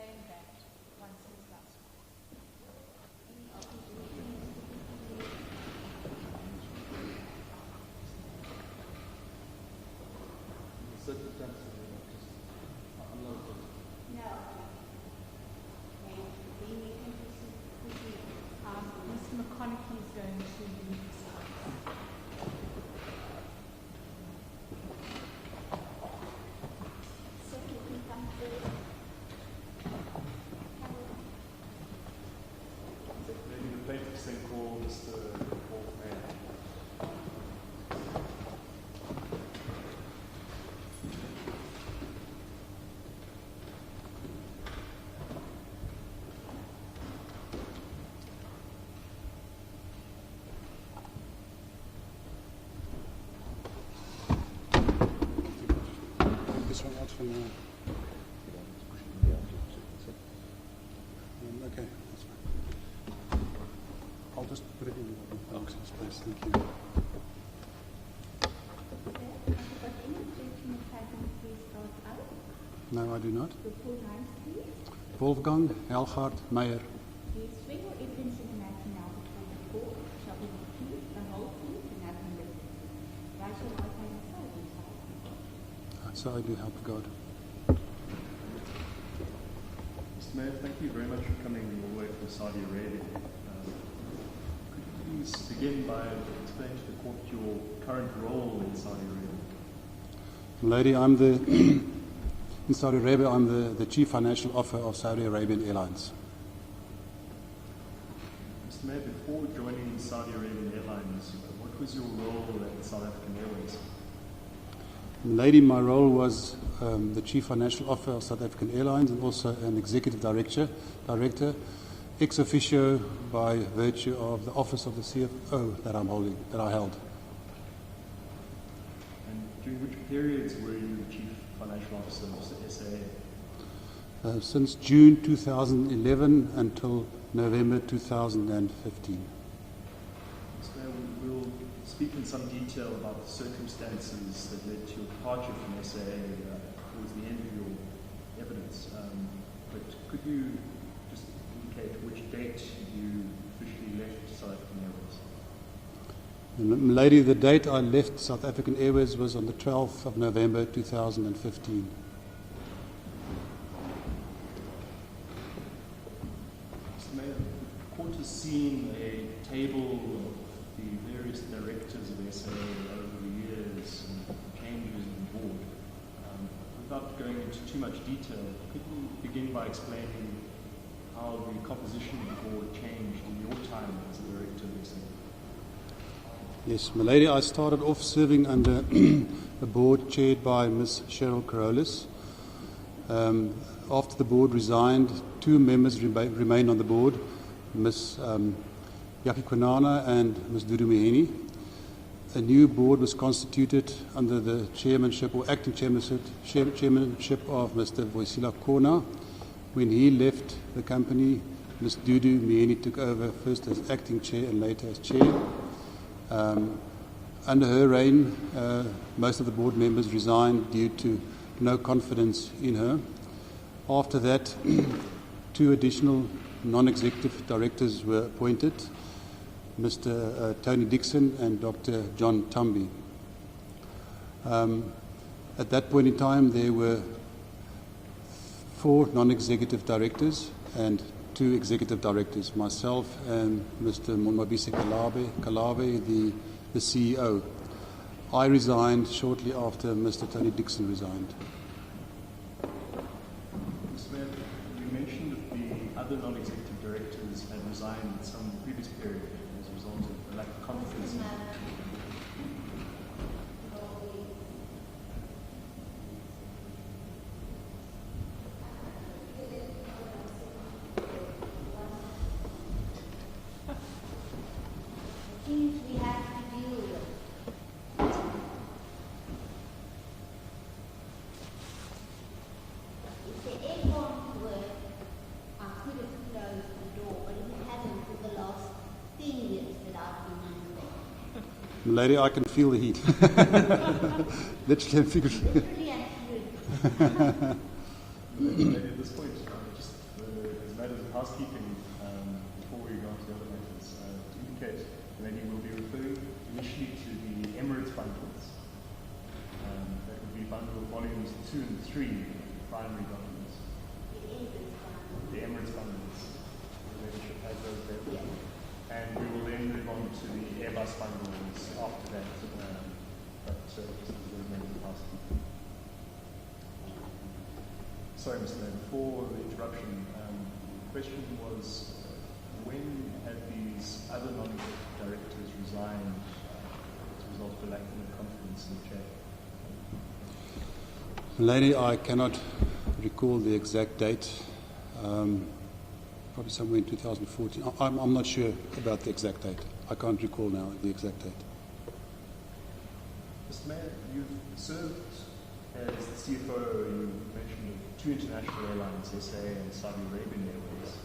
saying that one says that. Mr. McConaughey is going to lead us out. Maybe the plaintiffs then call Mr. Mayor. This one out from there. Okay, that's fine. I'll just put it in the box space. Thank you. No, I do not. The full names, please. Wolfgang Helgaard Meyer. The swear or evidence in the matter now before the court shall be the truth, the whole truth, and nothing but the truth. Right or right hand side, please. So I do help God. Mr. Mayor, thank you very much for coming all the way from Saudi Arabia. Could you please begin by explaining to the court your current role in Saudi Arabia? Lady, in Saudi Arabia, I'm the Chief Financial Officer of Saudi Arabian Airlines. Mr. Mayor, before joining Saudi Arabian Airlines, what was your role at South African Airways? Lady, my role was the Chief Financial Officer of South African Airlines and also an Executive Director, ex officio by virtue of the office of the CFO that I held. And during which periods were you the Chief Financial Officer of the SAA? Since June 2011 until November 2015. Mr. Mayor, we will speak in some detail about the circumstances that led to your departure from SAA towards the end of your evidence. But could you just indicate which date you officially left South African Airways? Lady, the date I left South African Airways was on the 12th of November 2015. Mr. Mayor, the court has seen a table of the various directors of SAA over the years and changes in the board. Without going into too much detail, could you begin by explaining how the composition of the board changed in your time as a director of SAA? Yes, my lady, I started off serving under a board chaired by Ms. Cheryl Carolus. After the board resigned, two members remained on the board, Ms. Yaki Kwanana and Ms. Dudu Myeni. A new board was constituted under the chairmanship or acting chairmanship of Mr. Voisila Kona. When he left the company, Ms. Dudu Myeni took over first as acting chair and later as chair. Under her reign, most of the board members resigned due to no confidence in her. After that, two additional non-executive directors were appointed, Mr. Tony Dixon and Dr. John Tumby. At that point in time, there were 4 non-executive directors and 2 executive directors, myself and Mr. Monmabise Kalabe, the CEO. I resigned shortly after Mr. Tony Dixon resigned. Mr. Mayor, you mentioned that the other non-executive directors had resigned at some previous period as a result of a lack of confidence. Things we have to deal with. If the aircon worked, I could have closed the door, but it hasn't for the last 10 years that I've been under. Lady, I can feel the heat. Literally and figuratively. Literally and figuratively. Maybe at this point, just housekeeping before we go on to the other matters. To indicate, maybe we'll be referring initially to the Emirates bundles. That would be bundle volumes 2 and 3, primary documents. The Emirates bundles. The membership has those there. Yes. And we will then move on to the Airbus bundles after that. But just as a member of housekeeping. Sorry, Mr. Mayor, before the interruption, the question was when have these other non-executive directors resigned as a result of a lack of confidence in the chair? Lady, I cannot recall the exact date. Probably somewhere in 2014. I'm not sure about the exact date. I can't recall now the exact date. Mr. Mayor, you've served as the CFO, you mentioned 2 international airlines, SAA and Saudi Arabian Airways.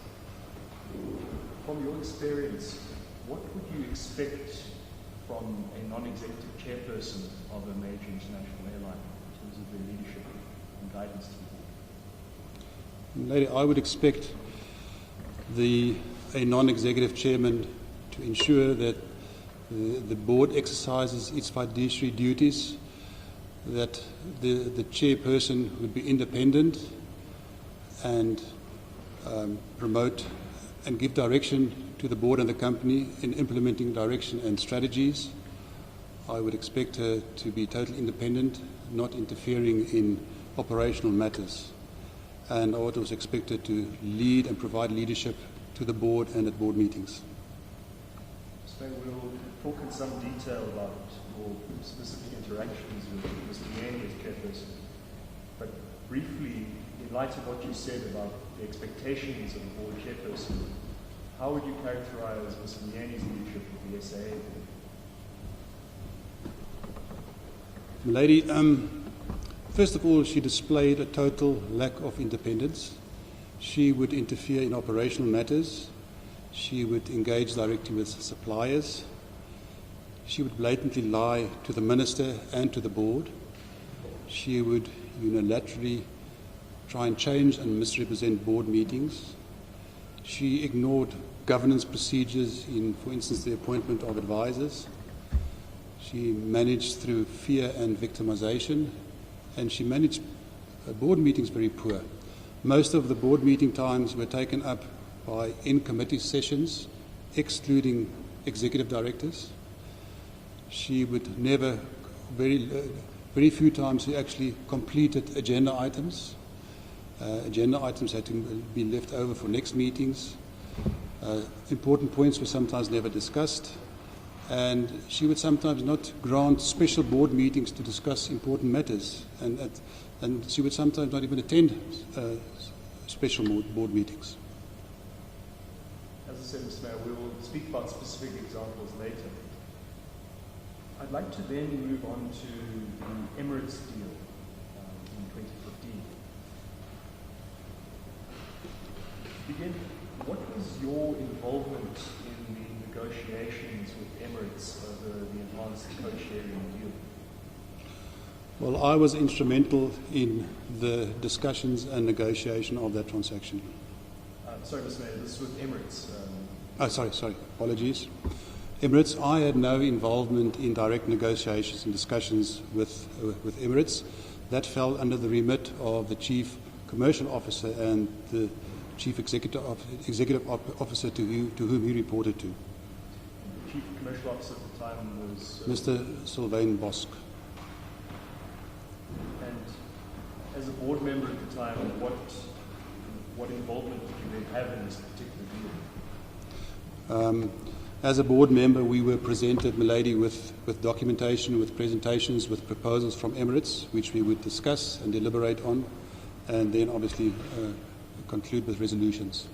From your experience, what would you expect from a non-executive chairperson of a major international airline in terms of their leadership and guidance to the board? Lady, I would expect a non-executive chairman to ensure that the board exercises its fiduciary duties, that the chairperson would be independent and promote and give direction to the board and the company in implementing direction and strategies. I would expect her to be totally independent, not interfering in operational matters. And I would also expect her to lead and provide leadership to the board and at board meetings. So we'll talk in some detail about your specific interactions with Mr. Myeni as chairperson. But briefly, in light of what you said about the expectations of a board chairperson, how would you characterize Mr. Myeni's leadership of the SAA? Lady, first of all, she displayed a total lack of independence. She would interfere in operational matters. She would engage directly with suppliers. She would blatantly lie to the minister and to the board. She would unilaterally try and change and misrepresent board meetings. She ignored governance procedures in, for instance, the appointment of advisors. She managed through fear and victimization, and she managed board meetings very poor. Most of the board meeting times were taken up by in-committee sessions, excluding executive directors. She would never, very few times, she actually completed agenda items. Agenda items had to be left over for next meetings. Important points were sometimes never discussed. And she would sometimes not grant special board meetings to discuss important matters. And she would sometimes not even attend special board meetings. As I said, Mr. Mayor, we will speak about specific examples later. I'd like to then move on to the Emirates deal in 2015. To begin, what was your involvement in the negotiations with Emirates over the enhanced code-sharing deal? Well, I was instrumental in the discussions and negotiation of that transaction. Sorry, Mr. Mayor, this is with Emirates. Sorry, apologies. Emirates, I had no involvement in direct negotiations and discussions with Emirates. That fell under the remit of the Chief Commercial Officer and the Chief Executive Officer to whom he reported to. The Chief Commercial Officer at the time was... Mr. Sylvain Bosk. And as a board member at the time, what involvement did you then have in this particular deal? As a board member, we were presented, milady, with documentation, with presentations, with proposals from Emirates, which we would discuss and deliberate on, and then obviously conclude with resolutions.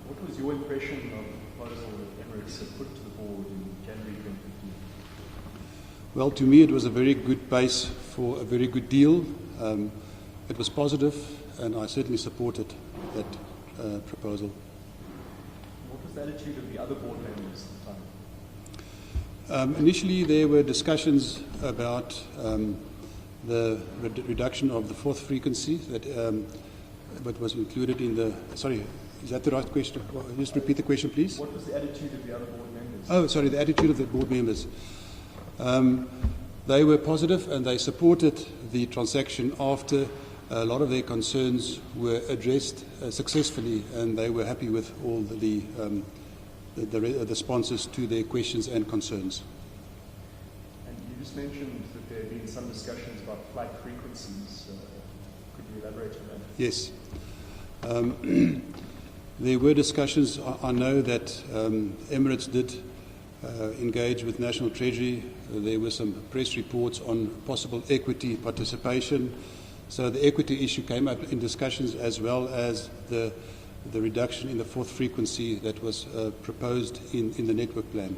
What was your impression of the proposal that Emirates had put to the board in January 2015? Well, to me, it was a very good base for a very good deal. It was positive, and I certainly supported that proposal. What was the attitude of the other board members at the time? Initially, there were discussions about the reduction of the fourth frequency that was included in the Is that the right question? Well, just repeat the question, please. What was the attitude of the other board members? Oh, sorry, the attitude of the board members. They were positive and they supported the transaction after a lot of their concerns were addressed successfully, and they were happy with all the responses to their questions and concerns. And you just mentioned that there have been some discussions about flight frequencies. Could you elaborate on that? Yes. There were discussions. I know that Emirates did engage with National Treasury. There were some press reports on possible equity participation. So the equity issue came up in discussions, as well as the reduction in the fourth frequency that was proposed in the network plan.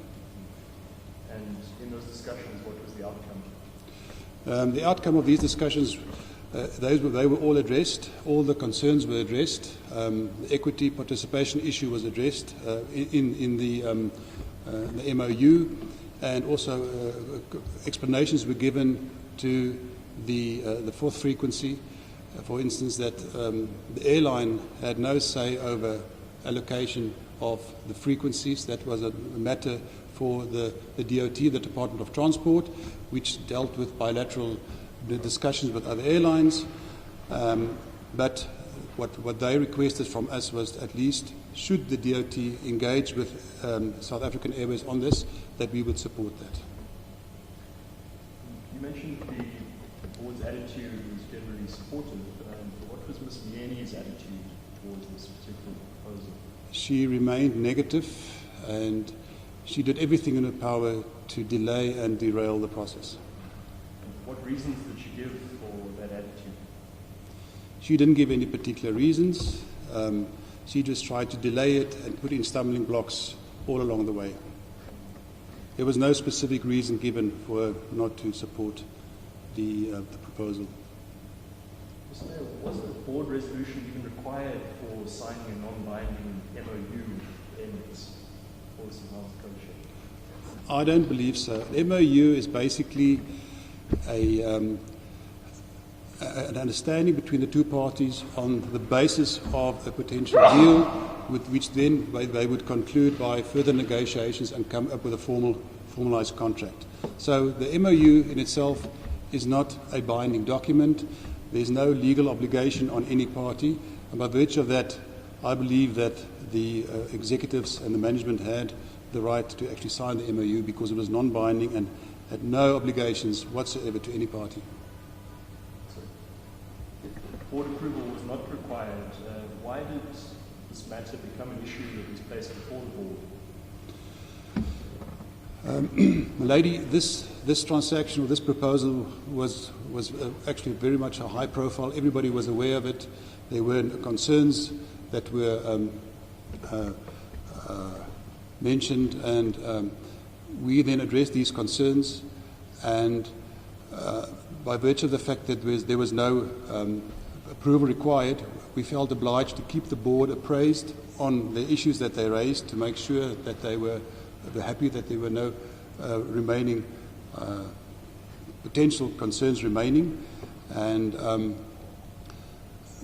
And in those discussions, what was the outcome? The outcome of these discussions, they were all addressed. All the concerns were addressed. The equity participation issue was addressed in the MOU, and also explanations were given to the fourth frequency. For instance, that the airline had no say over allocation of the frequencies. That was a matter for the DOT, the Department of Transport, which dealt with bilateral discussions with other airlines. But what they requested from us was, at least, should the DOT engage with South African Airways on this, that we would support that. You mentioned the board's attitude was generally supportive. What was Ms. Myeni's attitude towards this particular proposal? She remained negative, and she did everything in her power to delay and derail the process. And what reasons did she give for that attitude? She didn't give any particular reasons. She just tried to delay it and put in stumbling blocks all along the way. There was no specific reason given for her not to support the proposal. Was the board resolution even required for signing a non-binding MOU with Emirates for this enhanced code share? I don't believe so. An MOU is basically an understanding between the two parties on the basis of a potential deal, with which then they would conclude by further negotiations and come up with a formalized contract. So the MOU in itself is not a binding document. There's no legal obligation on any party, and by virtue of that, I believe that the executives and the management had the right to actually sign the MOU because it was non-binding and had no obligations whatsoever to any party. Board approval was not required. Why did this matter become an issue that was placed before the board? Milady, this transaction or this proposal was actually very much a high profile. Everybody was aware of it. There were concerns that were mentioned, and we then addressed these concerns. And by virtue of the fact that there was no approval required, we felt obliged to keep the board appraised on the issues that they raised, to make sure that they were happy that there were no remaining potential concerns remaining. And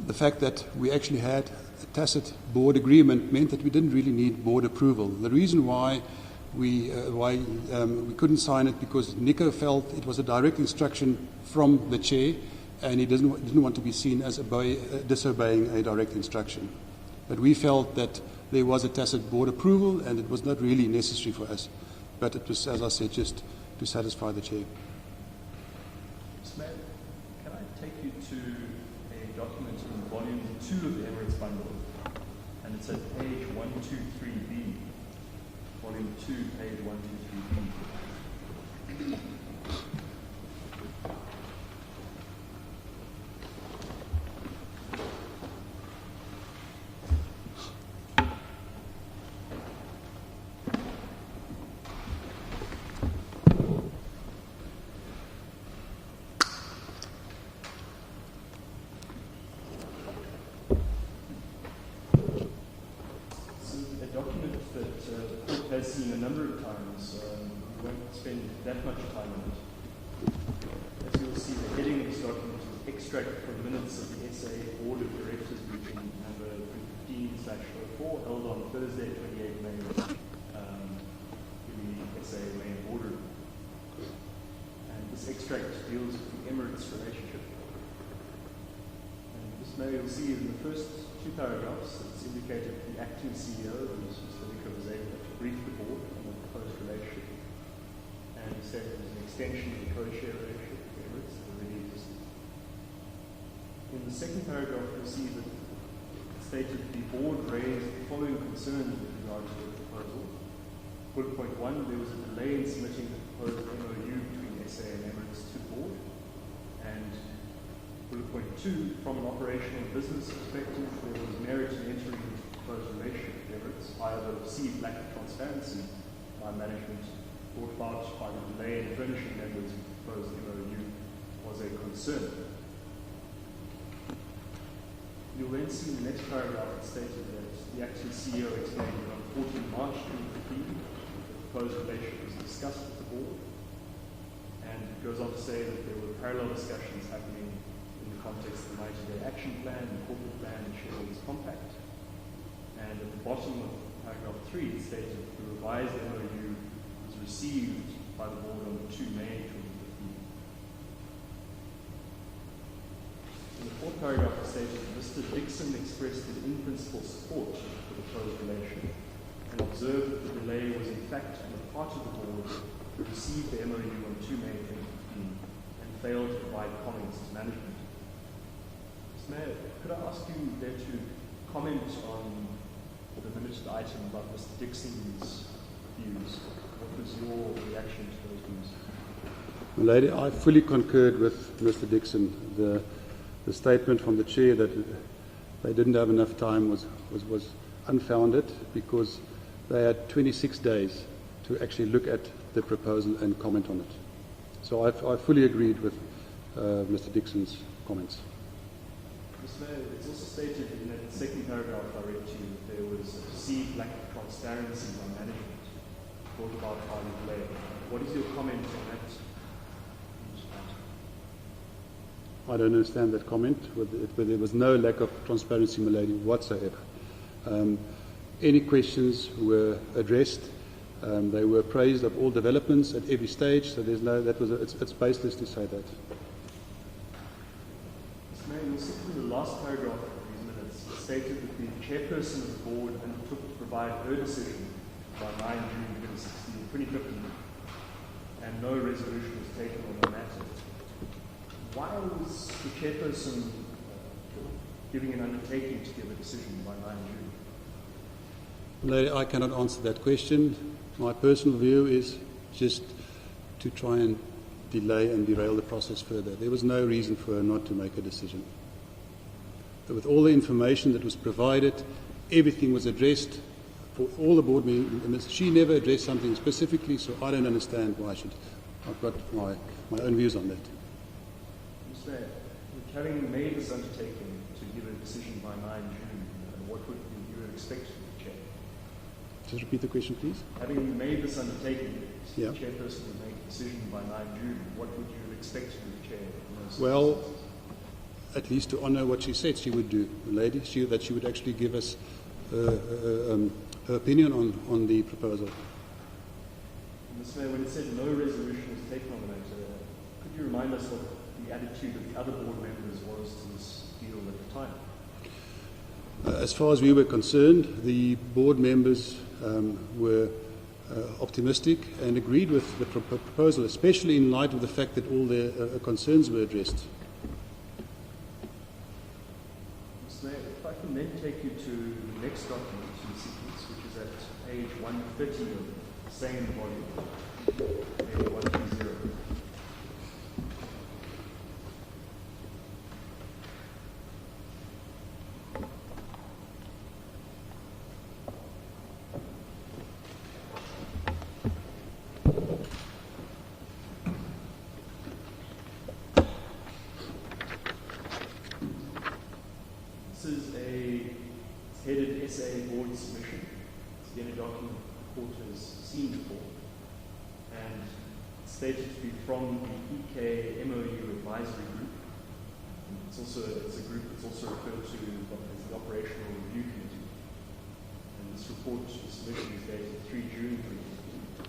the fact that we actually had a tacit board agreement meant that we didn't really need board approval. The reason why we couldn't sign it, because Nico felt it was a direct instruction from the chair, and he didn't want to be seen as disobeying a direct instruction. But we felt that there was a tacit board approval, and it was not really necessary for us. But it was, as I said, just to satisfy the chair. Mr. Mayor, can I take you to a document in volume 2 of the Emirates bundle? And it's at page 123B. Volume 2, page 123B. Seen a number of times. We won't spend that much time on it. As you'll see, the heading of this document is extract from minutes of the SAA Board of Directors meeting number 15/04 held on Thursday, 28 May, in the SAA main board room. And this extract deals with the Emirates relationship. And this May, you'll see in the first two paragraphs, it's indicated the acting CEO, who's Mr. Nico, was able to brief the board on the proposed relationship. And he said it was an extension of the co-share relationship with Emirates that already existed. In the second paragraph, you'll see that it stated the board raised the following concerns with regard to the proposal. Bullet point 1, there was a delay in submitting the proposed MOU between SAA and Emirates to the board. And bullet point 2, from an operational business perspective, there was merit in entering into the proposed relationship with Emirates, however, perceived lack of transparency by management brought about by the delay in furnishing them with the proposed MOU was a concern. You'll then see in the next paragraph it stated that the acting CEO explained that on 14 March 2015, the proposed relationship was discussed with the board, and it goes on to say that there were parallel discussions happening in the context of the 90-day action plan, the corporate plan, and shareholders compact. And at the bottom of paragraph 3, it stated that the revised MOU was received by the board on 2 May 2015. In the fourth paragraph, it stated that Mr. Dixon expressed his in-principle support for the proposed relation and observed that the delay was in fact on the part of the board who received the MOU on 2 May 2015 and failed to provide comments to management. Mr. Mayor, could I ask you there to comment on the minuted item about Mr. Dixon's views? What was your reaction to those views? Lady, I fully concurred with Mr. Dixon. The statement from the chair that they didn't have enough time was unfounded, because they had 26 days to actually look at the proposal and comment on it. So I fully agreed with Mr. Dixon's comments. Mr. Mayor, it's also stated in that second paragraph I read to you that there was a perceived lack of transparency by management brought about by the delay. What is your comment on that? I don't understand that comment, but there was no lack of transparency, milady, whatsoever. Any questions were addressed. They were appraised of all developments at every stage, so there's no, it's baseless to say that. Mr. Mayor, you'll see in the last paragraph of these minutes, it stated that the chairperson of the board undertook to provide her decision by 9 June 2015, and no resolution was taken on the matter. Why was the chairperson giving an undertaking to give a decision by 9 June? Lady, I cannot answer that question. My personal view is just to try and delay and derail the process further. There was no reason for her not to make a decision. But with all the information that was provided, everything was addressed for all the board members. She never addressed something specifically, so I don't understand why should. I've got my own views on that. Mr. Mayor, having made this undertaking to give a decision by 9 June, what would you expect from the chair? Just repeat the question, please. Having made this undertaking, Yeah. the chairperson would make a decision by 9 June, what would you expect from the chair? Well, at least to honour what she said she would do, the lady, that she would actually give us her opinion on the proposal. Mr. Mayor, when it said no resolution was taken on the matter, could you remind us what the attitude of the other board members was to this deal at the time? As far as we were concerned, the board members were optimistic and agreed with the proposal, especially in light of the fact that all their concerns were addressed. Mr. Mayor, if I can then take you to the next document in the sequence, which is at page 130 of the same volume, page 130. Headed SAA board submission. It's again a document the court has seen before, and it's stated to be from the EK MOU advisory group. It's a group that's also referred to as the operational review committee. this report submission is dated 3 June 2015.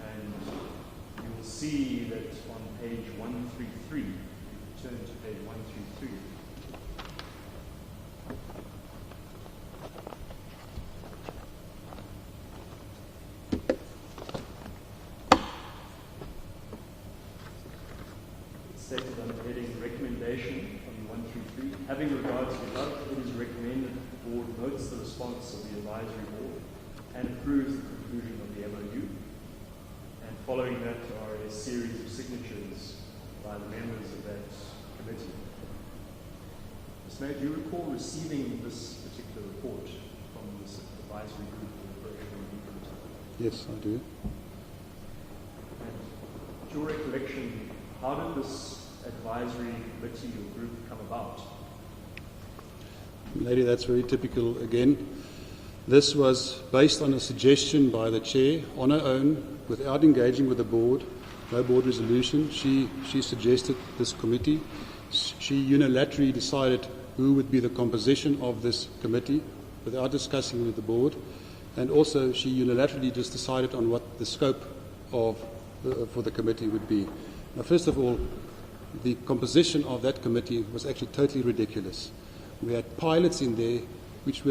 And you will see that on page 133, if you turn to page 133, stated under heading Recommendation on 133. Having regard to the above, it is recommended that the Board notes the response of the Advisory Board and approves the conclusion of the MOU. And following that are a series of signatures by the members of that committee. Ms. Mayor, do you recall receiving this particular report from this advisory group or operational committee? Yes, I do. And to your recollection, how did this advisory committee or group come about? Lady, that's very typical again. This was based on a suggestion by the chair on her own, without engaging with the board, no board resolution. She suggested this committee. She unilaterally decided who would be the composition of this committee without discussing with the board. And also she unilaterally just decided on what the scope of for the committee would be. Now, first of all, the composition of that committee was actually totally ridiculous. We had pilots in there which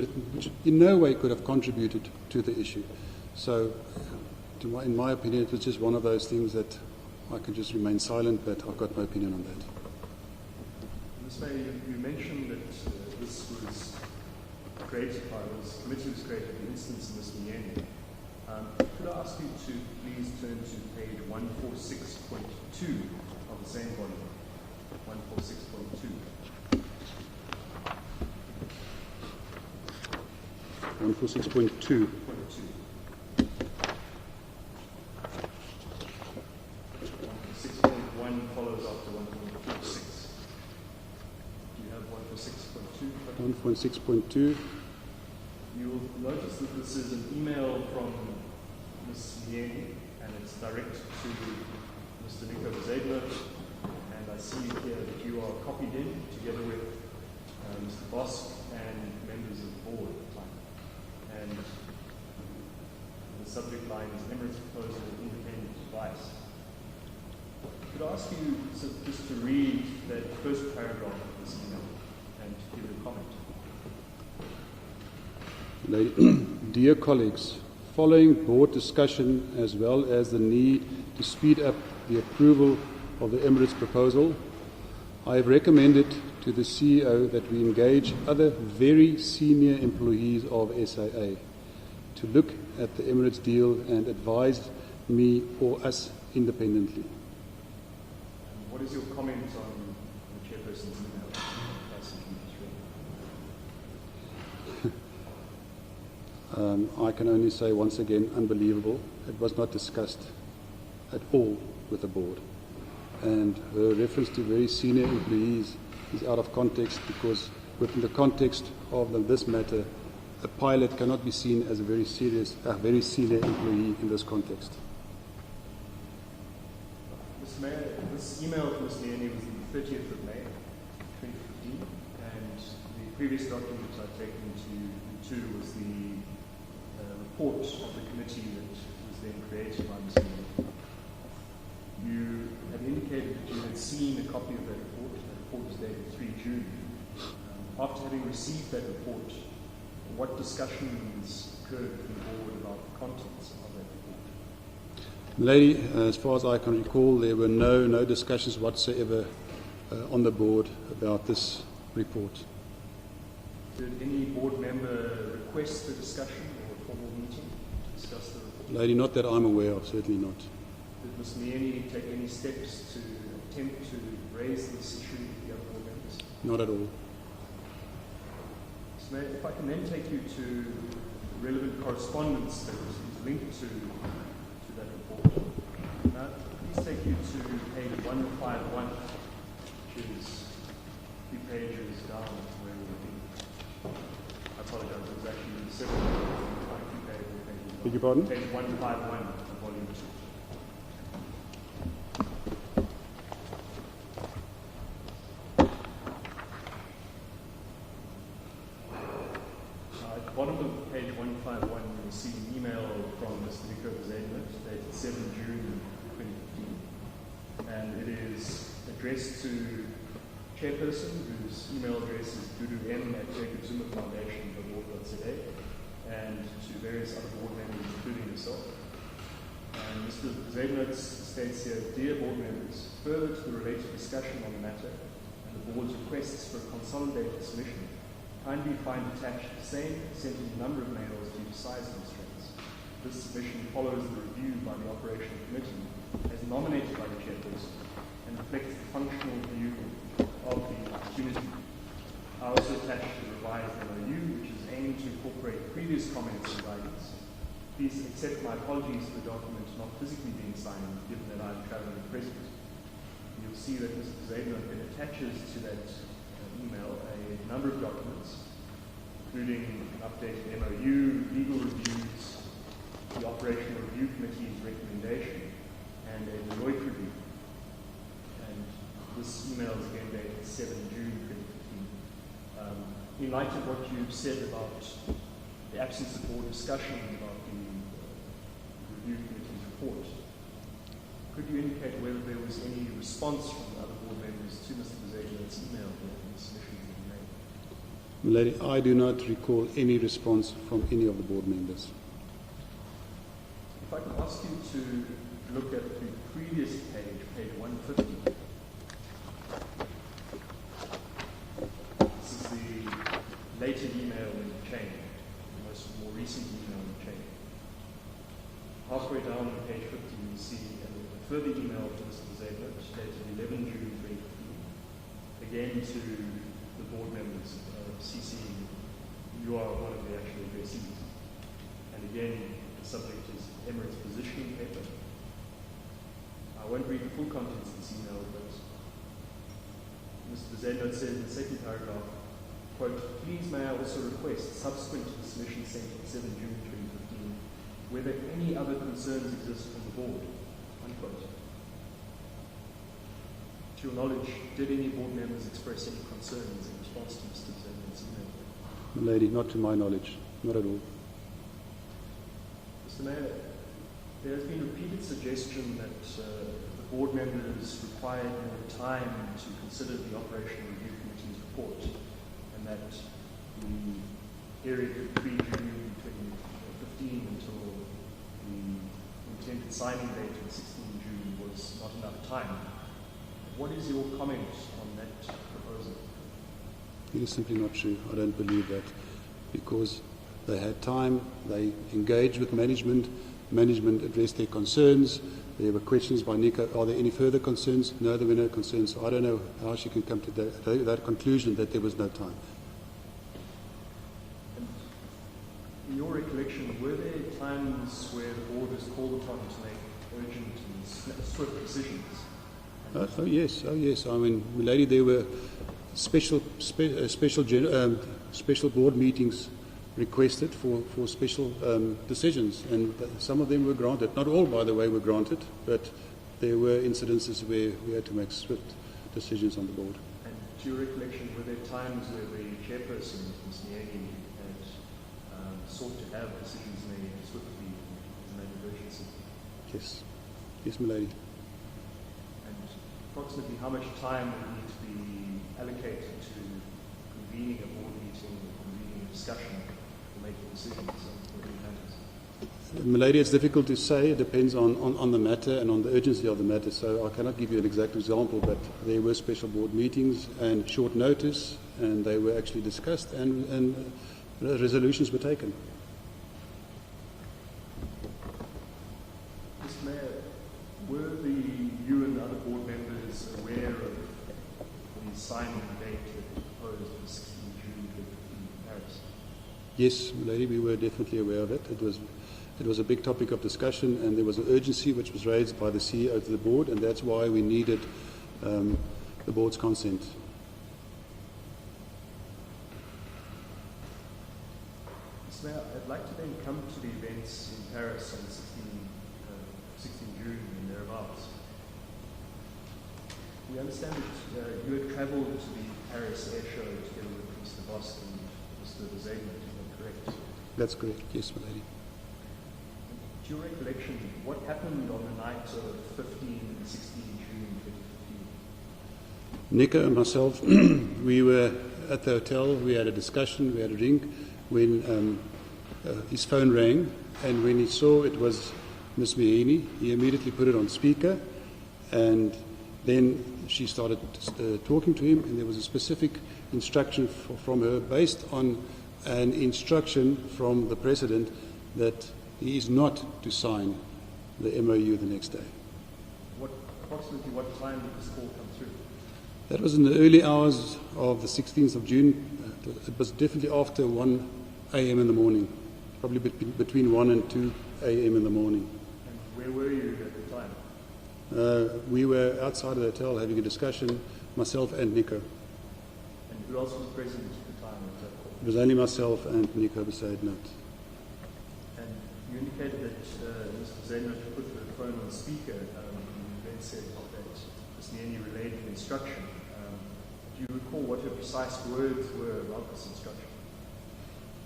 in no way could have contributed to the issue. So, in my opinion, it was just one of those things that I can just remain silent, but I've got no opinion on that. Ms. Mayor, you mentioned that this was created by, this committee was created in the instance of Ms. Myeni. Could I ask you to please turn to page 146.2 of the same volume? 146.2. 146.2. 6.1 follows after 1.46. Do you have 146.2? 1.6.2. You will notice that this is an email from Ms. Myeni, and it's direct to Mr. Nico Irregular, and I see here that you are copied in together with Mr. Bosk and members of the board at the time. And the subject line is Emirates proposal independent advice. Could I ask you just to read that first paragraph of this email and to give a comment? Dear colleagues, following board discussion as well as the need to speed up the approval of the Emirates proposal, I have recommended to the CEO that we engage other very senior employees of SAA to look at the Emirates deal and advise me or us independently. What is your comment on the chairperson's email? Passage you just read? I can only say once again, unbelievable. It was not discussed at all with the board. And her reference to very senior employees is out of context, because within the context of this matter, a pilot cannot be seen as a very senior employee in this context. Mr. Mayor, this email from Ms. Myeni was the 30th of May, 2015, and the previous document I've taken to was the report of the committee that was then created by Ms. Myeni. You had indicated that you had seen a copy of that report. That report was dated 3 June. After having received that report, what discussions occurred with the board about the contents of that report? Lady, as far as I can recall, there were no discussions whatsoever on the board about this report. Did any board member request a discussion or a formal meeting to discuss the report? Lady, not that I'm aware of, certainly not. Did Ms. Myeni take any steps to attempt to raise this issue with the other board members? Not at all. So if I can then take you to the relevant correspondence that is linked to that report. Now, please take you to page 151, which is a few pages down where we're looking. I apologize, it was actually 7 pages. Beg your pardon? Page 151 of volume 2. bottom of page 151, you'll see an email from Mr. Nico Bezedmet dated 7 June 2015. And it is addressed to chairperson, whose email address is dudu@jacobzumafoundation.org.za, and to various other board members, including yourself. And Mr. Bezedmet states here, "Dear board members, further to the related discussion on the matter and the board's requests for a consolidated submission, kindly find attached the same percentage number of males due to size constraints. This submission follows the review by the operational committee as nominated by the chairperson and reflects the functional view of the committee. I also attached the revised MOU, which is aimed to incorporate previous comments and guidance. Please accept my apologies for the document not physically being signed, given that I am traveling present." You'll see that Mr. Bezedmet then attaches to that email a number of documents, including an updated MOU, legal reviews, the Operational Review Committee's recommendation, and a Deloitte review. And this email is again dated 7 June 2015. In light of what you've said about the absence of board discussion about the Review Committee's report, could you indicate whether there was any response from the other board members to Mr. Bezedmet's email here and the submissions that he made? Milady, I do not recall any response from any of the board members. If I could ask you to look at the previous page, page 150. This is the later email in the chain, the more recent email in the chain. Halfway down on page 50, you see a further email to Mr. Bezedmet dated 11 June 2015, again to the board members of CC. You are one of the actual addressees. And again, the subject is Emirates positioning paper. I won't read the full contents of this email, but Mr. Bezedmet says in the second paragraph, quote, "Please may I also request, subsequent to the submission sent on 7 June 2015, whether any other concerns exist from the board," unquote. To your knowledge, did any board members express any concerns in response to Mr. Bezedmet's email? Milady, not to my knowledge, not at all. Mr. Mayor, there has been repeated suggestion that the board members required more time to consider the Operational Review Committee's report, and that the period of pre-June 2015 until the intended signing date of 16 June was not enough time. What is your comment on that proposal? It is simply not true. I don't believe that, because they had time, they engaged with management, management addressed their concerns. There were questions by Nico, are there any further concerns? No, there were no concerns. So I don't know how she can come to that conclusion that there was no time. And in your recollection, were there times where the board was called upon to make urgent and swift decisions? Oh yes. I mean, milady, there were special board meetings requested for special decisions, and some of them were granted. Not all, by the way, were granted, but there were incidences where we had to make swift decisions on the board. And to your recollection, were there times where the chairperson, Ms. Myeni, had sought to have decisions made swiftly as an emergency? Yes, my lady. And approximately how much time would need to be allocated to convening a board meeting or convening a discussion or making decisions on any matters? My lady, it's difficult to say. It depends on the matter and on the urgency of the matter, so I cannot give you an exact example, but there were special board meetings and short notice, and they were actually discussed, and resolutions were taken. Mr. Mayor, were you and the other board members aware of the signing date that was proposed for 16 June 2015 in Paris? Yes, my lady, we were definitely aware of it. It was a big topic of discussion, and there was an urgency which was raised by the CEO to the board, and that's why we needed the board's consent. Mr. Mayor, I'd like to then come to the events in Paris on 16 June and thereabouts. We understand that you had travelled to the Paris air show together with Mr. Bosk and Mr. Bezedmet, is that correct? That's correct, yes, my lady. To your recollection, what happened on the night of 15 and 16 June 2015? Nico and myself, we were at the hotel, we had a discussion, we had a drink, when his phone rang, and when he saw it was Ms. Myeni, he immediately put it on speaker, and then she started talking to him, and there was a specific instruction from her based on an instruction from the President that he is not to sign the MOU the next day. Approximately what time did this call come through? That was in the early hours of the 16th of June. It was definitely after 1 a.m. in the morning, probably between 1 and 2 a.m. in the morning. And where were you at the time? We were outside of the hotel having a discussion, myself and Nico. And who else was present at the time of that call? It was only myself and Nico beside not. And you indicated that Mr. Zeno put the phone on speaker. You then said that Ms. Myeni relayed the instruction. Do you recall what her precise words were about this instruction?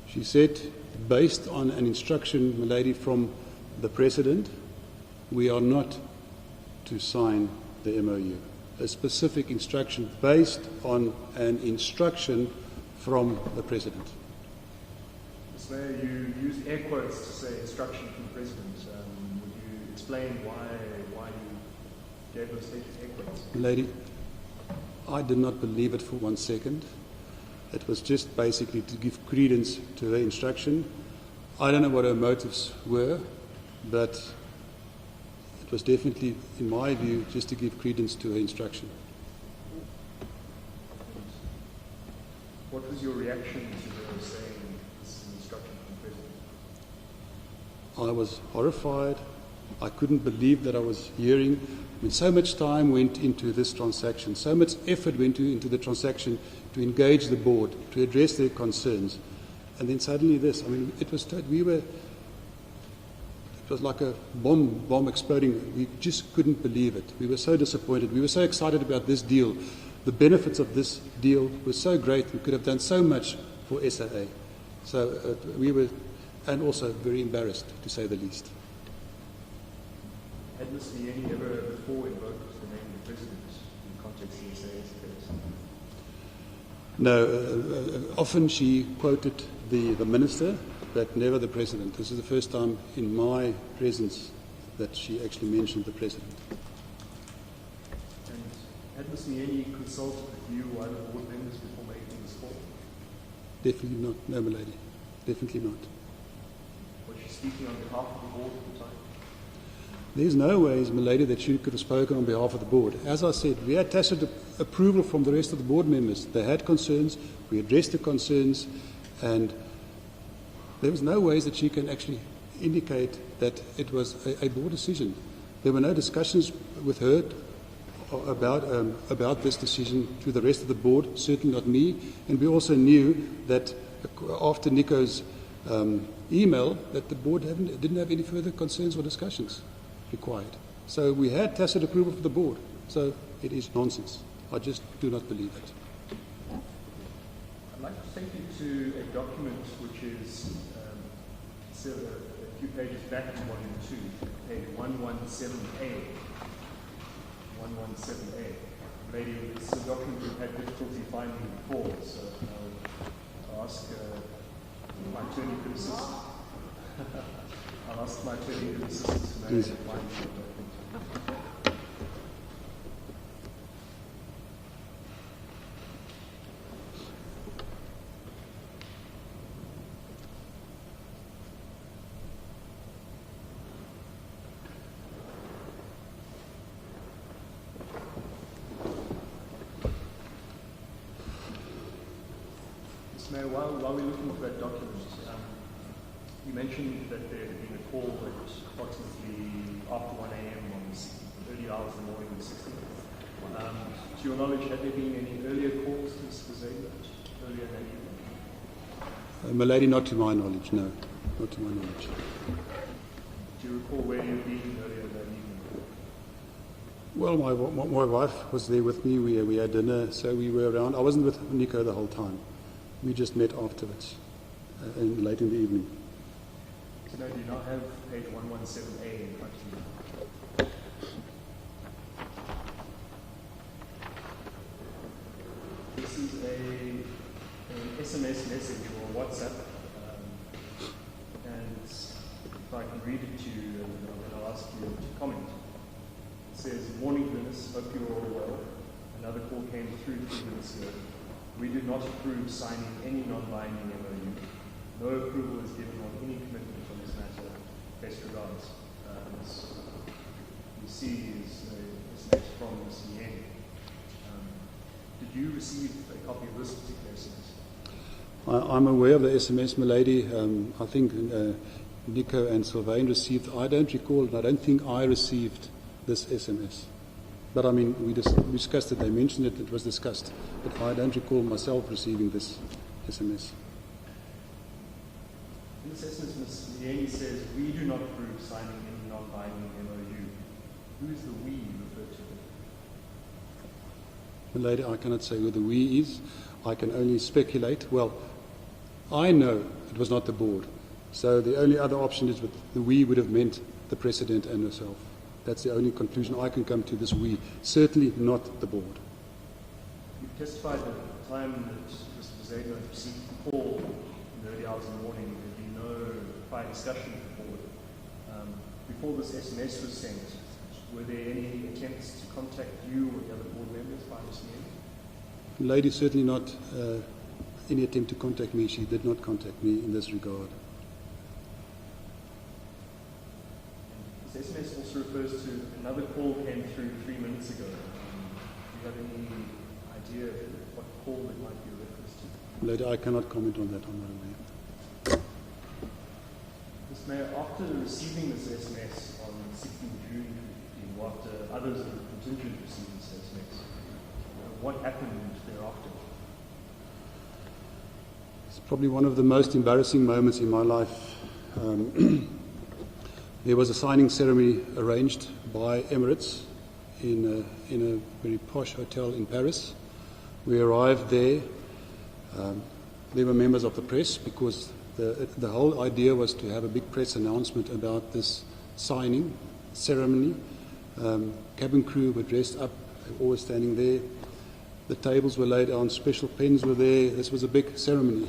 She said, based on an instruction, my lady, from the President, we are not to sign the MOU. A specific instruction based on an instruction from the President. Ms. Mayor, you used air quotes to say instruction from the President. Would you explain why you gave those air quotes? Lady, I did not believe it for 1 second. It was just basically to give credence to her instruction. I don't know what her motives were, but it was definitely, in my view, just to give credence to her instruction. What was your reaction to her saying this is an instruction from the President? I was horrified. I couldn't believe that I was hearing. I mean, so much time went into this transaction, so much effort went into the transaction to engage the board, to address their concerns. And then suddenly this, I mean, it was like a bomb exploding. We just couldn't believe it. We were so disappointed. We were so excited about this deal. The benefits of this deal were so great. We could have done so much for SAA. So we were, and also very embarrassed, to say the least. Had Ms. Myeni ever before invoked the name of the President in the context of SAA's case? No, often she quoted the Minister, but never the President. This is the first time in my presence that she actually mentioned the President. And had Ms. Myeni consulted with you or other board members before making this call? Definitely not, no, my lady. Definitely not. Was she speaking on behalf of the board at the time? There's no ways, my lady, that she could have spoken on behalf of the board. As I said, we had tacit approval from the rest of the board members. They had concerns, we addressed the concerns, and there was no ways that she can actually indicate that it was a board decision. There were no discussions with her about this decision to the rest of the board, certainly not me, and we also knew that after Nico's email that the board didn't have any further concerns or discussions required. So we had tacit approval from the board. So it is nonsense. I just do not believe it. I'd like to take you to a document which is a few pages back in volume 2, page 117A. 117A. Maybe it's a document we've had difficulty finding before, so I'll ask my attorney could assist. I'll ask my attorney to assist us to find the document. Mayor, while we're looking for that document, you mentioned that there had been a call at approximately after 1 a.m. on the early hours of the morning on the 16th. To your knowledge, had there been any earlier calls to Mr. Zaybert earlier that evening? My lady, not to my knowledge, no. Not to my knowledge. Do you recall where you'd been earlier that evening? Well, my wife was there with me. We had dinner, so we were around. I wasn't with Nico the whole time. We just met afterwards. late in the evening. So now do you now have page 117A in front of you? This is an SMS message or WhatsApp, and if I can read it to you, and I'll ask you to comment. It says, "Morning, Dennis. Hope you're all well. Another call came through 3 minutes ago. We do not approve signing any non-binding MOU. No approval is given on any commitment on this matter. Best regards." As you see is a SMS from Ms. Myeni. Did you receive a copy of this particular SMS? I'm aware of the SMS, my lady. I think Nico and Sylvain received. I don't recall, and I don't think I received this SMS. But I mean, we discussed it. They mentioned it. It was discussed. But I don't recall myself receiving this SMS. In this SMS, Ms. Myeni says, "We do not approve signing any non-binding MOU." Who is the "we" referred to? My lady, I cannot say who the "we" is. I can only speculate. Well, I know it was not the board. So the only other option is that the "we" would have meant the President and herself. That's the only conclusion I can come to, this "we." Certainly not the board. You testified that at the time that Mr. Zego received the call in the early hours of the morning, there had been no prior discussion with the board. Before this SMS was sent, were there any attempts to contact you or the other board members by Ms. Myeni? Lady, certainly not any attempt to contact me. She did not contact me in this regard. This SMS also refers to another call came through 3 minutes ago. Do you have any idea what call it might be a reference to? Lady, I cannot comment on that. I'm not aware. Mr. Mayor, after receiving this SMS on 16 June 2015, after others of the contingent received this SMS, what happened thereafter? It's probably one of the most embarrassing moments in my life. There was a signing ceremony arranged by Emirates in a very posh hotel in Paris. We arrived there. There were members of the press because the whole idea was to have a big press announcement about this signing ceremony. Cabin crew were dressed up, they were always standing there. The tables were laid on, special pens were there. This was a big ceremony.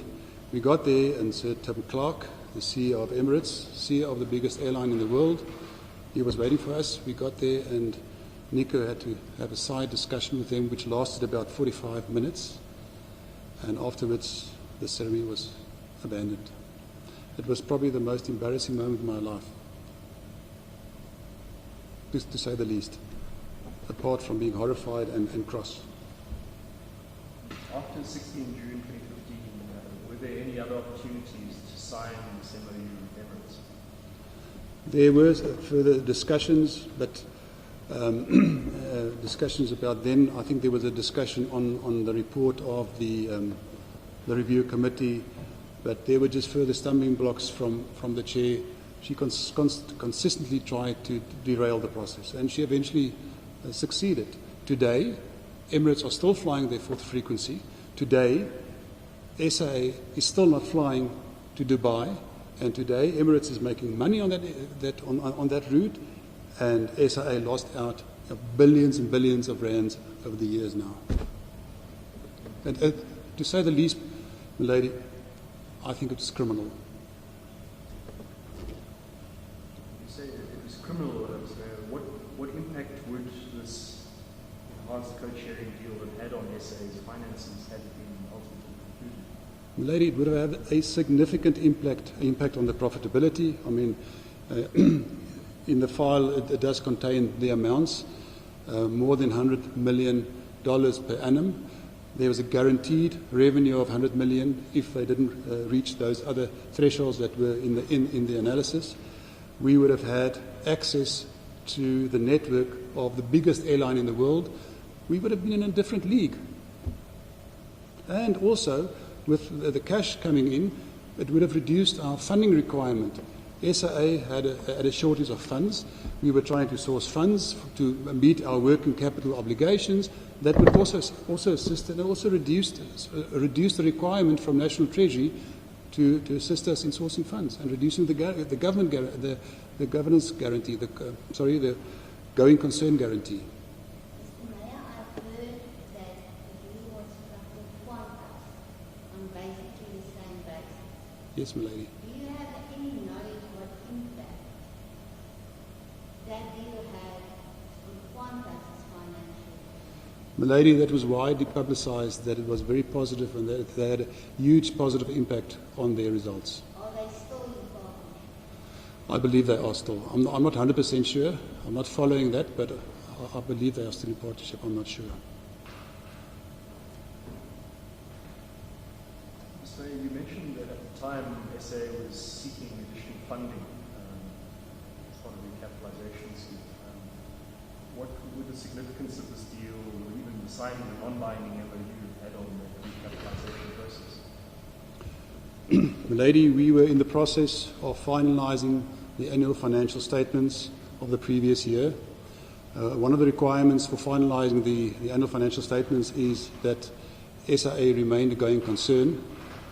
We got there and Sir Tim Clark, the CEO of Emirates, CEO of the biggest airline in the world, he was waiting for us. We got there and Nico had to have a side discussion with him which lasted about 45 minutes, and afterwards the ceremony was abandoned. It was probably the most embarrassing moment in my life, just to say the least, apart from being horrified and cross. After 16 June 2015, were there any other opportunities to sign this MOU with Emirates? There were further discussions, but discussions about then. I think there was a discussion on the report of the review committee, but there were just further stumbling blocks from the chair. She consistently tried to derail the process, and she eventually succeeded. Today, Emirates are still flying their fourth frequency. Today, SAA is still not flying to Dubai, and today Emirates is making money on that route, and SAA lost out billions and billions of rands over the years now. And to say the least, lady, I think it's criminal. You say it was criminal. What impact would this enhanced code-sharing deal have had on SAA's finances had it been ultimately concluded? Lady, it would have had a significant impact on the profitability. I mean, in the file, it does contain the amounts, more than $100 million per annum. There was a guaranteed revenue of $100 million if they didn't reach those other thresholds that were in the analysis. We would have had access to the network of the biggest airline in the world. We would have been in a different league. And also, with the cash coming in, it would have reduced our funding requirement. SAA had a shortage of funds. We were trying to source funds to meet our working capital obligations. That would also assist and also reduce the requirement from National Treasury to assist us in sourcing funds and reducing the governance guarantee, the going concern guarantee. Mr. Mayor, I've heard that the deal was struck with Qantas on basically the same basis. Yes, my lady. Do you have any knowledge what impact that deal had on Qantas's financial? My lady, that was widely publicised, that it was very positive and that they had a huge positive impact on their results. Are they still in partnership? I believe they are still. I'm not 100% sure. I'm not following that, but I believe they are still in partnership. I'm not sure. So you mentioned that at the time SAA was seeking additional funding as part of the recapitalisation scheme. What would the significance of this deal, or even the signing of an non-binding MOU, had on the recapitalisation process? Milady, we were in the process of finalising the annual financial statements of the previous year. One of the requirements for finalising the annual financial statements is that SAA remain a going concern,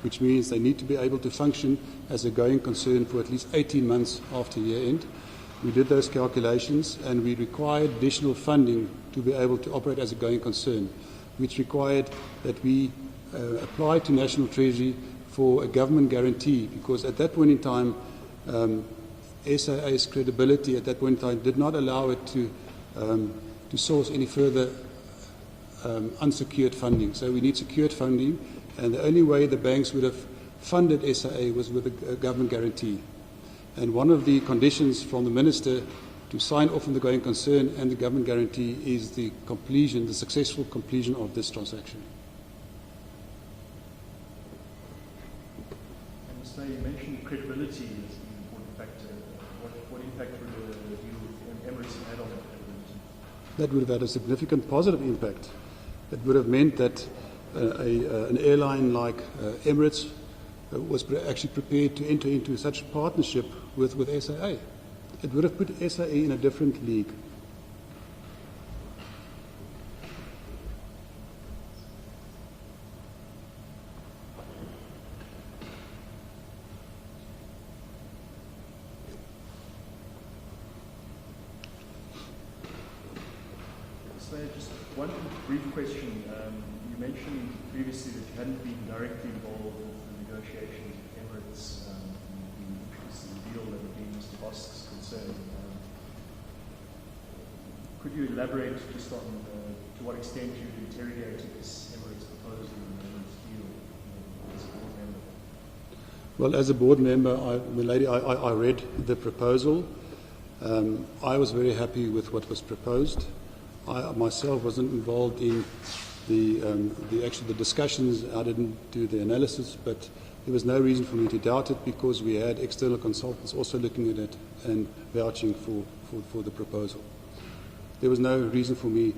which means they need to be able to function as a going concern for at least 18 months after year end. We did those calculations and we required additional funding to be able to operate as a going concern, which required that we apply to National Treasury for a government guarantee, because at that point in time, SAA's credibility at that point in time did not allow it to source any further unsecured funding. So we need secured funding, and the only way the banks would have funded SAA was with a government guarantee. And one of the conditions from the Minister to sign off on the going concern and the government guarantee is the successful completion of this transaction. And Mr. Mayor, you mentioned credibility as an important factor. What impact would the deal with Emirates have had on that credibility? That would have had a significant positive impact. It would have meant that an airline like Emirates was actually prepared to enter into such a partnership with SAA. It would have put SAA in a different league. So just one brief question. You mentioned previously that you hadn't been directly involved with the negotiations with Emirates in the deal that would be Mr. Bosk's concern. Could you elaborate just on to what extent you interrogated this Emirates proposal and this deal as a board member? Well, as a board member, I read the proposal. I was very happy with what was proposed. I myself wasn't involved in the discussions. I didn't do the analysis, but there was no reason for me to doubt it because we had external consultants also looking at it and vouching for the proposal. There was no reason for me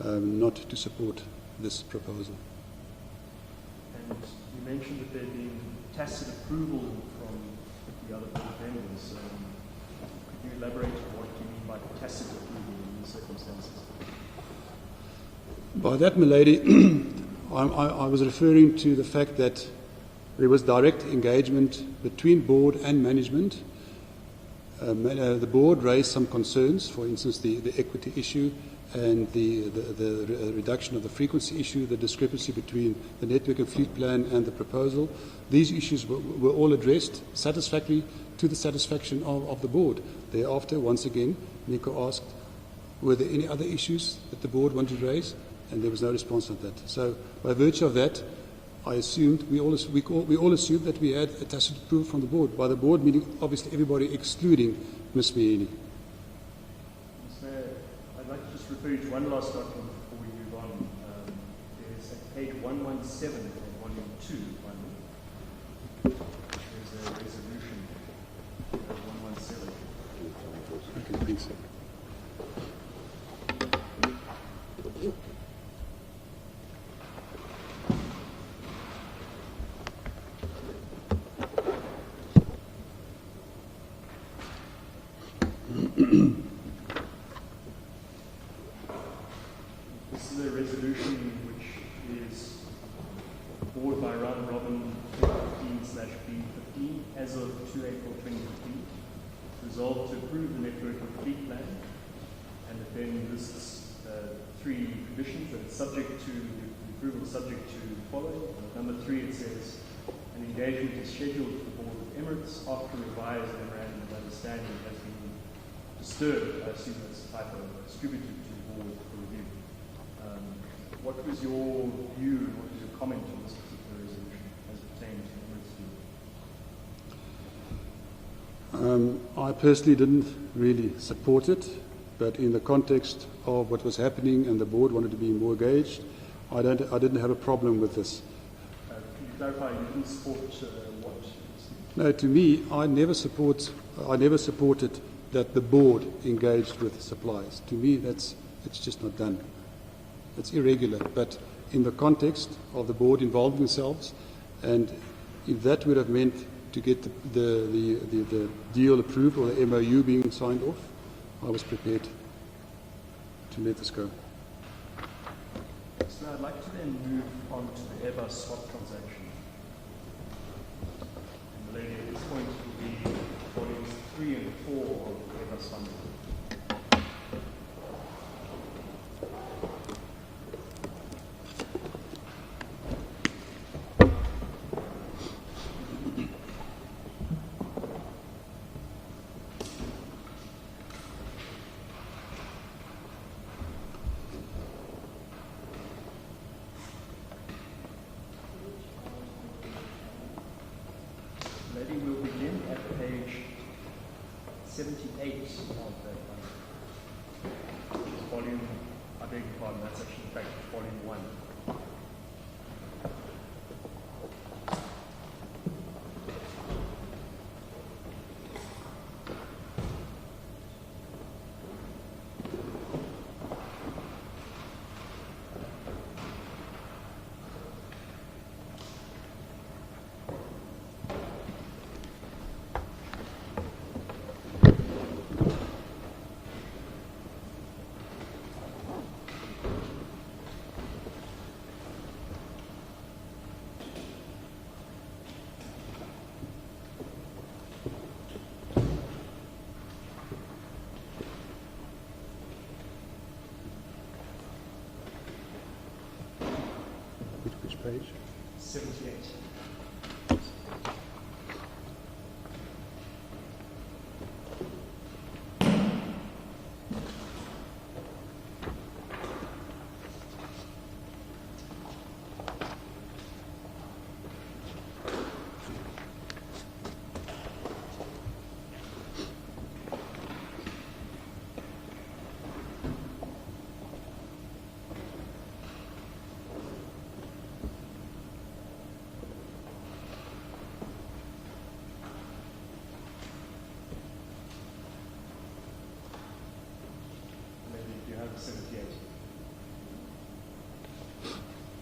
not to support this proposal. And you mentioned that there had been tacit approval from the other board members. Could you elaborate on what you mean by tacit approval in these circumstances? By that, milady, I was referring to the fact that there was direct engagement between board and management. The board raised some concerns, for instance, the equity issue and the reduction of the frequency issue, the discrepancy between the network and fleet plan and the proposal. These issues were all addressed satisfactorily to the satisfaction of the board. Thereafter, once again, Nico asked, were there any other issues that the board wanted to raise? And there was no response to that. So, by virtue of that, I assumed we all assumed that we had a tacit approval from the board. By the board, meaning obviously everybody excluding Ms. Myeni. Mr. Mayor, I'd like to just refer you to one last document before we move on. There's at page 117 of volume 2. There's a resolution of 117. Okay, thanks. This is a resolution which is board by round robin 15 1/B15 as of 2 April 2015, resolved to approve the network of fleet plan, and it then lists three conditions that it's subject to, the approval is subject to the following. Number 3, it says, an engagement is scheduled with the Board of Emirates after revised memorandum of understanding has been disturbed. I assume that's a type of distributed to the Board for review. What was your view and what was your comment on this particular resolution as it pertains to Emirates view? I personally didn't really support it, but in the context of what was happening and the board wanted to be more engaged, I didn't have a problem with this. Can you clarify, you didn't support what? No, to me, I never supported that the board engaged with suppliers. To me, it's just not done. It's irregular. But in the context of the board involving themselves, and if that would have meant to get the deal approved or the MOU being signed off, I was prepared to let this go. So now I'd like to then move on to the Airbus swap transaction. And the lady at this point will be volumes 3 and 4 of the Airbus funding. Lady will begin at page 78 of that volume. I beg your pardon, that's actually in fact volume 1. Which page? 78.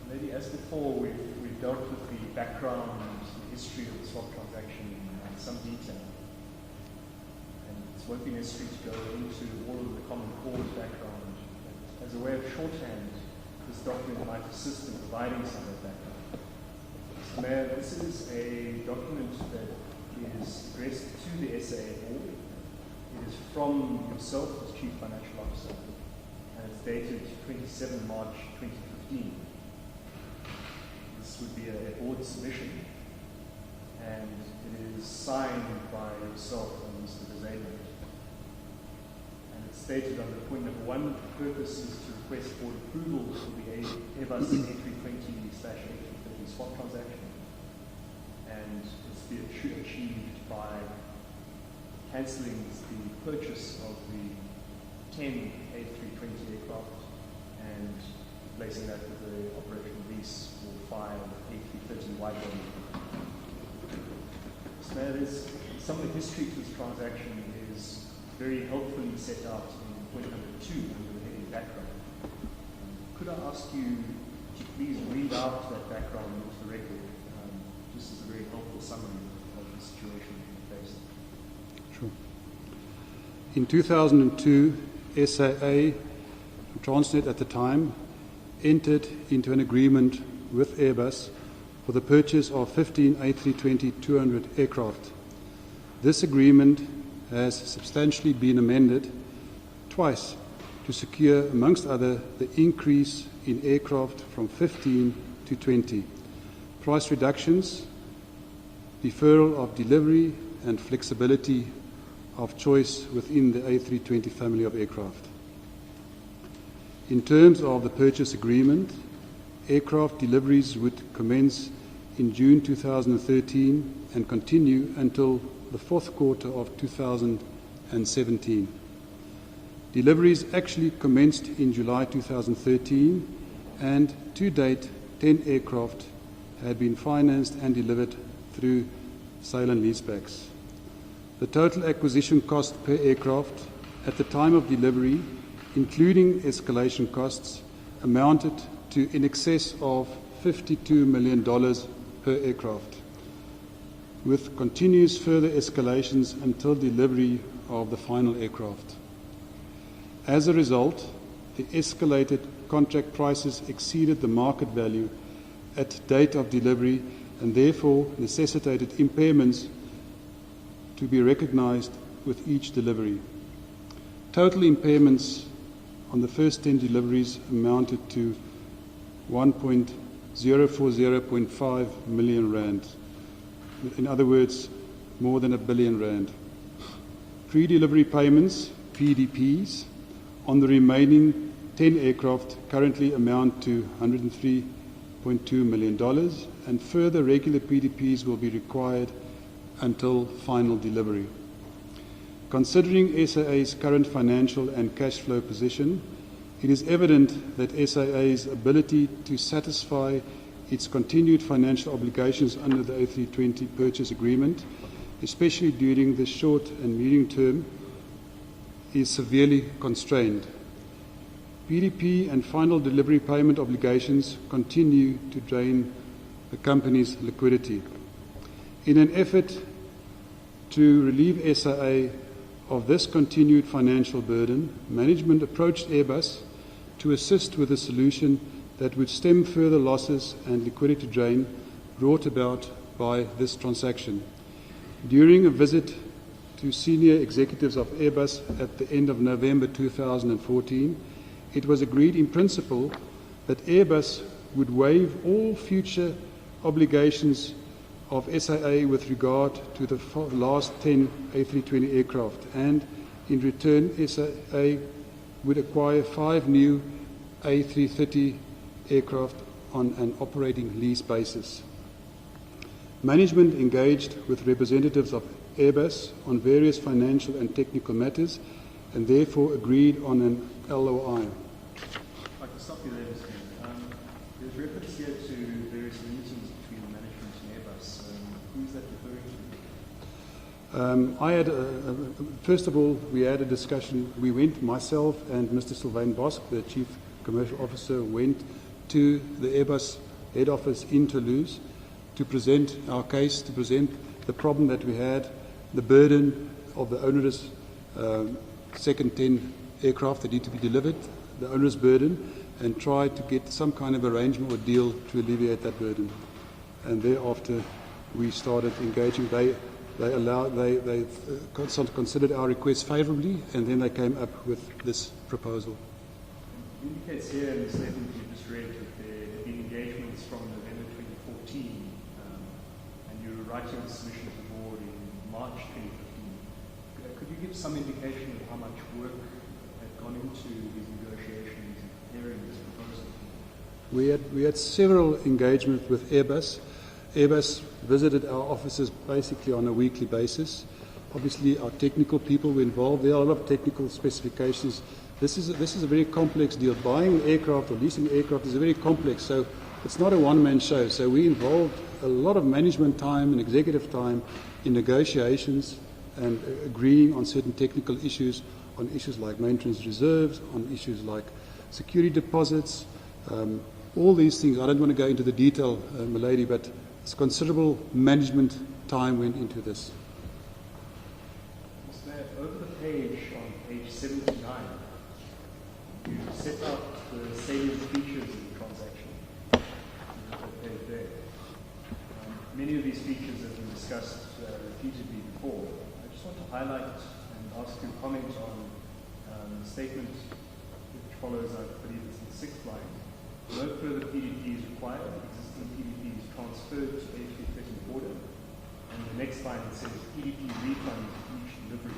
Maybe as before, we've dealt with the background, the history of the swap transaction in some detail. And it won't be necessary to go into all of the common cause background. But as a way of shorthand, this document might assist in providing some of that background. Mr. Mayor, this is a document that is addressed to the SAA board. It is from yourself as Chief Financial Officer, and it's dated 27 March 2015. This would be a board submission, and it is signed by yourself and Mr. Derailment. And it's stated under point number 1, the purpose is to request board approval for the Airbus A320/A330 swap transaction, and it's to be achieved by cancelling the purchase of the 10 A320 aircraft and replacing that with the operational lease for 5 A330 wide-body. So now some of the history to this transaction is very helpfully set out in point number 2 under the heading background. Could I ask you to please read out that background into the record, just as a very helpful summary of the situation we faced? Sure. In 2002, SAA, Transnet at the time, entered into an agreement with Airbus for the purchase of 15 A320-200 aircraft. This agreement has substantially been amended twice to secure, amongst other, the increase in aircraft from 15 to 20, price reductions, deferral of delivery, and flexibility of choice within the A320 family of aircraft. In terms of the purchase agreement, aircraft deliveries would commence in June 2013 and continue until the fourth quarter of 2017. Deliveries actually commenced in July 2013, and to date, 10 aircraft had been financed and delivered through sale and leasebacks. The total acquisition cost per aircraft at the time of delivery, including escalation costs, amounted to in excess of $52 million per aircraft, with continuous further escalations until delivery of the final aircraft. As a result, the escalated contract prices exceeded the market value at date of delivery and therefore necessitated impairments to be recognized with each delivery. Total impairments on the first 10 deliveries amounted to 1.040.5 million rand. In other words, more than R1 billion. Pre-delivery payments, PDPs, on the remaining 10 aircraft currently amount to $103.2 million, and further regular PDPs will be required until final delivery. Considering SAA's current financial and cash flow position, it is evident that SAA's ability to satisfy its continued financial obligations under the A320 purchase agreement, especially during the short and medium term, is severely constrained. PDP and final delivery payment obligations continue to drain the company's liquidity. In an effort to relieve SAA of this continued financial burden, management approached Airbus to assist with a solution that would stem further losses and liquidity drain brought about by this transaction. During a visit to senior executives of Airbus at the end of November 2014, it was agreed in principle that Airbus would waive all future obligations of SAA with regard to the last 10 A320 aircraft, and in return SAA would acquire 5 new A330 aircraft on an operating lease basis. Management engaged with representatives of Airbus on various financial and technical matters and therefore agreed on an LOI. I can stop you there, Mr. There's reference here to various meetings between management and Airbus. Who is that referring to? First of all, we had a discussion. We went, myself and Mr. Sylvain Bosk, the Chief Commercial Officer, went to the Airbus head office in Toulouse to present our case, to present the problem that we had, the burden of the onerous second 10 aircraft that need to be delivered, the onerous burden, and try to get some kind of arrangement or deal to alleviate that burden. And thereafter, we started engaging. They considered our request favorably, and then they came up with this proposal. It indicates here in the statement you just read that there had been engagements from November 2014, and you were writing the submission to the board in March 2015. Could you give some indication of how much work had gone into these negotiations and preparing this proposal? We had several engagements with Airbus. Airbus visited our offices basically on a weekly basis. Obviously, our technical people were involved. There are a lot of technical specifications. This is a very complex deal. Buying aircraft or leasing aircraft is very complex, so it's not a one-man show. So we involved a lot of management time and executive time in negotiations and agreeing on certain technical issues, on issues like maintenance reserves, on issues like security deposits, all these things. I don't want to go into the detail, milady, but it's considerable management time went into this. Over the page, on page 79, you set out the salient features of the transaction. That page there. many of these features have been discussed repeatedly before. I just want to highlight and ask you to comment on the statement which follows, I believe it's the 6th line. No further PDP is required. Existing PDP is transferred to A330 order. And the next line it says PDP refund each delivery.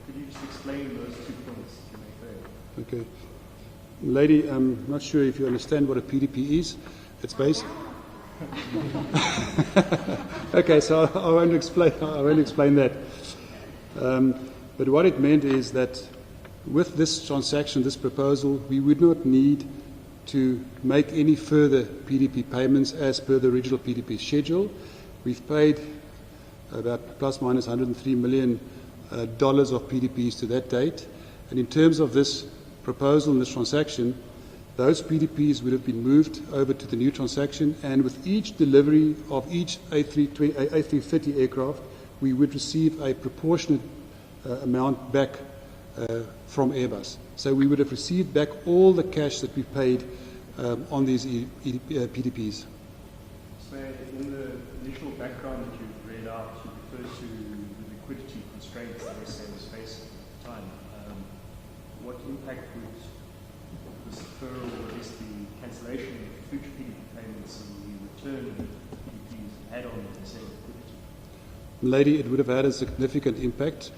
Could you just explain those 2 points that you make there? Okay. Lady, I'm not sure if you understand what a PDP is. It's based. Okay, so I won't explain that. But what it meant is that with this transaction, this proposal, we would not need to make any further PDP payments as per the original PDP schedule. We've paid about plus minus $103 million of PDPs to that date. And in terms of this proposal and this transaction, those PDPs would have been moved over to the new transaction, and with each delivery of each A330 aircraft, we would receive a proportionate amount back from Airbus. So we would have received back all the cash that we paid on these PDPs. So in the initial background that you've read out, you referred to the liquidity constraints that SAA was facing at the time. What impact would this deferral, or at least the cancellation of future PDP payments and the return of PDPs had on SAA liquidity? Lady, it would have had a significant impact.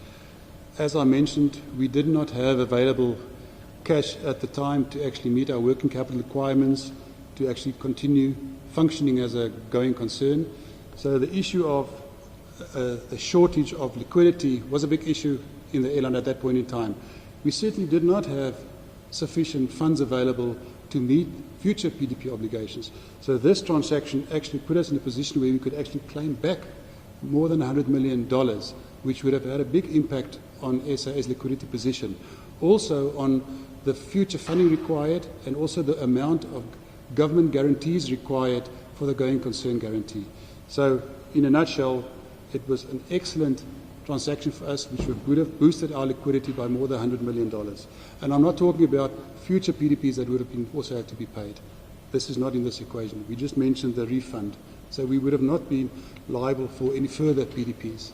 As I mentioned, we did not have available cash at the time to actually meet our working capital requirements, to actually continue functioning as a going concern. So the issue of a shortage of liquidity was a big issue in the airline at that point in time. We certainly did not have sufficient funds available to meet future PDP obligations. So this transaction actually put us in a position where we could actually claim back more than $100 million, which would have had a big impact on SAA's liquidity position. Also on the future funding required, and also the amount of government guarantees required for the going concern guarantee. So in a nutshell, it was an excellent transaction for us, which would have boosted our liquidity by more than $100 million. And I'm not talking about future PDPs that would have been also had to be paid. This is not in this equation. We just mentioned the refund. So we would have not been liable for any further PDPs.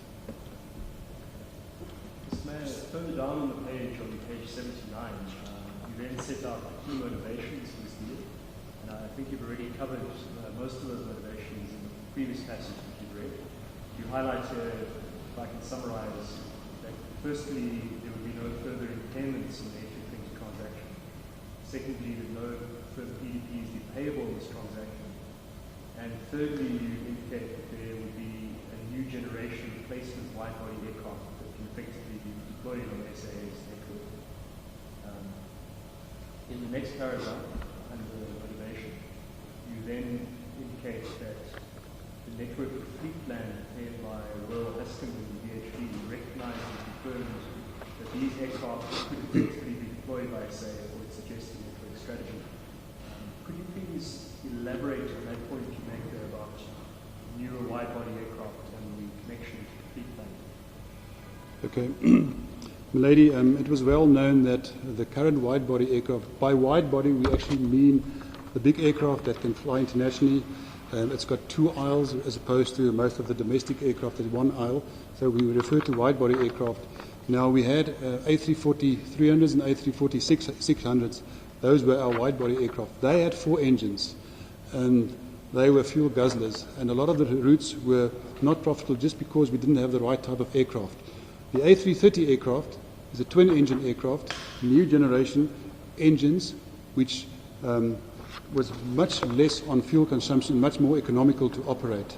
Mr. Mayor, further down on the page, on page 79, you then set out the key motivations for this deal. And I think you've already covered most of those motivations in the previous passage that you've read. You highlight here, if I can summarize, that firstly, there would be no further impairments in the A320 transaction. Secondly, that no further PDPs be payable in this transaction. And thirdly, you indicate that there would be a new generation replacement wide-body aircraft that can effectively be deployed on SAA's network. In the next paragraph, under motivation, you then indicate that the network fleet plan prepared by Avril Halstead and VHB recognizes and confirms that these aircraft could effectively be deployed by SAA for its suggested network strategy. Could you please elaborate on that point you make there about newer wide-body aircraft and the connection to the fleet plan? Okay. Lady, it was well known that the current wide-body aircraft, by wide-body we actually mean the big aircraft that can fly internationally. It's got 2 aisles as opposed to most of the domestic aircraft at 1 aisle. So we refer to wide-body aircraft. Now we had A340-300s and A340-600s. Those were our wide-body aircraft. They had 4 engines, and they were fuel guzzlers. And a lot of the routes were not profitable just because we didn't have the right type of aircraft. The A330 aircraft is a twin-engine aircraft, new generation engines, which was much less on fuel consumption, much more economical to operate.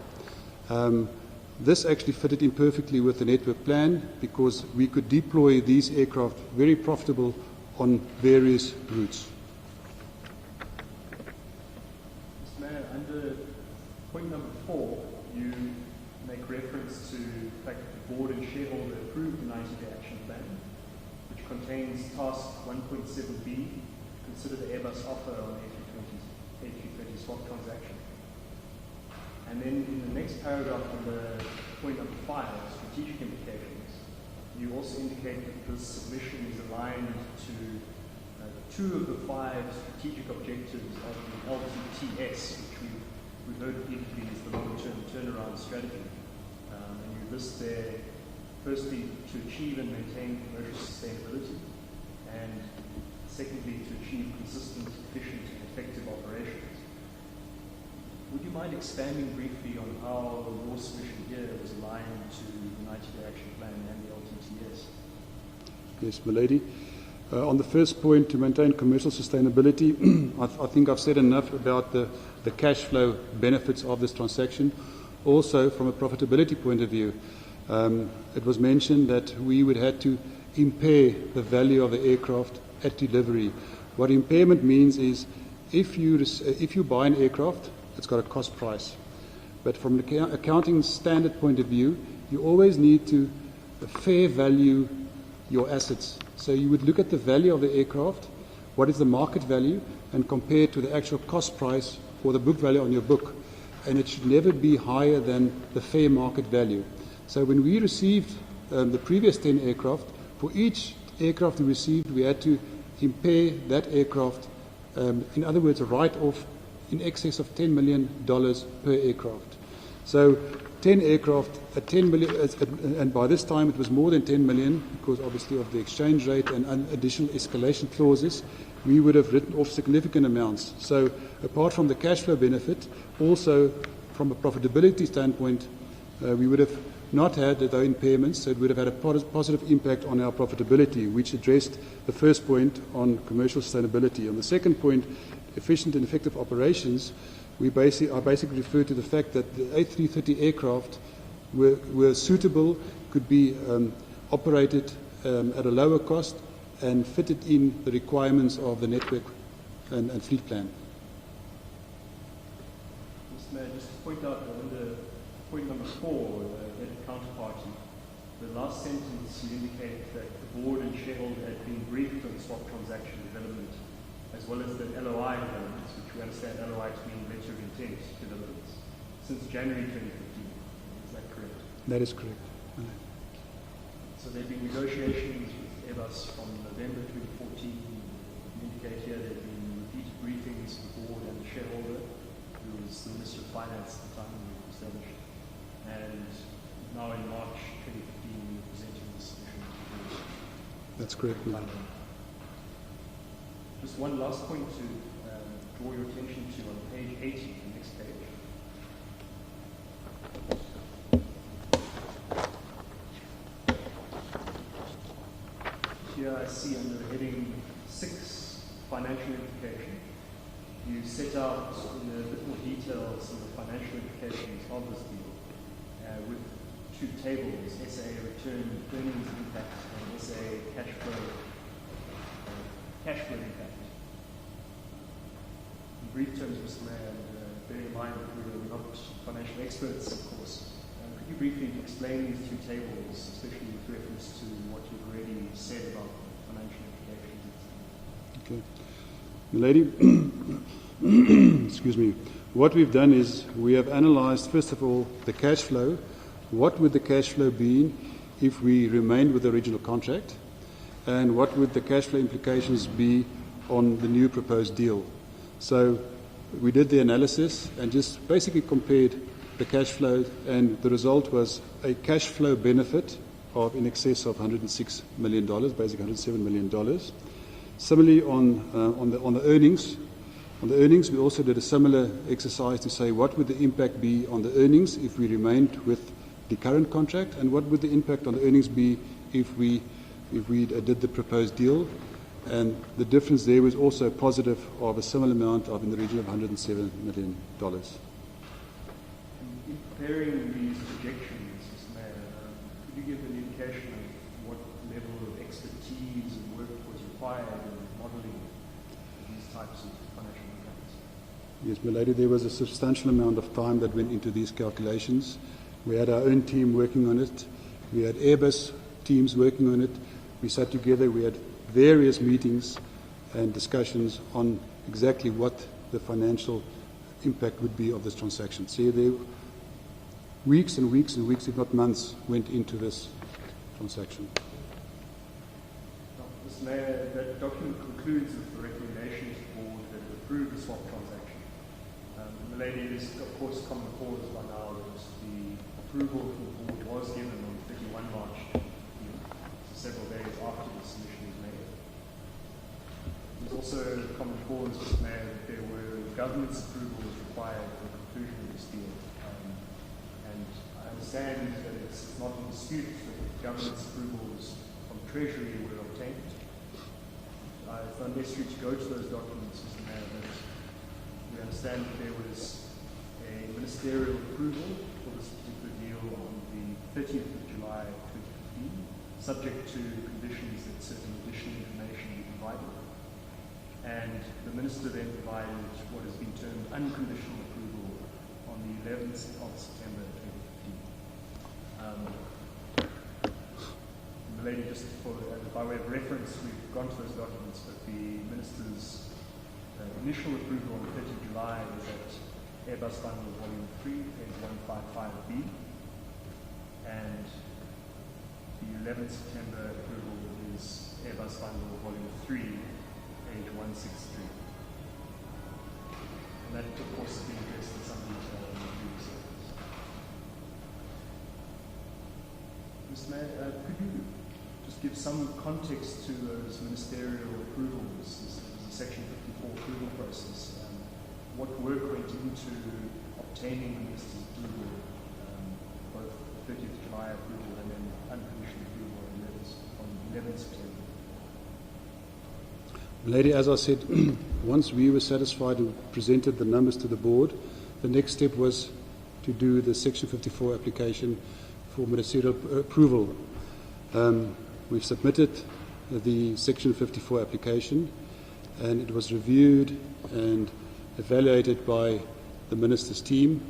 This actually fitted in perfectly with the network plan because we could deploy these aircraft very profitable on various routes. Mr. Mayor, under point number 4, you make reference to the fact that the board and shareholder approved the 90-day action plan, which contains task 1.7b, consider the Airbus offer on the A320 swap transaction. And then in the next paragraph, under point number 5, strategic implications, you also indicate that this submission is aligned to 2 of the 5 strategic objectives of the LTTS, which we've heard repeatedly is the long-term turnaround the strategy. And you list there, firstly, to achieve and maintain commercial sustainability, and secondly, to achieve consistent, efficient, and effective operations. Would you mind expanding briefly on how your submission here was aligned to the 90-day action plan and the LTTS? Yes, Milady. On the first point, to maintain commercial sustainability, I think I've said enough about the cash flow benefits of this transaction. Also, from a profitability point of view, it was mentioned that we would have to impair the value of the aircraft at delivery. What impairment means is if you buy an aircraft, it's got a cost price. But from an accounting standard point of view, you always need to fair value your assets. So you would look at the value of the aircraft, what is the market value, and compare it to the actual cost price or the book value on your book. And it should never be higher than the fair market value. So when we received the previous 10 aircraft, for each aircraft we received, we had to impair that aircraft, in other words, write off in excess of $10 million per aircraft. So 10 aircraft at 10 million, and by this time it was more than 10 million because obviously of the exchange rate and additional escalation clauses, we would have written off significant amounts. So apart from the cash flow benefit, also from a profitability standpoint, we would have not had those impairments, so it would have had a positive impact on our profitability, which addressed the first point on commercial sustainability. On the second point, efficient and effective operations, I basically refer to the fact that the A330 aircraft were suitable, could be operated at a lower cost and fitted in the requirements of the network and fleet plan. Mr. Mayor, just to point out that under point number 4, the counterparty, the last sentence you indicate that the board and shareholder had been briefed on swap transaction development, as well as the LOI developments, which we understand LOI to mean letter of intent developments, since January 2015. Is that correct? That is correct. So there have been negotiations with Airbus from November 2014. You indicate here there have been repeated briefings with the board and the shareholder, who was the Minister of Finance at the time we established. And now in March 2015, you're presenting this submission to the board. That's correct, Madam. Just one last point to draw your attention to on page 80, the next page. Here I see under the heading 6, financial implication. You set out in a bit more detail some of the financial implications of this deal with 2 tables, SAA return earnings impact and SAA cash flow impact. In brief terms, Mr. Mayor, and bear in mind that we're not financial experts, of course, could you briefly explain these 2 tables, especially with reference to what you've already said about financial implications? Okay. Milady, excuse me. What we've done is we have analyzed, first of all, the cash flow. What would the cash flow be if we remained with the original contract? And what would the cash flow implications be on the new proposed deal? So we did the analysis and just basically compared the cash flow, and the result was a cash flow benefit of in excess of $106 million, basically $107 million. Similarly, on the earnings, we also did a similar exercise to say what would the impact be on the earnings if we remained with the current contract, and what would the impact on the earnings be if we did the proposed deal. And the difference there was also positive of a similar amount of in the region of $107 million. In preparing these projections, Mr. Mayor, could you give an indication of what level of expertise and work was required in modelling these types of financial impacts? Yes, Milady, there was a substantial amount of time that went into these calculations. We had our own team working on it. We had Airbus teams working on it. We sat together. We had various meetings and discussions on exactly what the financial impact would be of this transaction. See, there weeks and weeks and weeks, if not months, went into this transaction. Mr. Mayor, that document concludes with the recommendation to the board that it approve the swap transaction. Milady, it is, of course, common cause by now that the approval from the board was given on 31 March, several days after the submission was made. There's also common cause, Mr. Mayor, that there were government's approvals required for the conclusion of this deal. And I understand that it's not in dispute that government's approvals from Treasury were obtained. It's not necessary to go to those documents, Mr. Mayor, but we understand that there was a ministerial approval for this particular deal on the 30th of July 2015, subject to conditions that certain additional information be provided. And the Minister then provided what has been termed unconditional approval on the 11th of September 2015. Lady, just by way of reference, we've gone to those documents, but the Minister's initial approval on the 30th of July was at Airbus Bundle Volume 3, page 155B, and the 11th September approval is Airbus Bundle Volume 3, page 163. And that, of course, has been addressed in some detail in the previous sessions. Mr. Mayor, could you just give some context to those ministerial approvals? This was a Section 54 approval process. What work went into obtaining the Minister's approval, both the 30th of July approval and then unconditional approval on 11th September? Lady, as I said, once we were satisfied and presented the numbers to the board, the next step was to do the Section 54 application for ministerial approval. We've submitted the Section 54 application, and it was reviewed and evaluated by the Minister's team.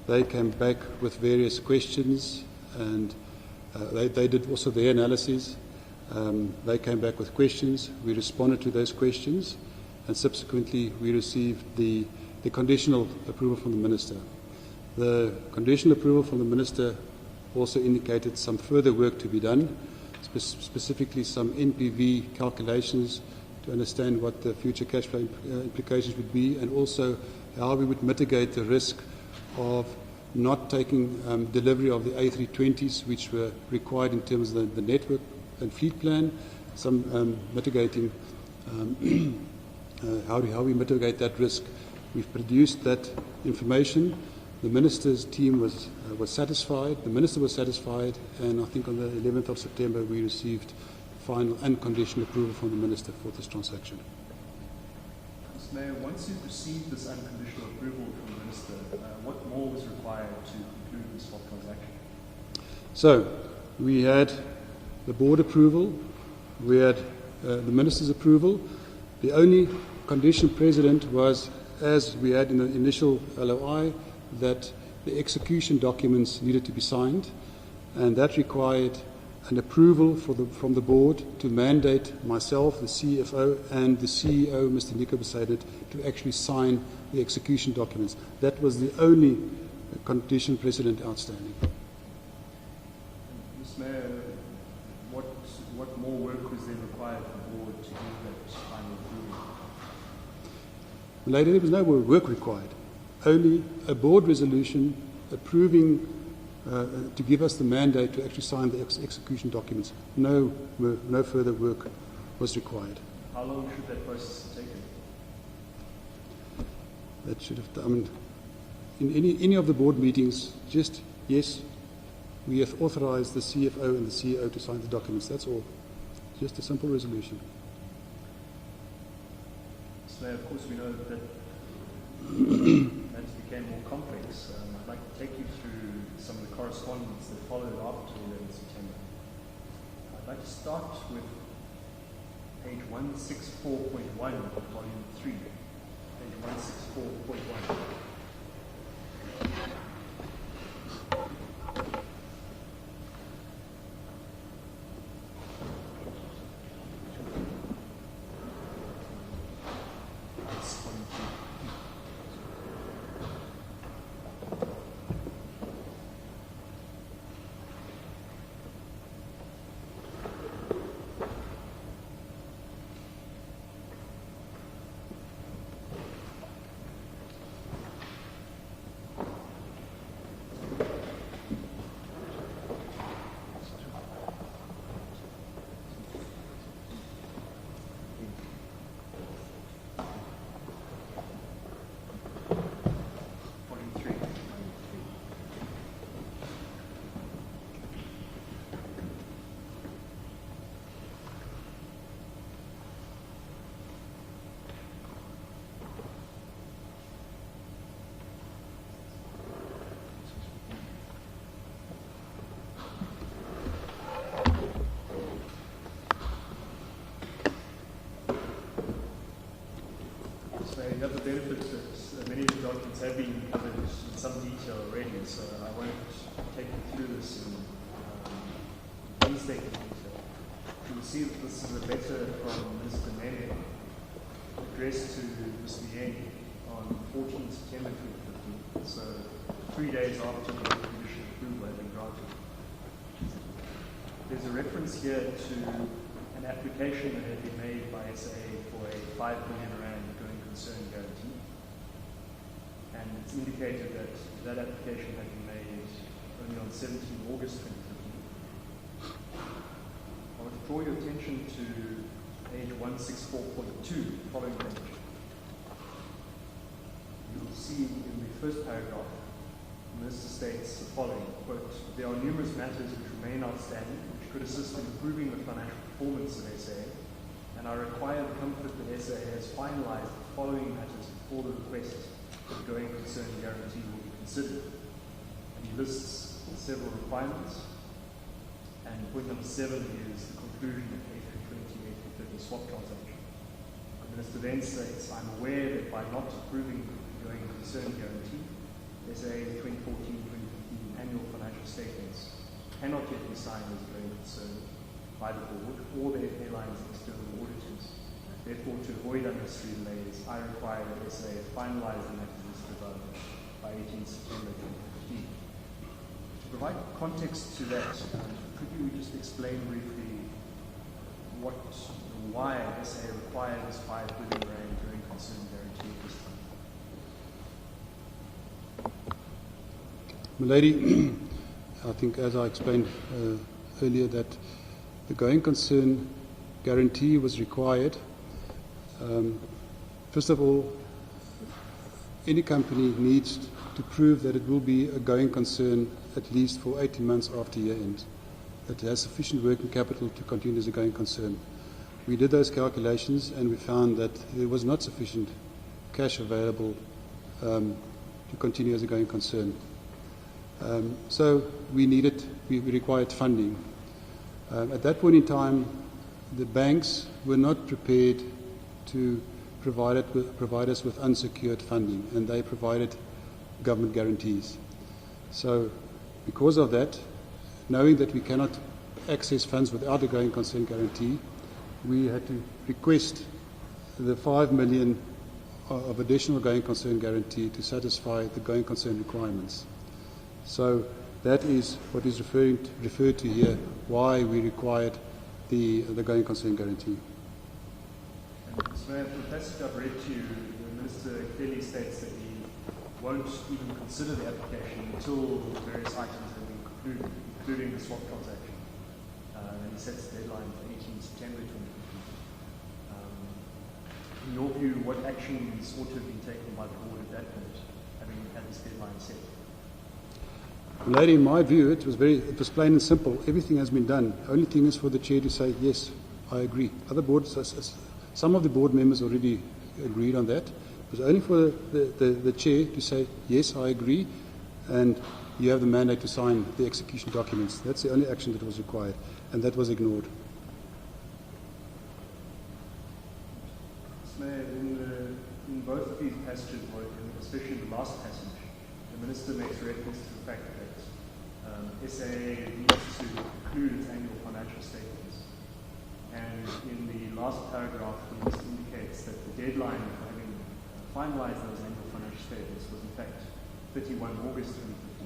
They came back with various questions, and they did also their analysis. They came back with questions. We responded to those questions, and subsequently we received the conditional approval from the Minister. The conditional approval from the Minister also indicated some further work to be done, specifically some NPV calculations to understand what the future cash flow implications would be, and also how we would mitigate the risk of not taking delivery of the A320s, which were required in terms of the network and fleet plan, some mitigating, how we mitigate that risk. We've produced that information. The Minister's team was satisfied, the Minister was satisfied, and I think on the 11th of September we received final unconditional approval from the Minister for this transaction. Mr. Mayor, once you've received this unconditional approval from the Minister, what more was required to conclude this swap transaction? So, we had the board approval, we had the Minister's approval. The only condition precedent was, as we had in the initial LOI, that the execution documents needed to be signed, and that required an approval from the board to mandate myself, the CFO, and the CEO, Mr. Nico Besaided, to actually sign the execution documents. That was the only condition precedent outstanding. Mr. Mayor, what more work was then required for the board to do that final approval? Lady, there was no more work required. Only a board resolution approving to give us the mandate to actually sign the execution documents. No further work was required. How long should that process have taken? That should have done. In any of the board meetings, just yes, we have authorized the CFO and the CEO to sign the documents. That's all. Just a simple resolution. So, of course, we know that matters became more complex. I'd like to take you through some of the correspondence that followed after 11 September. I'd like to start with page 164.1 of volume 3. Page 164.1. so I won't take you through this in painstaking detail. You'll see that this is a letter from Mr. Myeni addressed to Mr. Myeni on 14 September 2015, so 3 days after the conditional approval had been granted. There's a reference here to an application that had been made by SAA for a R5 million going concern guarantee. And it's indicated that that application had been made only on 17 August 2015. I want to draw your attention to page 164.2, following page. You will see in the first paragraph, the Minister states the following, quote, "There are numerous matters which remain outstanding, which could assist in improving the financial performance of SAA, and I require the comfort that SAA has finalized the following matters before the request for the going concern guarantee will be considered." And he lists several requirements, and point number 7 is the conclusion of A320 swap transaction. The Minister then states, "I'm aware that by not approving the going concern guarantee, SAA's 2014-2015 annual financial statements cannot yet be signed as a going concern by the board or the airline's external auditors. Therefore, to avoid unnecessary delays, I require that SAA finalize the matters listed above by 18 September 2015. To provide context to that, could you just explain briefly why SAA required this R5 billion going concern guarantee at this time? Milady, I think as I explained earlier that the going concern guarantee was required. First of all, any company needs to prove that it will be a going concern at least for 18 months after year end, that it has sufficient working capital to continue as a going concern. We did those calculations and we found that there was not sufficient cash available to continue as a going concern. So we required funding. At that point in time, the banks were not prepared to provide us with unsecured funding, and they provided government guarantees. So because of that, knowing that we cannot access funds without a going concern guarantee, we had to request the R5 million of additional going concern guarantee to satisfy the going concern requirements. So that is what is referred to here, why we required the going concern guarantee. Mr. Mayor, the passage I've read to you, the Minister clearly states that he won't even consider the application until various items have been concluded, including the swap transaction. And he sets the deadline for 18 September 2015. In your view, what actions ought to have been taken by the board at that point, having had this deadline set? Lady, in my view, it was plain and simple. Everything has been done. The only thing is for the chair to say, yes, I agree. Other boards, some of the board members already agreed on that. It was only for the chair to say, yes, I agree, and you have the mandate to sign the execution documents. That's the only action that was required, and that was ignored. Mr. Mayor, in both of these passages, especially the last passage, the Minister makes reference to the fact that SAA needs to conclude its annual financial statements. And in the last paragraph, the Minister indicates that the deadline for having finalized those annual financial statements was in fact 31 August 2015.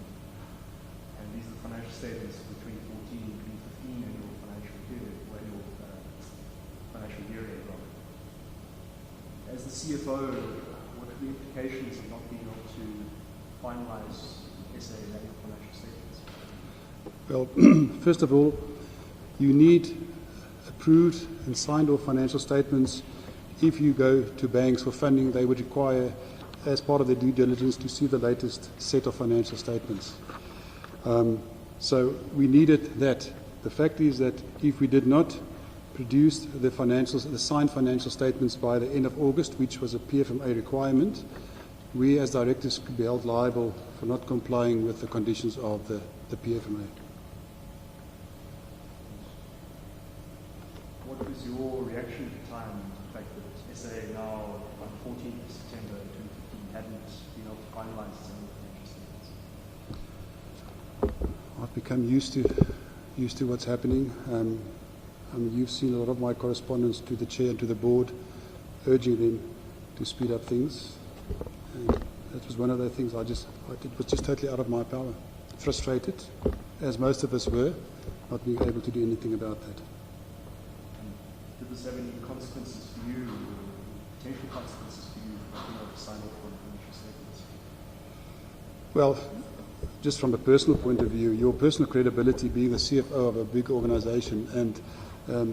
And these are the financial statements for the 2014 and 2015 annual financial period, or annual financial year end, rather. As the CFO, what are the implications of not being able to finalize SAA's annual financial statements? Well, first of all, you need approved and signed off financial statements. If you go to banks for funding, they would require, as part of their due diligence, to see the latest set of financial statements. So we needed that. The fact is that if we did not produce the signed financial statements by the end of August, which was a PFMA requirement, we as directors could be held liable for not complying with the conditions of the PFMA. What was your reaction at the time to the fact that SAA now, on 14th September 2015, hadn't been able to finalize its own financial statements? I've become used to what's happening. I mean, you've seen a lot of my correspondence to the chair and to the board, urging them to speed up things. And that was one of the things it was just totally out of my power. Frustrated, as most of us were, not being able to do anything about that. Did this have any consequences for you, or potential consequences for you, not being able to sign off on financial statements? Well, just from a personal point of view, your personal credibility being the CFO of a big organization, and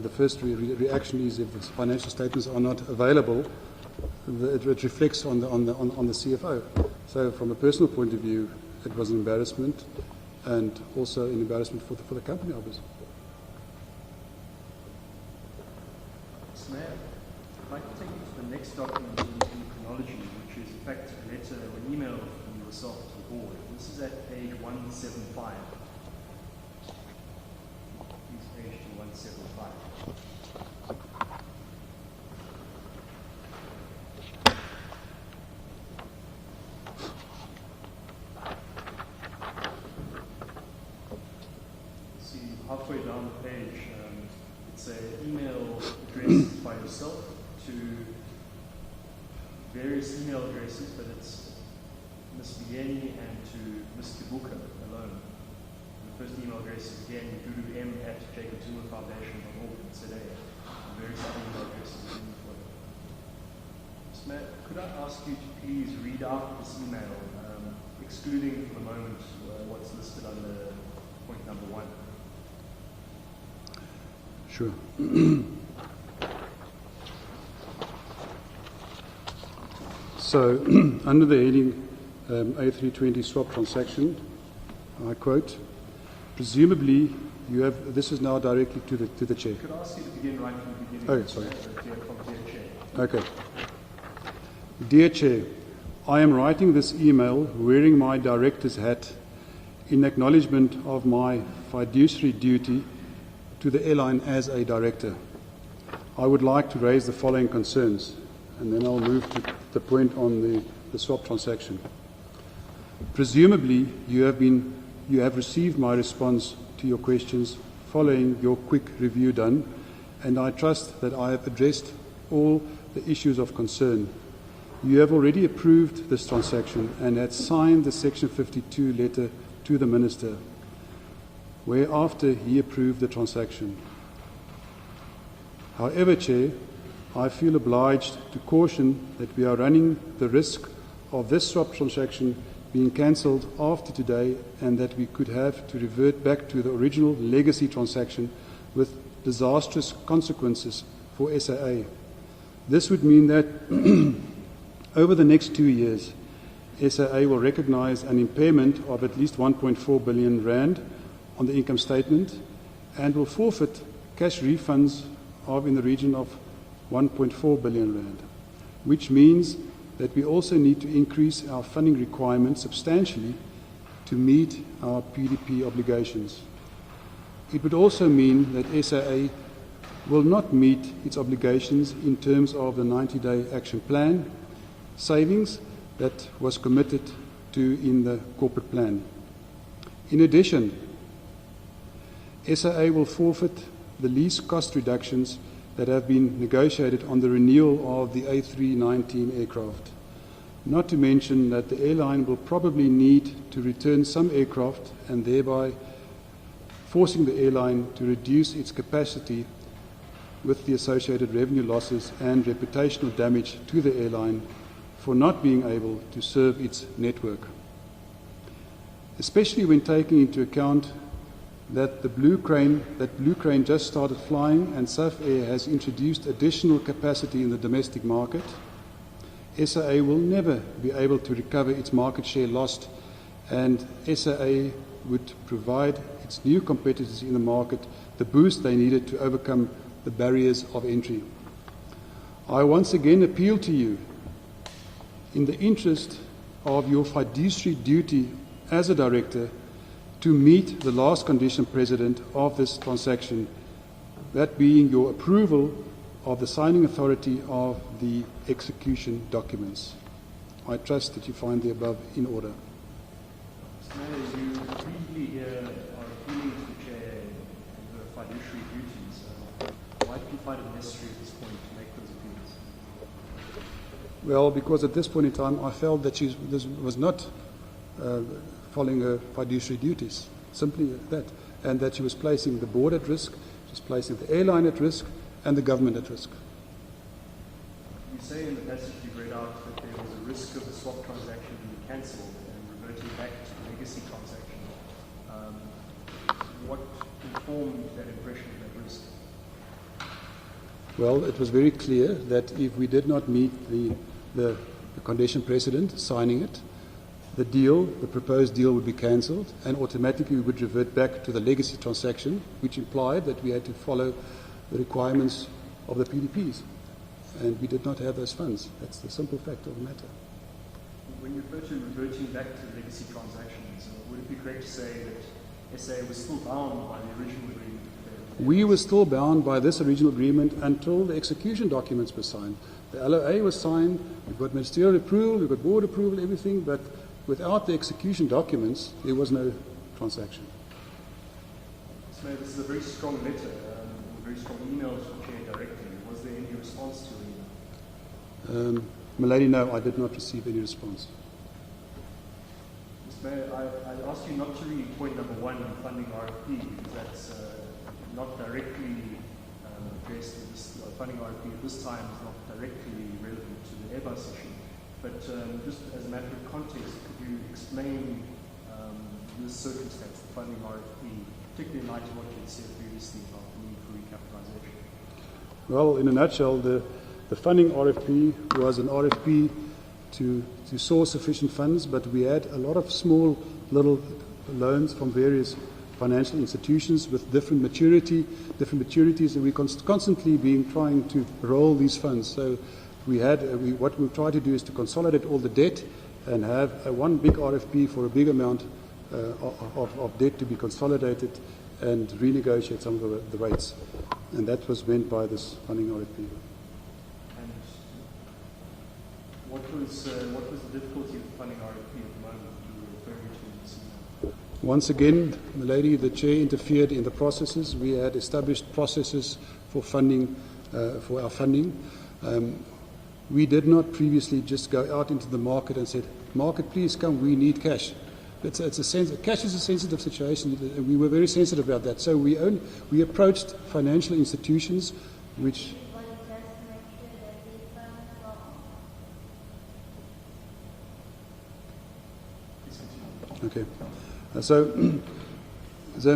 the first reaction is if the financial statements are not available, it reflects on the CFO. So from a personal point of view, it was an embarrassment, and also an embarrassment for the company, obviously. Mayor, I'd like to take you to the next document in chronology, which is in fact a letter or an email from yourself to the board. This is at page 175. Please page to 175. See, halfway down the page, it's an email addressed by yourself to various email addresses, but it's Ms. Myeni and to Ms. Kibuka alone. And the first email address is again dudu@jacobzuma.org today. And various other email addresses are in for it. Ms. Mayor, could I ask you to please read out this email, excluding for the moment what's listed under point number 1? Sure. So, under the heading A320 swap transaction, I quote, presumably you have, this is now directly to the chair. Could I ask you to begin right from the beginning? Okay, sorry. From dear Chair. Okay. Dear Chair, I am writing this email wearing my director's hat in acknowledgement of my fiduciary duty to the airline as a director. I would like to raise the following concerns, and then I'll move to the point on the swap transaction. Presumably, you have received my response to your questions following your quick review done, and I trust that I have addressed all the issues of concern. You have already approved this transaction and had signed the Section 52 letter to the Minister, whereafter he approved the transaction. However, Chair, I feel obliged to caution that we are running the risk of this swap transaction being cancelled after today, and that we could have to revert back to the original legacy transaction with disastrous consequences for SAA. This would mean that over the next 2 years, SAA will recognise an impairment of at least 1.4 billion rand on the income statement and will forfeit cash refunds of in the region of 1.4 billion rand, which means that we also need to increase our funding requirements substantially to meet our PDP obligations. It would also mean that SAA will not meet its obligations in terms of the 90-day action plan savings that was committed to in the corporate plan. In addition, SAA will forfeit the lease cost reductions that have been negotiated on the renewal of the A319 aircraft. Not to mention that the airline will probably need to return some aircraft, and thereby forcing the airline to reduce its capacity with the associated revenue losses and reputational damage to the airline for not being able to serve its network. Especially when taking into account that Blue Crane just started flying and Surf Air has introduced additional capacity in the domestic market, SAA will never be able to recover its market share lost, and SAA would provide its new competitors in the market the boost they needed to overcome the barriers of entry. I once again appeal to you, in the interest of your fiduciary duty as a director, to meet the last condition precedent of this transaction, that being your approval of the signing authority of the execution documents. I trust that you find the above in order. Mr. Mayor, you briefly here are fiduciary duties, why did you find it necessary at this point to make those appeals? Well, because at this point in time, I felt that she was not following her fiduciary duties, simply that, and that she was placing the board at risk, she was placing the airline at risk, and the government at risk. You say in the passage you read out that there was a risk of the swap transaction being cancelled and reverting back to the legacy transaction. What informed that impression of that risk? Well, it was very clear that if we did not meet the condition precedent, signing it, the proposed deal would be cancelled, and automatically we would revert back to the legacy transaction, which implied that we had to follow the requirements of the PDPs. And we did not have those funds. That's the simple fact of the matter. When you refer to reverting back to legacy transactions, would it be correct to say that SAA was still bound by the original agreement? We were still bound by this original agreement until the execution documents were signed. The LOA was signed, we've got ministerial approval, we've got board approval, everything, but without the execution documents, there was no transaction. So this is a very strong letter, very strong email to the chair directly. Was there any response to your email? Milady, no, I did not receive any response. Mr. Mayor, I asked you not to read point number 1, funding RFP, because that's not directly addressed. This funding RFP at this time is not directly relevant to the Airbus issue. But just as a matter of context, could you explain this circumstance, the funding RFP, particularly in light of what you had said previously about the need for recapitalization? Well, in a nutshell, the funding RFP was an RFP to source sufficient funds, but we had a lot of small little loans from various financial institutions with different maturities, and we constantly being trying to roll these funds. So what we try to do is to consolidate all the debt and have one big RFP for a big amount of debt to be consolidated and renegotiate some of the rates. And that was meant by this funding RFP. And what was the difficulty with the funding RFP at the moment you were referring to in this email? Once again, Milady, the chair interfered in the processes. We had established processes for funding, for our funding. We did not previously just go out into the market and said, "Market, please come. We need cash." Cash is a sensitive situation, and we were very sensitive about that. So we approached financial institutions, which. Okay. So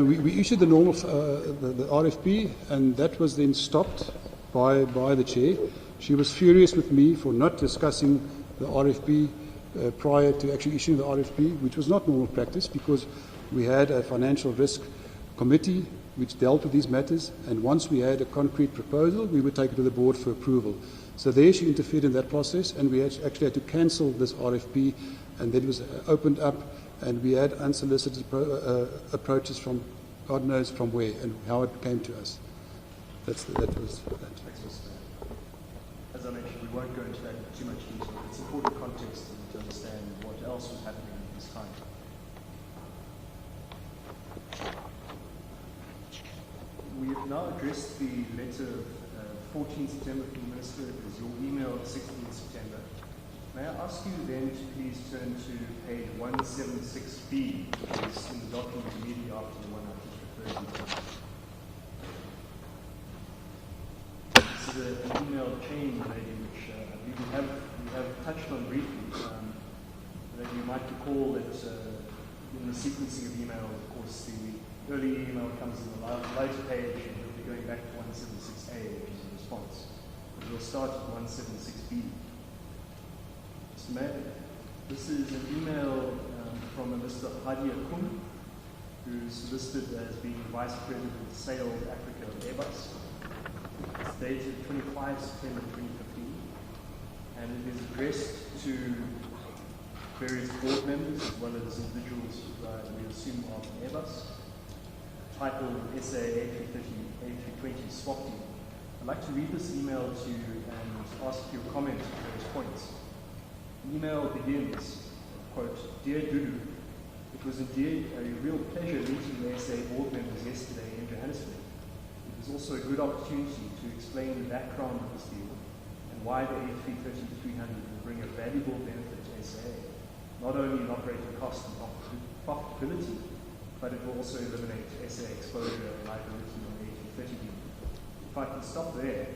we issued the normal the RFP, and that was then stopped by the chair. She was furious with me for not discussing the RFP prior to actually issuing the RFP, which was not normal practice, because we had a financial risk committee which dealt with these matters, and once we had a concrete proposal, we would take it to the board for approval. So there she interfered in that process, and we actually had to cancel this RFP, and then it was opened up, and we had unsolicited approaches from God knows from where and how it came to us. That was that. As I mentioned, we won't go into that in too much detail. It's important context to understand what else was happening at this time. We have now addressed the letter of 14 September from the Minister. It was your email of 16 September. May I ask you then to please turn to page 176B, which is in the document immediately after the one I just referred to. This is an email chain, lady, which we have touched on briefly. That you might recall that in the sequencing of emails, of course, the early email comes in the later page, and we'll be going back to 176A, which is a response. But we'll start at 176B. Mr. Mayor, this is an email from a Mr. Hadi Akum, who's listed as being Vice President of Sales Africa of Airbus. It's dated 25 September 2015, and it is addressed to various board members as well as individuals we assume are from Airbus, titled SAA A320 Swap Deal. I'd like to read this email to you and ask your comment on those points. The email begins, quote, "Dear Dudu, it was indeed a real pleasure meeting the SAA board members yesterday in Johannesburg. also a good opportunity to explain the background of this deal and why the A330-300 will bring a valuable benefit to SAA, not only in operating cost and profitability, but it will also eliminate SAA exposure and liability on the A330 deal. If I can stop there,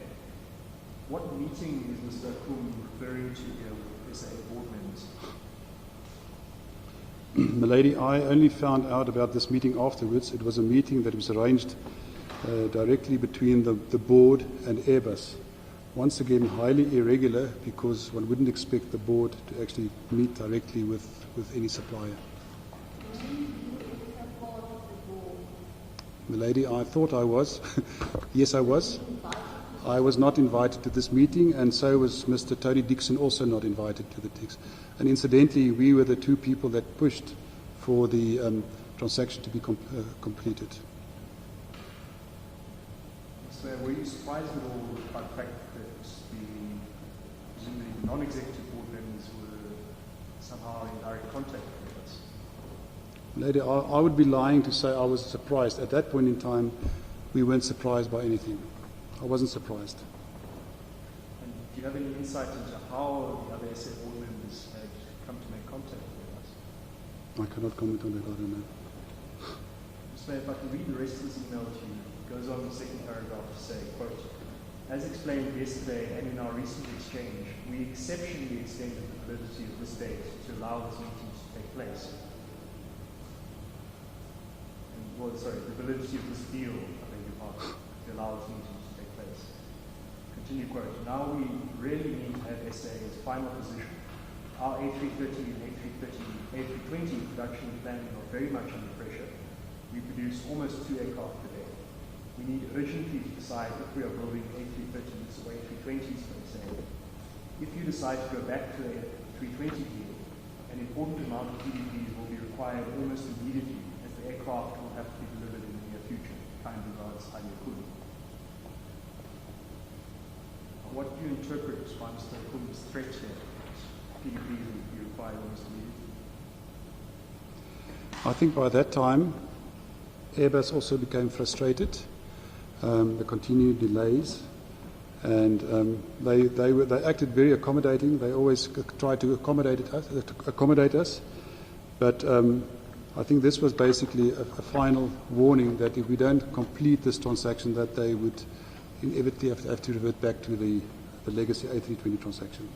what meeting is Mr. Kum referring to here with SAA board members? Milady, I only found out about this meeting afterwards. It was a meeting that was arranged directly between the board and Airbus. Once again, highly irregular because one wouldn't expect the board to actually meet directly with any supplier. Milady, I thought I was. Yes, I was. I was not invited to this meeting, and so was Mr. Tony Dixon, also not invited to the text. And incidentally, we were the two people that pushed for the transaction to be completed. So were you surprised at all by the fact that the non-executive board members were somehow in direct contact with us? Lady, I would be lying to say I was surprised. At that point in time, we weren't surprised by anything. I wasn't surprised. And do you have any insight into how the other SA board members had come to make contact with us? I cannot comment on that, I don't know. Mr. Mayor, if I can read the rest of this email to you, it goes on in the second paragraph to say, quote, as explained yesterday and in our recent exchange, we exceptionally extended the validity of this date to allow this meeting to take place. The validity of this deal, I beg your pardon, to allow this meeting to take place. Continue quote, now we really need to have SAA's final position. Our A330 and A320 production planning are very much under pressure. We produce almost 2 aircraft per day. We need urgently to decide if we are building A330s or A320s for SAA. If you decide to go back to the A320 deal, an important amount of PDPs will be required almost immediately, as the aircraft will have to be delivered in the near future. Kind regards, Ali Kulu. What do you interpret by Mr. Kulu's threat here? PDPs will be required almost immediately. I think by that time, Airbus also became frustrated. The continued delays, and they acted very accommodating. They always tried to accommodate us, but I think this was basically a final warning that if we don't complete this transaction, that they would inevitably have to revert back to the legacy A320 transaction.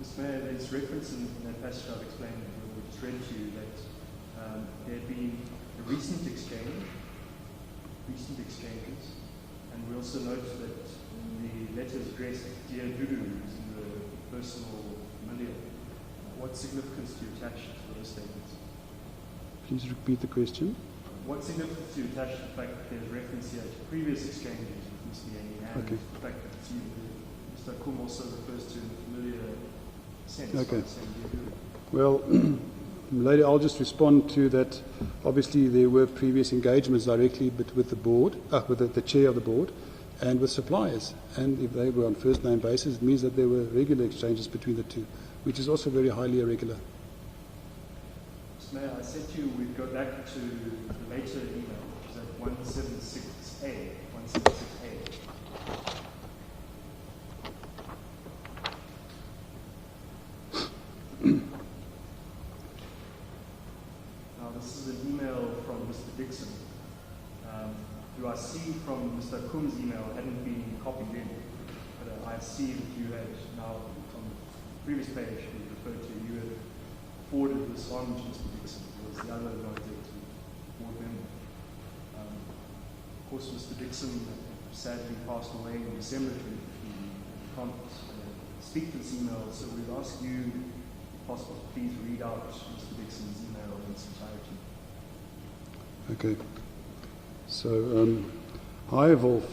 Mr. Mayor, there's reference in that passage I've explained, which read to you, that there had been a recent exchanges, and we also note that the letters addressed Dear Dudu is in the personal familiar. What significance do you attach to those statements? Please repeat the question. What significance do you attach to the fact that there's reference here to previous exchanges with Mr. Myeni and the fact that Mr. Kum also refers to in a familiar sense? Okay. Well, Lady, I'll just respond to that. Obviously, there were previous engagements directly with the board, with the chair of the board, and with suppliers. And if they were on first-name basis, it means that there were regular exchanges between the two, which is also very highly irregular. Mr. Mayor, I said to you we'd go back to the later email, which is at 176A. 176A. This is an email from Mr. Dixon, who I see from Mr. Kum's email hadn't been copied in, but I see that you had now, on the previous page, we referred to, you had forwarded this on to Mr. Dixon, who was the other non-executive board member. Of course, Mr. Dixon sadly passed away in December 2015. We can't speak to this email, so we'd ask you, if possible, to please read out Mr. Dixon's email in its entirety. Okay. So, hi, Wolf.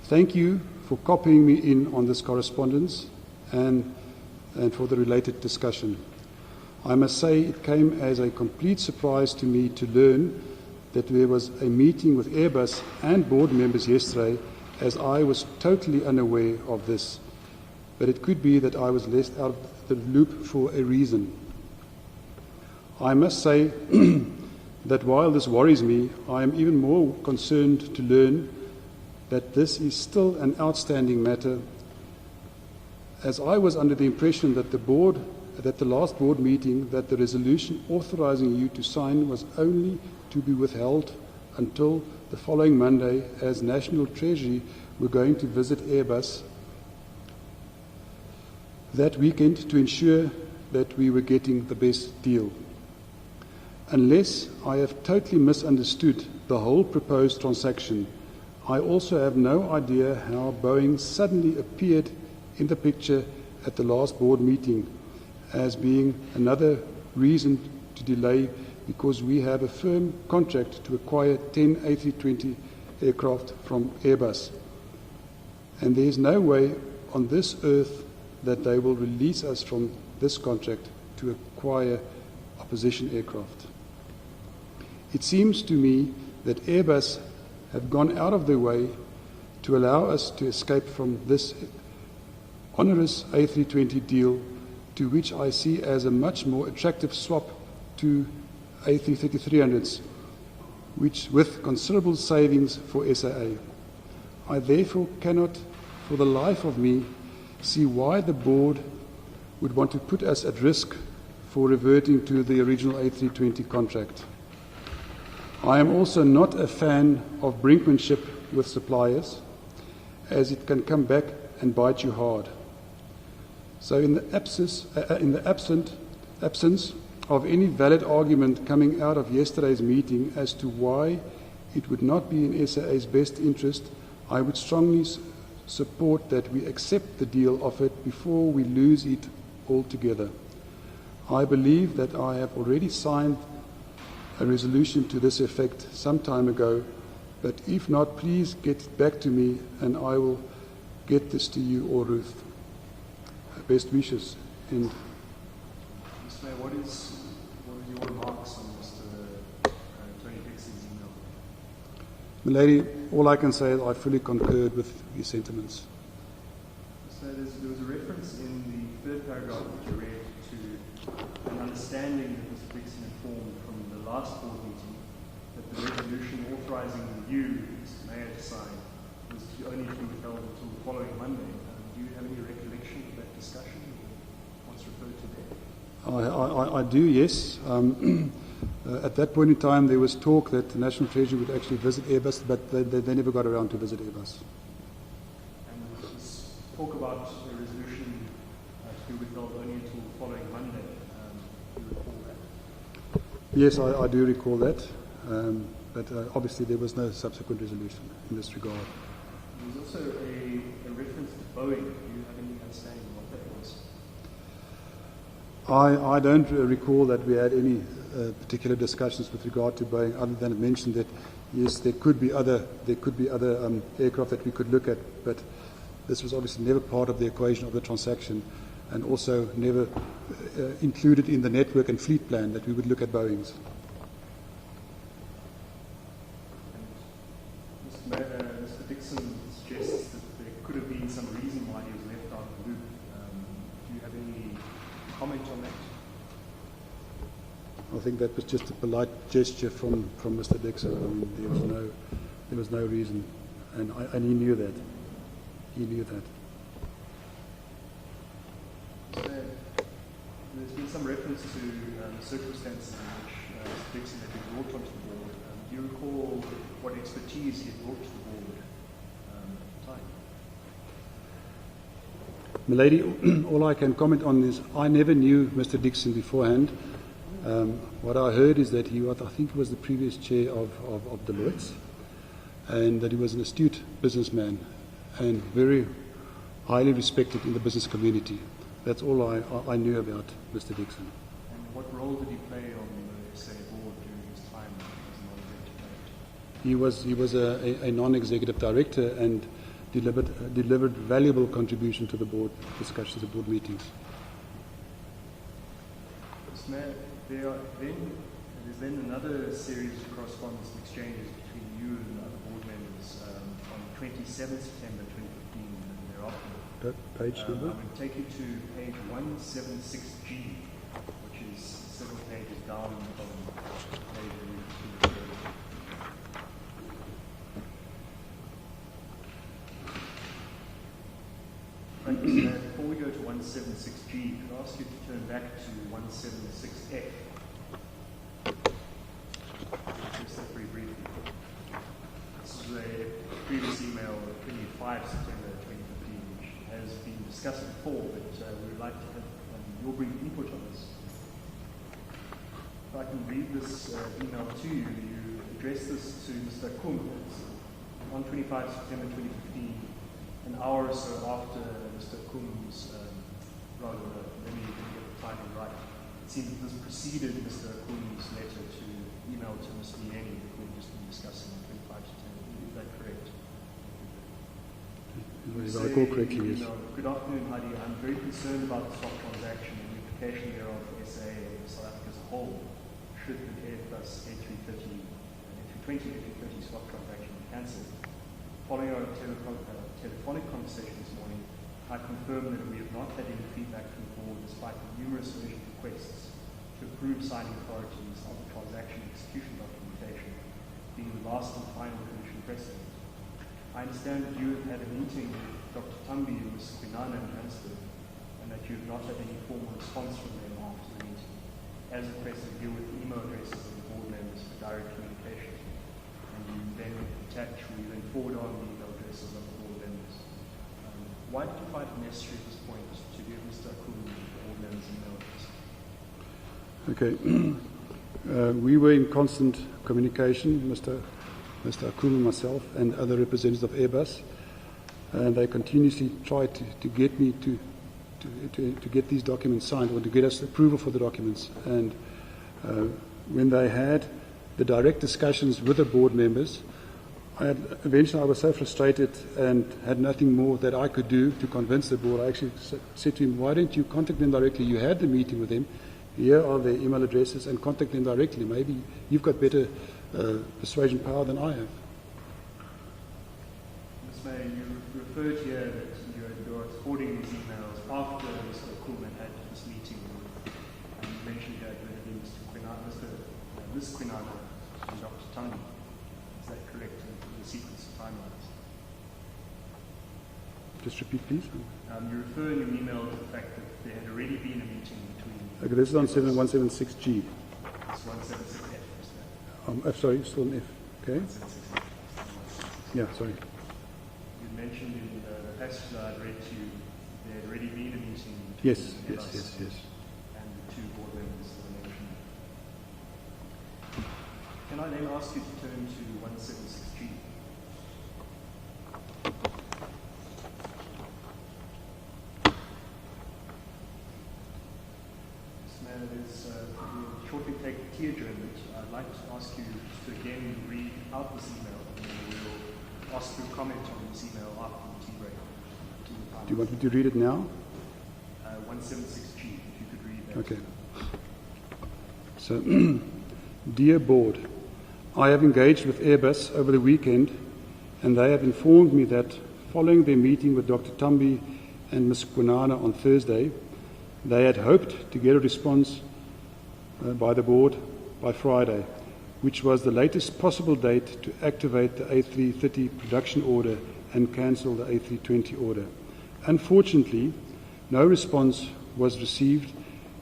Thank you for copying me in on this correspondence and for the related discussion. I must say it came as a complete surprise to me to learn that there was a meeting with Airbus and board members yesterday, as I was totally unaware of this. But it could be that I was left out of the loop for a reason. I must say that while this worries me, I am even more concerned to learn that this is still an outstanding matter, as I was under the impression that the last board meeting, that the resolution authorizing you to sign was only to be withheld until the following Monday, as National Treasury were going to visit Airbus that weekend to ensure that we were getting the best deal. Unless I have totally misunderstood the whole proposed transaction, I also have no idea how Boeing suddenly appeared in the picture at the last board meeting as being another reason to delay, because we have a firm contract to acquire 10 A320 aircraft from Airbus. And there is no way on this earth that they will release us from this contract to acquire opposition aircraft. It seems to me that Airbus have gone out of their way to allow us to escape from this onerous A320 deal, to which I see as a much more attractive swap to A330-300s, which with considerable savings for SAA. I therefore cannot, for the life of me, see why the board would want to put us at risk for reverting to the original A320 contract. I am also not a fan of brinkmanship with suppliers, as it can come back and bite you hard. So in the absence of any valid argument coming out of yesterday's meeting as to why it would not be in SAA's best interest, I would strongly support that we accept the deal offered before we lose it altogether. I believe that I have already signed a resolution to this effect some time ago, but if not, please get back to me and I will get this to you or Ruth. Best wishes. And Mr. Mayor, what is your remarks on Mr. Tony Dixon's email? Milady, all I can say is I fully concurred with your sentiments. So there was a reference in the third paragraph that you read to an understanding that Mr. Dixon informed from the last board meeting that the resolution authorizing you, Mr. Mayor, to sign was only to be withheld until the following Monday. Do you have any recollection of that discussion? What's referred to there? I do, yes. At that point in time, there was talk that the National Treasury would actually visit Airbus, but they never got around to visit Airbus. And this talk about a resolution to be withheld only until the following Monday. Do you recall that? Yes, I do recall that, but obviously there was no subsequent resolution in this regard. There was also a reference to Boeing. Do you have any understanding of what that was? I don't recall that we had any particular discussions with regard to Boeing, other than it mentioned that yes, there could be other aircraft that we could look at, but this was obviously never part of the equation of the transaction, and also never included in the network and fleet plan that we would look at Boeings. Mr. Dixon suggests that there could have been some reason why he was left out of the loop. Do you have any comment on that? I think that was just a polite gesture from Mr. Dixon. I mean, there was no reason, and he knew that. He knew that. So, there's been some reference to the circumstances in which Mr. Dixon had been brought onto the board. Do you recall what expertise he had brought to the board at the time? Milady, all I can comment on is I never knew Mr. Dixon beforehand. What I heard is that I think he was the previous chair of Deloitte, and that he was an astute businessman and very highly respected in the business community. That's all I knew about Mr. Dixon. And what role did he play on the SAA board during his time as a non-executive director? He was a non-executive director and delivered valuable contribution to the board discussions and board meetings. Mr. Mayor, there's then another series of correspondence and exchanges between you and the other board members on 27 September 2015 and thereafter. Page number? I would take you to page 176G, which is several pages down from page 2. Before we go to 176G, could I ask you to turn back to 176F? Just that very briefly. This is a previous email of 25 September 2015, which has been discussed before, but we would like to have your brief input on this. If I can read this email to you, you addressed this to Mr. Kum on 25 September 2015, an hour or so after Mr. Kum's, let me get the timing right. It seems that this preceded Mr. Kum's letter to email to Ms. Myeni that we've just been discussing on 25 September. Is that correct? If I recall correctly, yes. Good afternoon, Heidi. I'm very concerned about the swap transaction and the implication thereof for SAA and South Africa as a whole. Should the Airbus A330 and A320 A330 swap transaction be cancelled? Following our telephonic conversation this morning, I confirm that we have not had any feedback from the board despite the numerous urgent requests to approve signing authorities of the transaction execution documentation being the last and final condition precedent. I understand that you have had a meeting with Dr. Tambi and Ms. Kwinana in Johannesburg and that you have not had any formal response from them after the meeting. As requested, deal with the email addresses of the board members for direct communication. And you then attach, or you then forward on the email addresses of the board members. Why did you find it necessary at this point to give Mr. Akum the board members' email address? Okay. We were in constant communication, Mr. Akum and myself and other representatives of Airbus, and they continuously tried to get me to get these documents signed or to get us approval for the documents. And when they had the direct discussions with the board members, eventually I was so frustrated and had nothing more that I could do to convince the board. I actually said to him, why don't you contact them directly? You had the meeting with them. Here are their email addresses and contact them directly. Maybe you've got better persuasion power than I have. Ms. May, you referred here that you are forwarding these emails after Mr. Kuhlman had this meeting, and you mentioned that it had been Ms. Kwinana and Dr. Tangi. Is that correct in the sequence of timelines? Just repeat, please. You refer in your email to the fact that there had already been a meeting between... Okay, this is on 176G. It's 176F, isn't it? Sorry, still an F. Okay. 176F. Yeah, sorry. You mentioned in the passage that I read to you, there had already been a meeting between Yes. and the two board members that were mentioned. Can I then ask you to turn to 176G? We'll shortly take a tea adjournment. I'd like to ask you to again read out this email, and then we'll ask you to comment on this email after the tea break. Do you want me to read it now? 176G, if you could read that. Okay. So, dear board, I have engaged with Airbus over the weekend, and they have informed me that following their meeting with Dr. Tambi and Ms. Kwinana on Thursday, they had hoped to get a response by the board by Friday, which was the latest possible date to activate the A330 production order and cancel the A320 order. Unfortunately, no response was received,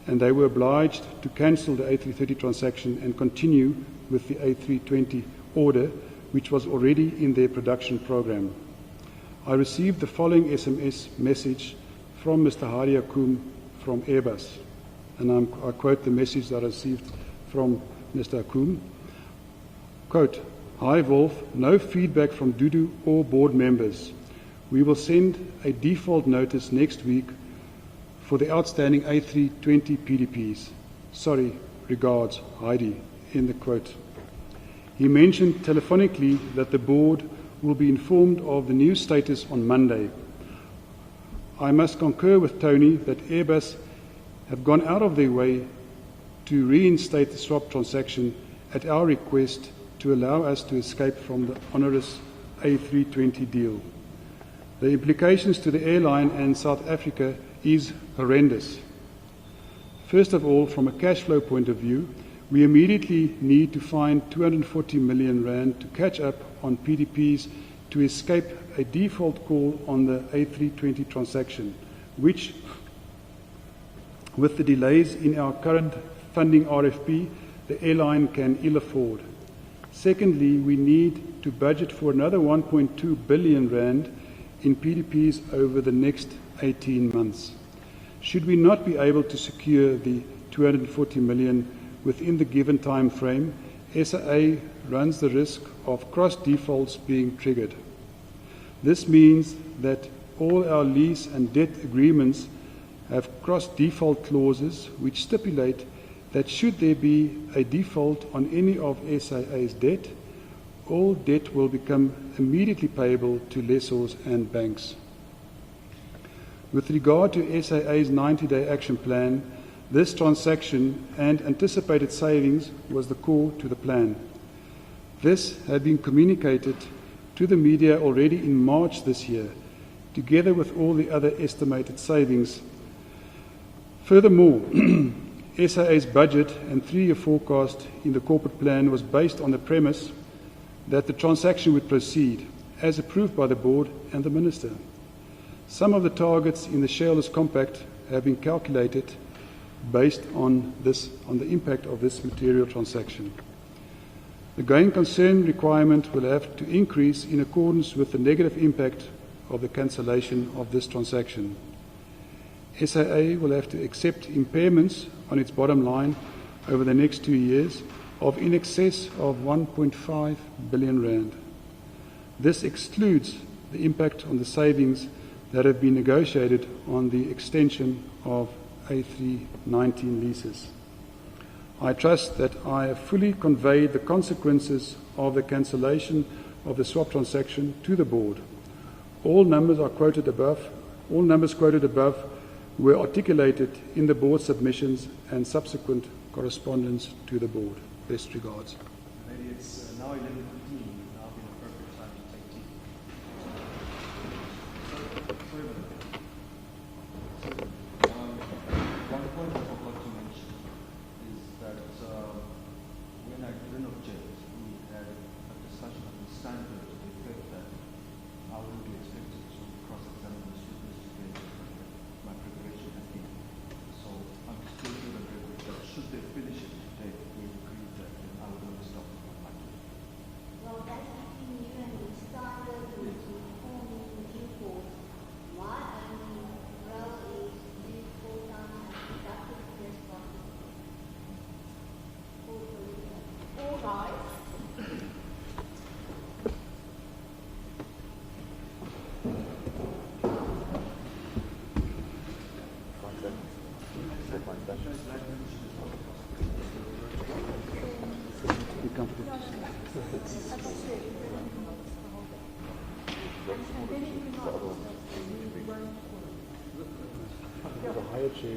and they were obliged to cancel the A330 transaction and continue with the A320 order, which was already in their production program. I received the following SMS message from Mr. Hari Akum from Airbus, and I quote the message that I received from Mr. Akum. Quote, "Hi Wolf, no feedback from Dudu or board members. We will send a default notice next week for the outstanding A320 PDPs. Sorry, regards, Heidi," in the quote. He mentioned telephonically that the board will be informed of the new status on Monday. I must concur with Tony that Airbus have gone out of their way to reinstate the swap transaction at our request to allow us to escape from the onerous A320 deal. The implications to the airline and South Africa is horrendous. First of all, from a cash flow point of view, we immediately need to find 240 million rand to catch up on PDPs to escape a default call on the A320 transaction, which, with the delays in our current funding RFP, the airline can ill afford. Secondly, we need to budget for another 1.2 billion rand in PDPs over the next 18 months. Should we not be able to secure the 240 million within the given time frame, SAA runs the risk of cross defaults being triggered. This means that all our lease and debt agreements have cross default clauses which stipulate that should there be a default on any of SAA's debt, all debt will become immediately payable to lessors and banks. With regard to SAA's 90-day action plan, this transaction and anticipated savings was the core to the plan. This had been communicated to the media already in March this year, together with all the other estimated savings. Furthermore, SAA's budget and 3-year forecast in the corporate plan was based on the premise that the transaction would proceed, as approved by the board and the minister. Some of the targets in the shareholders' compact have been calculated based on the impact of this material transaction. The going concern requirement will have to increase in accordance with the negative impact of the cancellation of this transaction. SAA will have to accept impairments on its bottom line over the next 2 years of in excess of 1.5 billion rand. This excludes the impact on the savings that have been negotiated on the extension of A319 leases. I trust that I have fully conveyed the consequences of the cancellation of the swap transaction to the board. All numbers quoted above were articulated in the board submissions and subsequent correspondence to the board. Best regards. Maybe it's now 11:15. Now be an appropriate time to take tea. Sorry about that. One point I forgot to mention is that when I didn't object, we had a discussion on the standard to the effect that I wouldn't be expected to cross-examine the witness to get my preparation has been. So I'm still in the record that should they finish it today, we agreed that I would only stop at 1. Well, that's between you and the standard which you form in due course. My only role is to full time and productive responsibility. All right. The higher chair.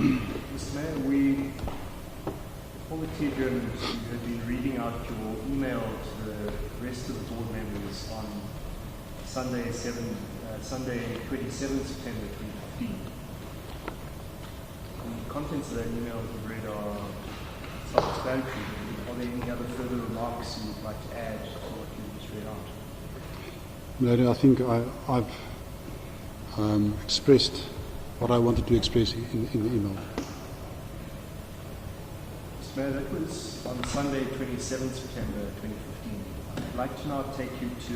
Mr. Mayor, before the tea adjournment, you had been reading out your email to the rest of the board members on Sunday 27th September 2015. The contents of that email you've read are self-explanatory. Are there any other further remarks you would like to add to what you just read out? No, I think I've expressed what I wanted to express in the email. Mr. Mayor, that was on Sunday 27th September 2015. I'd like to now take you to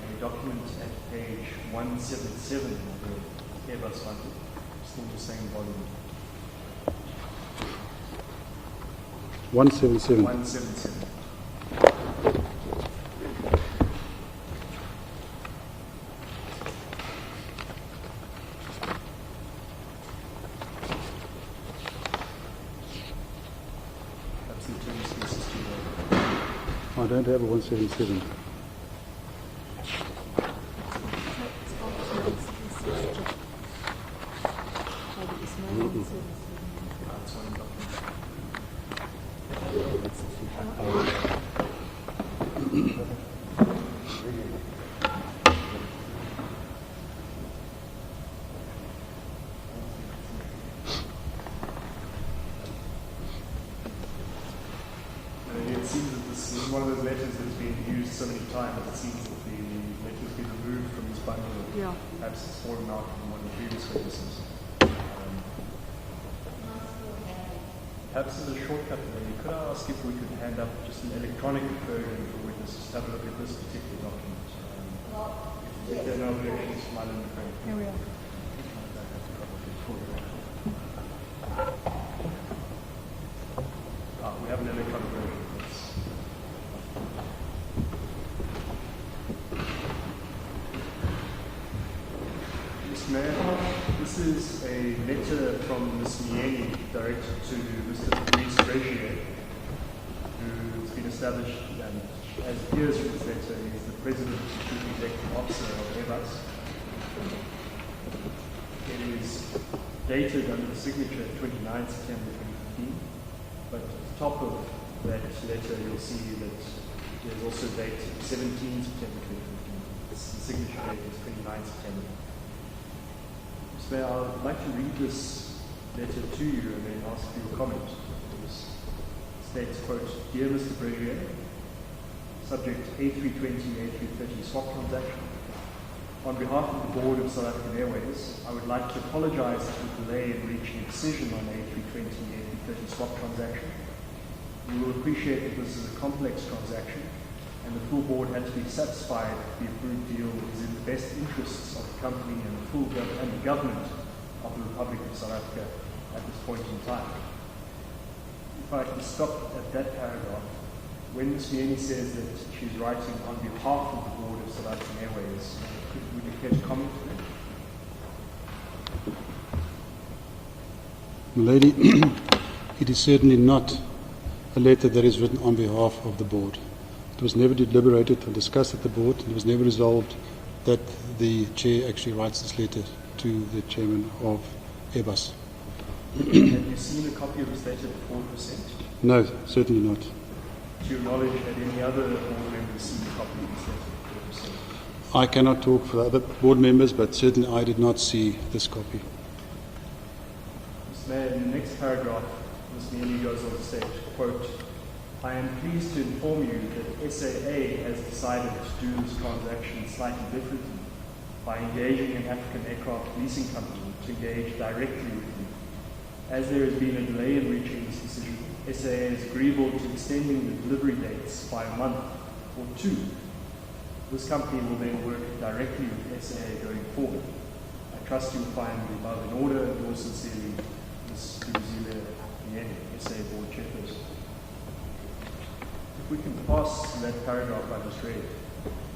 a document at page 177 of the Airbus funding, still the same volume. 177. 177. That's the attorney's cases to I don't have a 177. That's one document. It seems that this is one of those letters that's been used so many times. It seems that the letter's been removed from this bundle. Yeah. Perhaps it's fallen out from one of the previous witnesses. Perhaps as a shortcut, maybe could I ask if we could hand up just an electronic version for witnesses to have a look at this particular document? If there are no objections from my limit friend. Here we are. We have an electronic version. Mr. Mayor, this is a letter from Ms. Myeni directed to Mr. Ministerial, who's been established and as appears from this letter is the President and Chief Executive Officer of Airbus. It is dated under the signature 29 September 2015, but at the top of that letter you'll see that there's also date 17 September 2015. The signature date is 29 September. So I'd like to read this letter to you and then ask for your comment. It states, quote, Dear Mr. Brazier, subject A320, A330 swap transaction. On behalf of the Board of South African Airways, I would like to apologize for the delay in reaching a decision on the A320, A330 swap transaction. You will appreciate that this is a complex transaction, and the full board had to be satisfied that the approved deal is in the best interests of the company and the government of the Republic of South Africa at this point in time. If I can stop at that paragraph, when Ms. Myeni says that she's writing on behalf of the Board of South African Airways, would you care to comment on that? Milady, it is certainly not a letter that is written on behalf of the board. It was never deliberated or discussed at the board. It was never resolved that the chair actually writes this letter to the chairman of Airbus. Have you seen a copy of this letter before it was sent? No, certainly not. To your knowledge, had any other board members seen a copy of this letter before it was sent? I cannot talk for other board members, but certainly I did not see this copy. Mr. Mayor, in the next paragraph, Ms. Myeni goes on to state, quote, I am pleased to inform you that SAA has decided to do this transaction slightly differently by engaging an African aircraft leasing company to engage directly with you. As there has been a delay in reaching this decision, SAA is agreeable to extending the delivery dates by a month or two. This company will then work directly with SAA going forward. I trust you will find the above in order, and yours sincerely, Ms. Dudu Myeni, SAA Board Chairperson. If we can pass that paragraph I just read,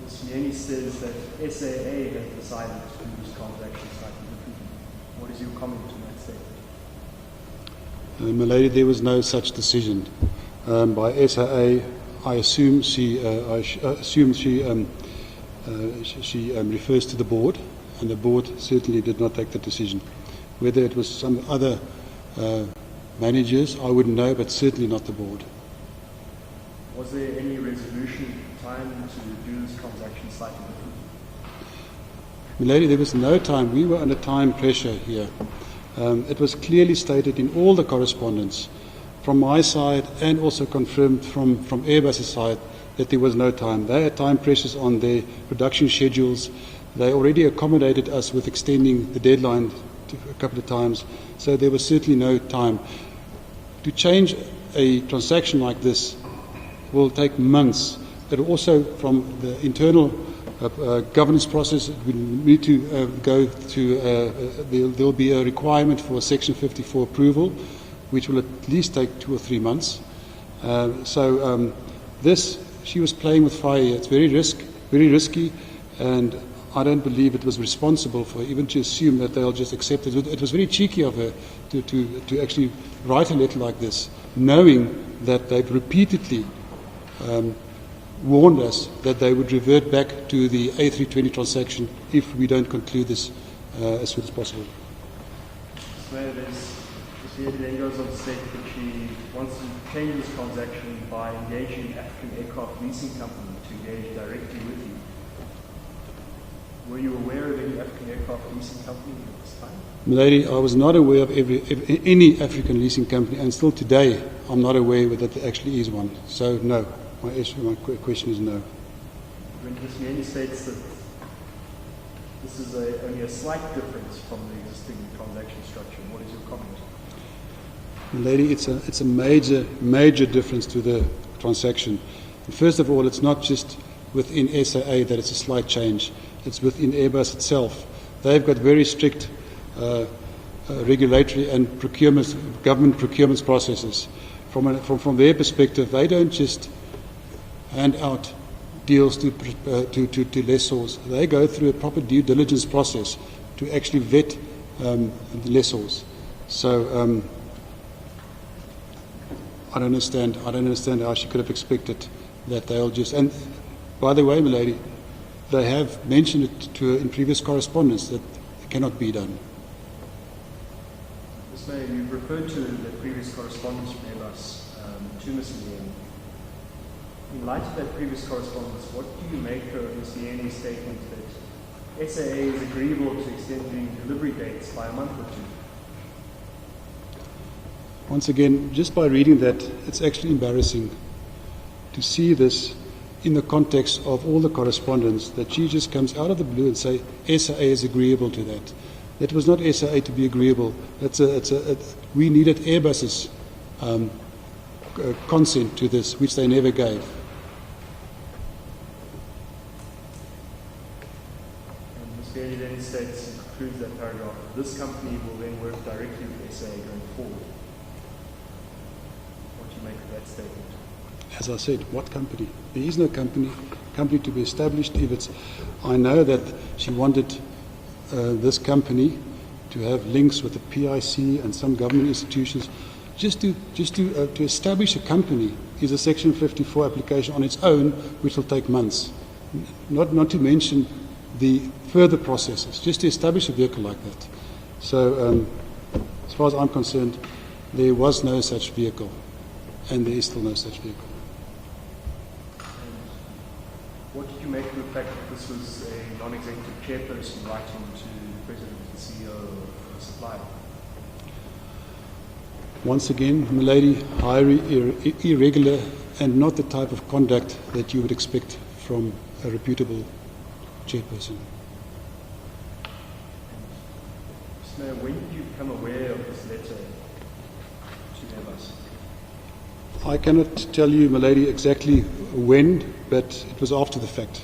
Ms. Myeni says that SAA has decided to do this transaction slightly differently. What is your comment on that statement? Milady, there was no such decision by SAA. I assume she refers to the board, and the board certainly did not take the decision. Whether it was some other managers, I wouldn't know, but certainly not the board. Was there any resolution time to do this transaction slightly different? Milady, there was no time. We were under time pressure here. It was clearly stated in all the correspondence from my side and also confirmed from Airbus' side that there was no time. They had time pressures on their production schedules. They already accommodated us with extending the deadline a couple of times, so there was certainly no time. To change a transaction like this will take months. But also from the internal governance process, we need to go to, there will be a requirement for Section 54 approval, which will at least take 2 or 3 months. This, she was playing with fire. It's very risky, and I don't believe it was responsible for even to assume that they'll just accept it. It was very cheeky of her to actually write a letter like this, knowing that they've repeatedly warned us that they would revert back to the A320 transaction if we don't conclude this as soon as possible. So the then goes on to state that she wants to change this transaction by engaging an African aircraft leasing company to engage directly with you. Were you aware of any African aircraft leasing company at this time? Milady, I was not aware of any African leasing company, and still today I'm not aware that there actually is one. So no, my question is no. When Ms. Myeni states that this is only a slight difference from the existing transaction structure, what is your comment? Milady, it's a major difference to the transaction. First of all, it's not just within SAA that it's a slight change. It's within Airbus itself. They've got very strict regulatory and government procurement processes. From their perspective, they don't just hand out deals to lessors. They go through a proper due diligence process to actually vet the lessors. So I don't understand how she could have expected that they'll just. And by the way, milady, they have mentioned it to her in previous correspondence that it cannot be done. Ms. Mayor, you referred to the previous correspondence from Airbus to Ms. Myeni. In light of that previous correspondence, what do you make of Ms. Myeni's statement that SAA is agreeable to extending delivery dates by a month or two? Once again, just by reading that, it's actually embarrassing to see this in the context of all the correspondence, that she just comes out of the blue and say SAA is agreeable to that. It was not SAA to be agreeable. We needed Airbus's consent to this, which they never gave. And Ms. Myeni then states and concludes that paragraph, this company will then work directly with SAA going forward. What do you make of that statement? As I said, what company? There is no company to be established. I know that she wanted this company to have links with the PIC and some government institutions. Just to establish a company is a Section 54 application on its own, which will take months. Not to mention the further processes, just to establish a vehicle like that. So, as far as I'm concerned, there was no such vehicle, and there is still no such vehicle. What did you make of the fact that this was a non-executive chairperson writing to the president and CEO of the supplier? Once again, milady, highly irregular and not the type of conduct that you would expect from a reputable chairperson. Ms. Mayor, when did you become aware of this letter to Airbus? I cannot tell you, milady, exactly when, but it was after the fact.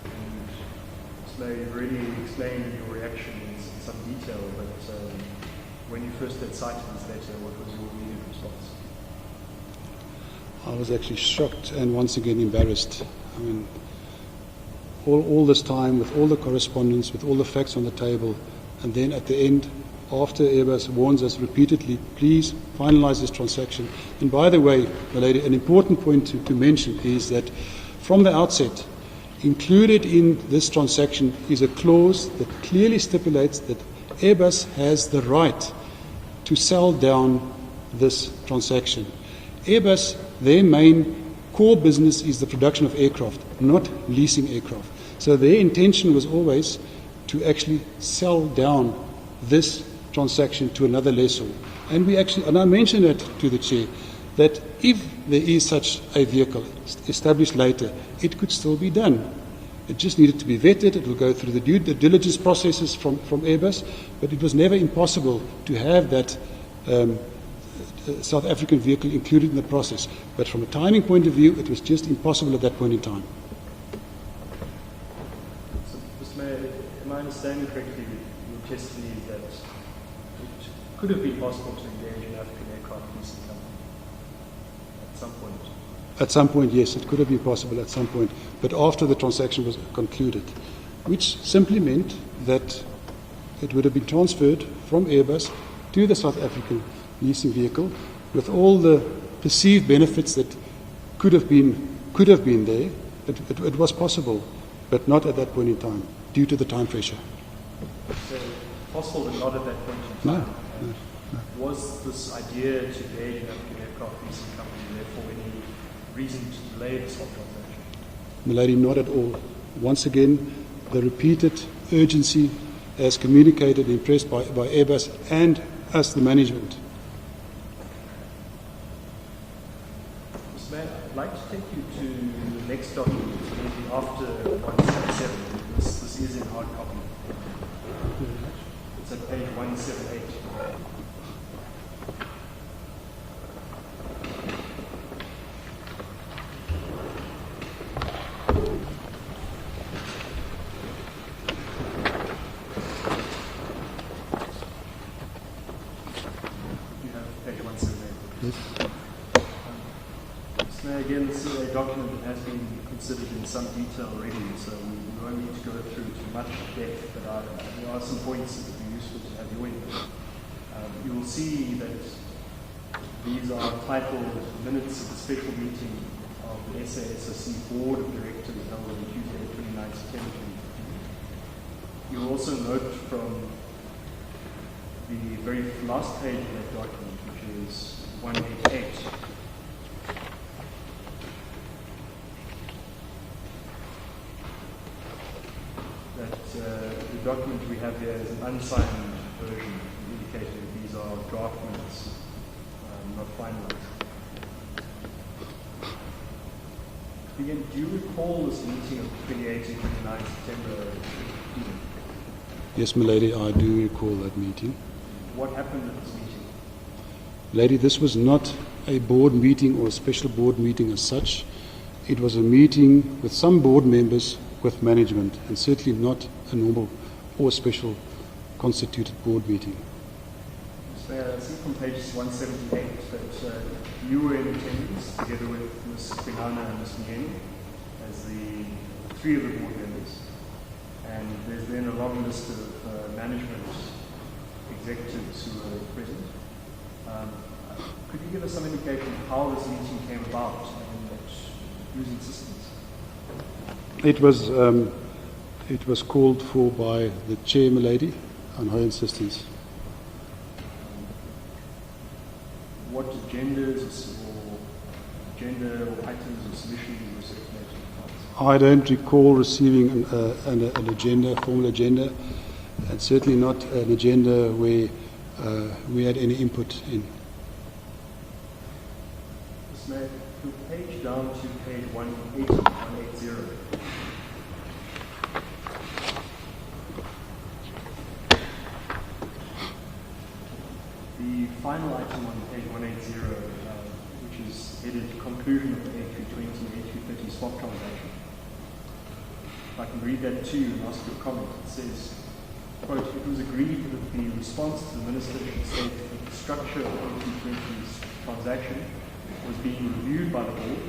Ms. Mayor, you've already explained your reaction in some detail, but when you first had sight of this letter, what was your immediate response? I was actually shocked and once again embarrassed. I mean, all this time, with all the correspondence, with all the facts on the table, and then at the end, after Airbus warns us repeatedly, please finalize this transaction. And by the way, my lady, an important point to mention is that from the outset, Included in this transaction is a clause that clearly stipulates that Airbus has the right to sell down this transaction. Airbus, their main core business is the production of aircraft, not leasing aircraft. So their intention was always to actually sell down this transaction to another lessor. And I mentioned that to the Chair, that if there is such a vehicle established later, it could still be done. It just needed to be vetted. It will go through the due diligence processes from Airbus, but it was never impossible to have that South African vehicle included in the process. But from a timing point of view, it was just impossible at that point in time. So, Mr. Mayor, am I understanding correctly your testimony is that it could have been possible to engage an African aircraft leasing company at some point? At some point, yes, it could have been possible at some point, but after the transaction was concluded, which simply meant that it would have been transferred from Airbus to the South African leasing vehicle with all the perceived benefits that could have been there. It was possible, but not at that point in time, due to the time pressure. So, possible, but not at that point in time? No. Was this idea to engage an African aircraft leasing company therefore any reason to delay the swap transaction? Milady, not at all. Once again, the repeated urgency as communicated and impressed by Airbus and us, the management. Mr. Mayor, I'd like to take you to the next document, maybe after 177. This is in hard copy. It's at page 178. Again, this is a document that has been considered in some detail already, so we won't need to go through too much depth, but there are some points that would be useful to have your input. You will see that these are titled Minutes of the Special Meeting of the SAA Board of Directors held on Tuesday, 29 September 2015. You'll also note from the very last page of that document, which is 188, the document we have here is an unsigned version, indicating that these are draft minutes, not finalized. Again, do you recall this meeting of 28 and 29 September 2015? Yes, milady, I do recall that meeting. What happened at this meeting? Lady, this was not a board meeting or a special board meeting as such. It was a meeting with some board members with management, and certainly not a normal or special constituted board meeting. I see from page 178 that you were in attendance together with Ms. Kwinana and Ms. Myeni as the three of the board members. And there's then a long list of management executives who were present. Could you give us some indication of how this meeting came about and whose insistence? It was called for by the chair, milady, on her insistence. What agendas or items or submissions were circulated? I don't recall receiving an agenda, a formal agenda, and certainly not an agenda where we had any input in. Ms. Mayor, your page down to page 180. The final item on page 180, which is headed Conclusion of the A320 A330 swap transaction. If I can read that to you and ask your comment. It says, quote, it was agreed that the response to the Minister should state that the structure of the A320's transaction was being reviewed by the board,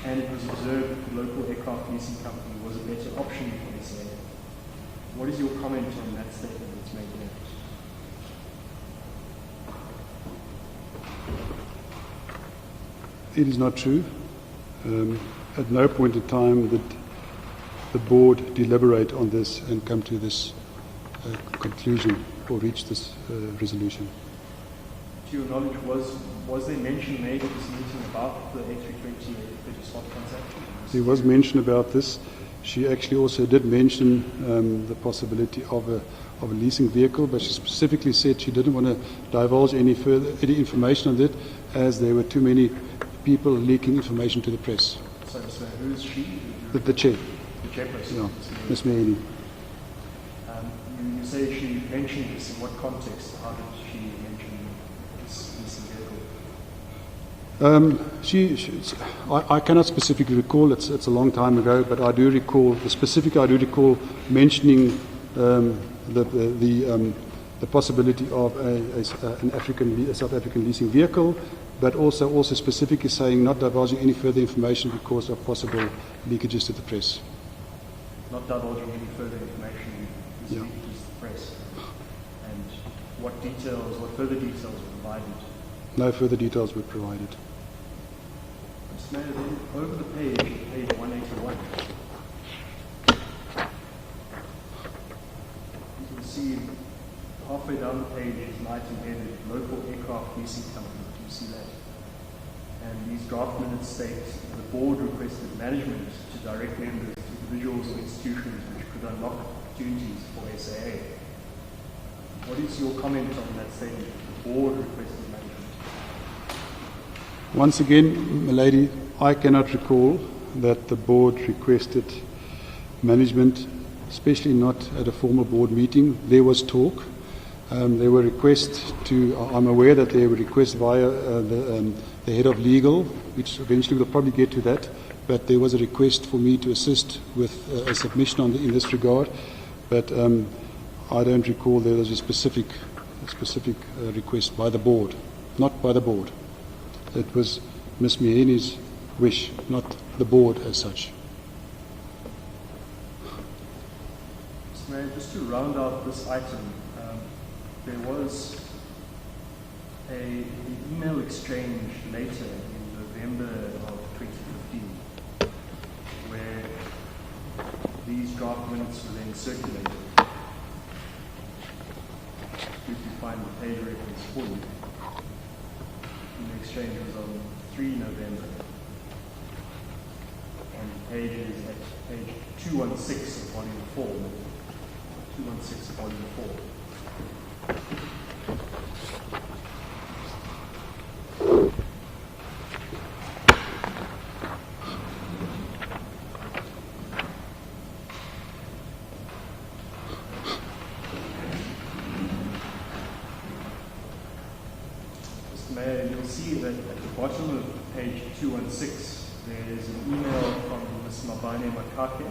and it was observed that the local aircraft leasing company was a better option for SAA. What is your comment on that statement that's made there? It is not true. At no point in time did the board deliberate on this and come to this conclusion or reach this resolution. To your knowledge, was there mention made at this meeting about the A320 swap transaction? There was mention about this. She actually also did mention the possibility of a leasing vehicle, but she specifically said she didn't want to divulge any information on it, as there were too many people leaking information to the press. So who is she? The chair. The chairperson? Yeah, Ms. Myeni. You say she mentioned this. In what context? How did she mention this leasing vehicle? I cannot specifically recall. It's a long time ago, but I do recall mentioning the possibility of a South African leasing vehicle, but also specifically saying not divulging any further information because of possible leakages to the press. Not divulging any further information because leakages to the press. And what further details were provided? No further details were provided. Mr. Mayor, then over the page 181, you can see halfway down the page is an item headed Local Aircraft Leasing Company. Do you see that? And these draft minutes state the board requested management to direct members to individuals or institutions which could unlock opportunities for SAA. What is your comment on that statement? The board requested management. Once again, milady, I cannot recall that the board requested management, especially not at a formal board meeting. There was talk. There were requests I'm aware that there were requests via the head of legal, which eventually we'll probably get to that, but there was a request for me to assist with a submission in this regard, but I don't recall there was a specific request by the board, not by the board. It was Ms. Myeni's wish, not the board as such. Mr. Mayor, just to round out this item, there was an email exchange later in November of 2015 where these draft minutes were then circulated. If you find the page reference for you. The exchange was on 3 November. And the page is at page 216 of volume 4. 216 of volume 4. Mayor, you'll see that at the bottom of page 216, there is an email from Ms. Mabane Makake.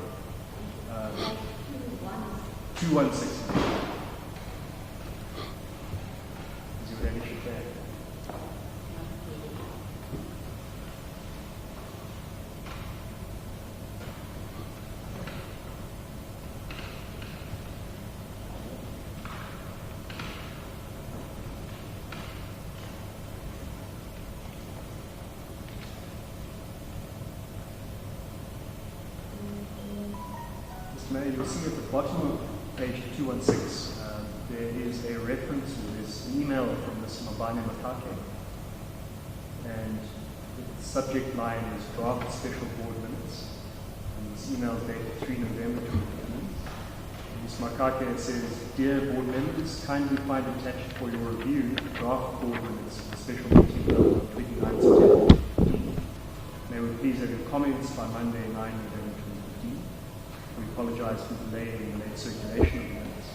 216. Is your relationship there? Mayor, you'll see at the bottom of page 216, there is a reference, there's an email from Ms. Mabane Makake, and the subject line is draft special board minutes, and this email is dated 3 November 2015. Ms. Makake says, "Dear board members, kindly find attached for your review the draft board minutes of the special meeting held on 29 September 2015. May we please have your comments by Monday, 9 November 2015. We apologize for delaying the late circulation of minutes."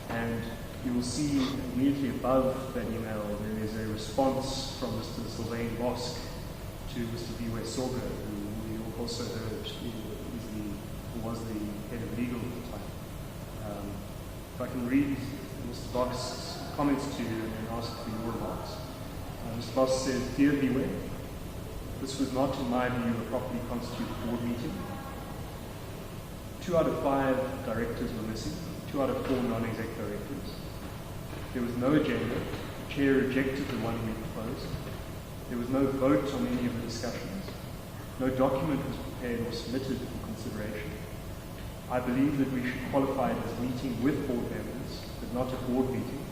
And you will see immediately above that email there is a response from Mr. Sylvain Bosque to Mr. Biwe Soga, who you also heard was the head of legal at the time. If I can read Mr. Bosque's comments to you and ask for your remarks. Mr. Bosque says, "Dear Biwe, this was not, in my view, a properly constituted board meeting. 2 out of 5 directors were missing, 2 out of 4 non-exec directors. There was no agenda. The chair rejected the one we proposed. There was no vote on any of the discussions. No document was prepared or submitted for consideration. I believe that we should qualify it as meeting with board members, but not a board meeting.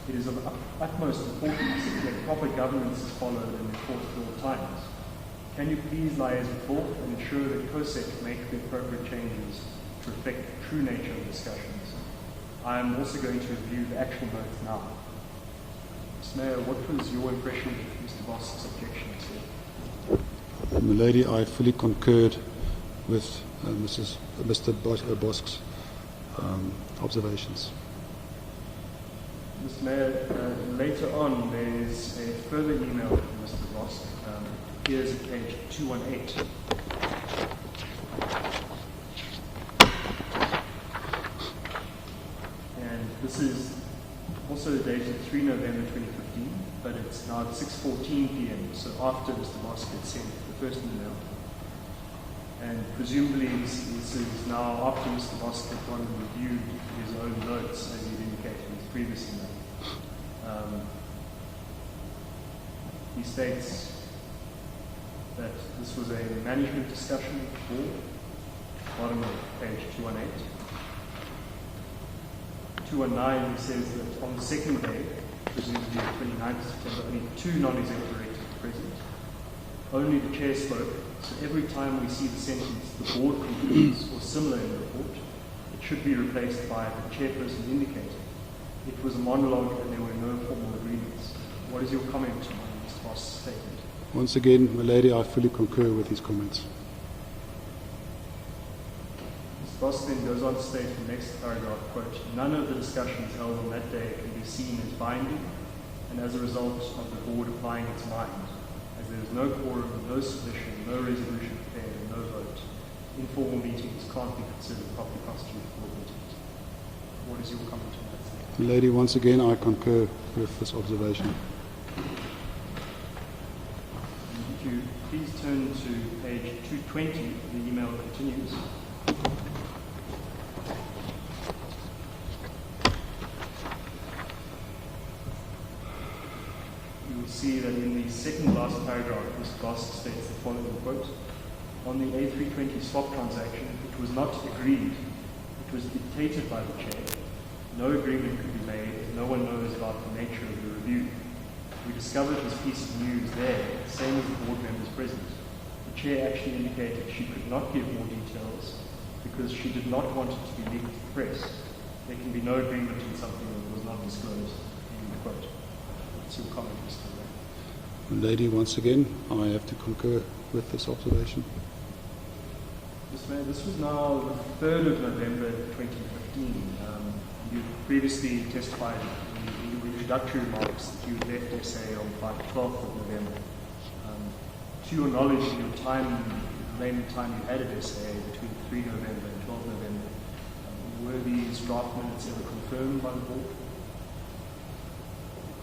It is of utmost importance that proper governance is followed and enforced at all times. Can you please liaise with board and ensure that COSEC make the appropriate changes to reflect the true nature of discussions? I am also going to review the actual notes now. Mr. Mayor, what was your impression of Mr. Bosk's objections here? Milady, I fully concurred with Mr. Bosk's observations. Mr. Mayor, later on there's a further email from Mr. Bosk. Here's at page 218. And this is also dated 3 November 2015, but it's now at 6:14 p.m., so after Mr. Bosk had sent the first email. And presumably this is now after Mr. Bosk had gone and reviewed his own notes, as he'd indicated in his previous email. He states that this was a management discussion with the board, bottom of page 218. 219, he says that on the second day, presumably the 29th of September, only 2 non-executive directors were present. Only the chair spoke, so every time we see the sentence, the board concludes, or similar in the report, it should be replaced by the chairperson indicated. It was a monologue and there were no formal agreements. What is your comment on Mr. Bosk's statement? Once again, Milady, I fully concur with his comments. Mr. Bosk then goes on to state in the next paragraph, quote, none of the discussions held on that day can be seen as binding and as a result of the board applying its mind, as there is no quorum, no submission, no resolution prepared, and no vote. Informal meetings can't be considered properly constituted board meetings. What is your comment on that? Milady, once again, I concur with this observation. If you please turn to page 220, the email continues. You will see that in the second last paragraph, Mr. Bosk states the following quote, on the A320 swap transaction, it was not agreed, it was dictated by the chair. No agreement could be made, as no one knows about the nature of the review. We discovered this piece of news there, same as the board members present. The chair actually indicated she could not give more details because she did not want it to be leaked to the press. There can be no agreement in something that was not disclosed in the quote. What's your comment, Mr. Mayor? Lady, once again, I have to concur with this observation. Mr. Mayor, this was now the 3rd of November 2015. You previously testified in your introductory remarks that you left SAA on the 12th of November. To your knowledge, in your time, the remaining time you had at SAA between 3 November and 12 November, were these draft minutes ever confirmed by the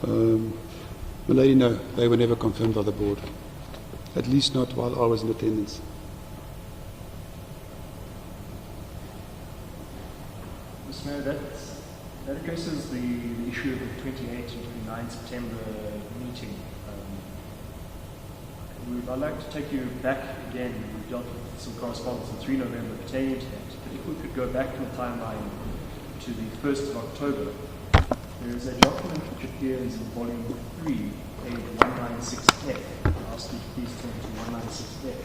board? Milady, no, they were never confirmed by the board. At least not while I was in attendance. Mr. Mayor, that addresses the issue of the 28th and 29th September meeting. I'd like to take you back again. We dealt with some correspondence on 3 November pertaining to that. But if we could go back in the timeline to the 1st of October, there is a document which appears in volume 3, page 196F. I'll ask you to please turn to 196F.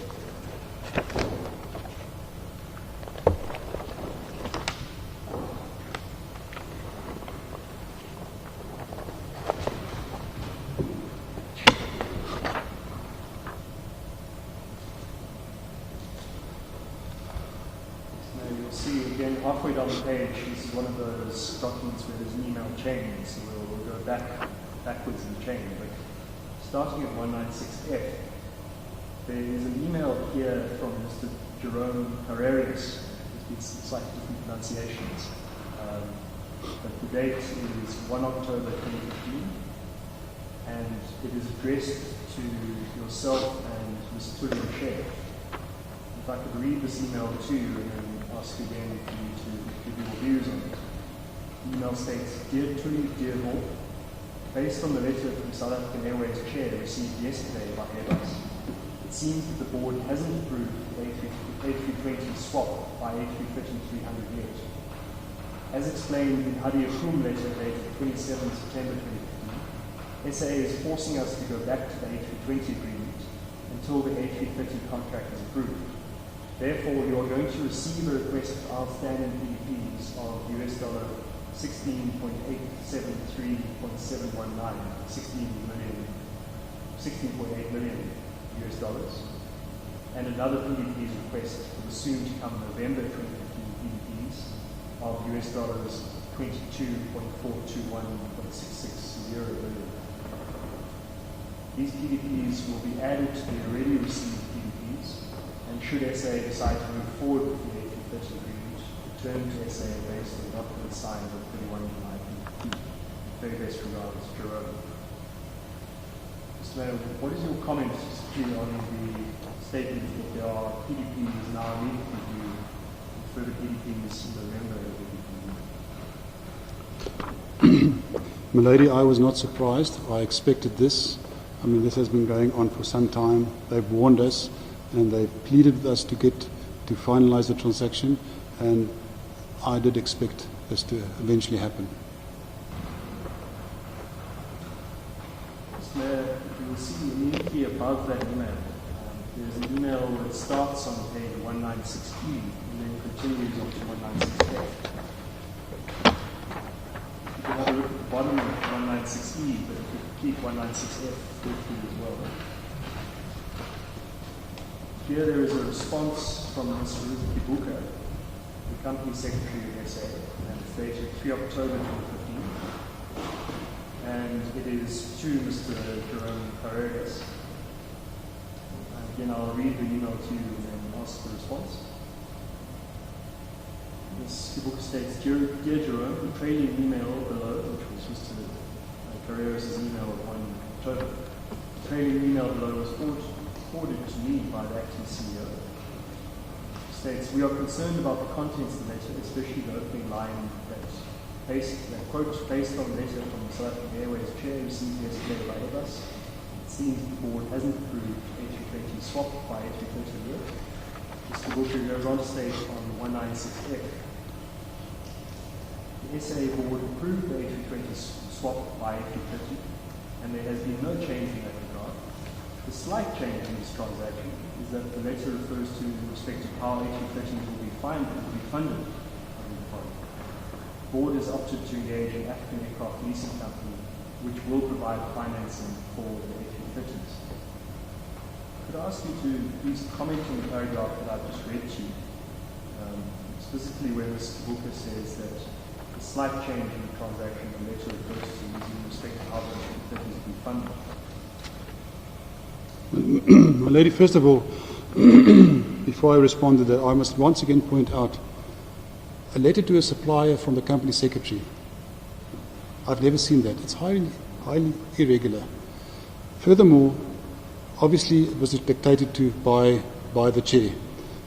Halfway down the page, this is one of those documents where there's an email chain, so we'll go backwards in the chain. But starting at 196F, there is an email here from Mr. Jerome Precarious. It's slightly different pronunciations. But the date is 1 October 2015, and it is addressed to yourself and Ms. Tudu Myeni. If I could read this email to you and then ask again for you to give your views on it. The email states, Dear Tuli, dear Hall, based on the letter from South African Airways Chair received yesterday by Airbus, it it seems that the board hasn't approved the A320 swap by A330-300 yet. As explained in Hadi Akum letter dated 27 September 2015, SAA is forcing us to go back to the A320 agreement until the A330 contract is approved. Therefore, you are going to receive a request for outstanding PDPs of US dollar 16.873.719, 16.8 million US dollars, and another PDPs request for the soon to come November 2015 PDPs of US dollars 22.421.660 billion. These PDPs will be added to the already received PDPs, and should SAA decide to move forward with the A330 agreement, return to SAA based on the document signed on 31 July 2015. Very best regards, Jerome. Mr. Mayor, what is your comment specifically on the statement that there are PDPs now immediately due and further PDPs in November? Milady, I was not surprised. I expected this. I mean, this has been going on for some time. They've warned us and they've pleaded with us to finalize the transaction, and I did expect this to eventually happen. Mr. Mayor, you will see immediately above that email, there's an email that starts on page 196E and then continues on to 196F. You can have a look at the bottom of 196E, but if you keep 196F with you as well. Here there is a response from Mr. Ruth Kibuka, the Company Secretary of SA, and it's dated 3 October 2015. And it is to Mr. Jerome Precarious. Again, I'll read the email to you and then ask the response. Ms. Kibuka states, Dear Jerome, the trailing email below, which was Mr. Precarious' email of 1 October, the trailing email below was forwarded to me by the acting CEO. States, we are concerned about the contents of the letter, especially the opening line that quote, based on the letter from the South African Airways chair received yesterday by Airbus, it seems the board hasn't approved A320 swap by A330 yet. Mr. Booker goes on to state on 196F. The SAA board approved the A320 swap by A330, and there has been no change in that regard. The slight change in this transaction is that the letter refers to in respect of how A330s will be funded under the project. The board has opted to engage an African aircraft leasing company which will provide financing for the A330s. Could I ask you to please comment on the paragraph that I've just read to you, specifically where Mr. Booker says that the slight change in the transaction the letter refers to is in respect to how the A330s will be funded. Well, lady, first of all, before I respond to that, I must once again point out a letter to a supplier from the company secretary. I've never seen that. It's highly irregular. Furthermore, obviously it was dictated to by the chair.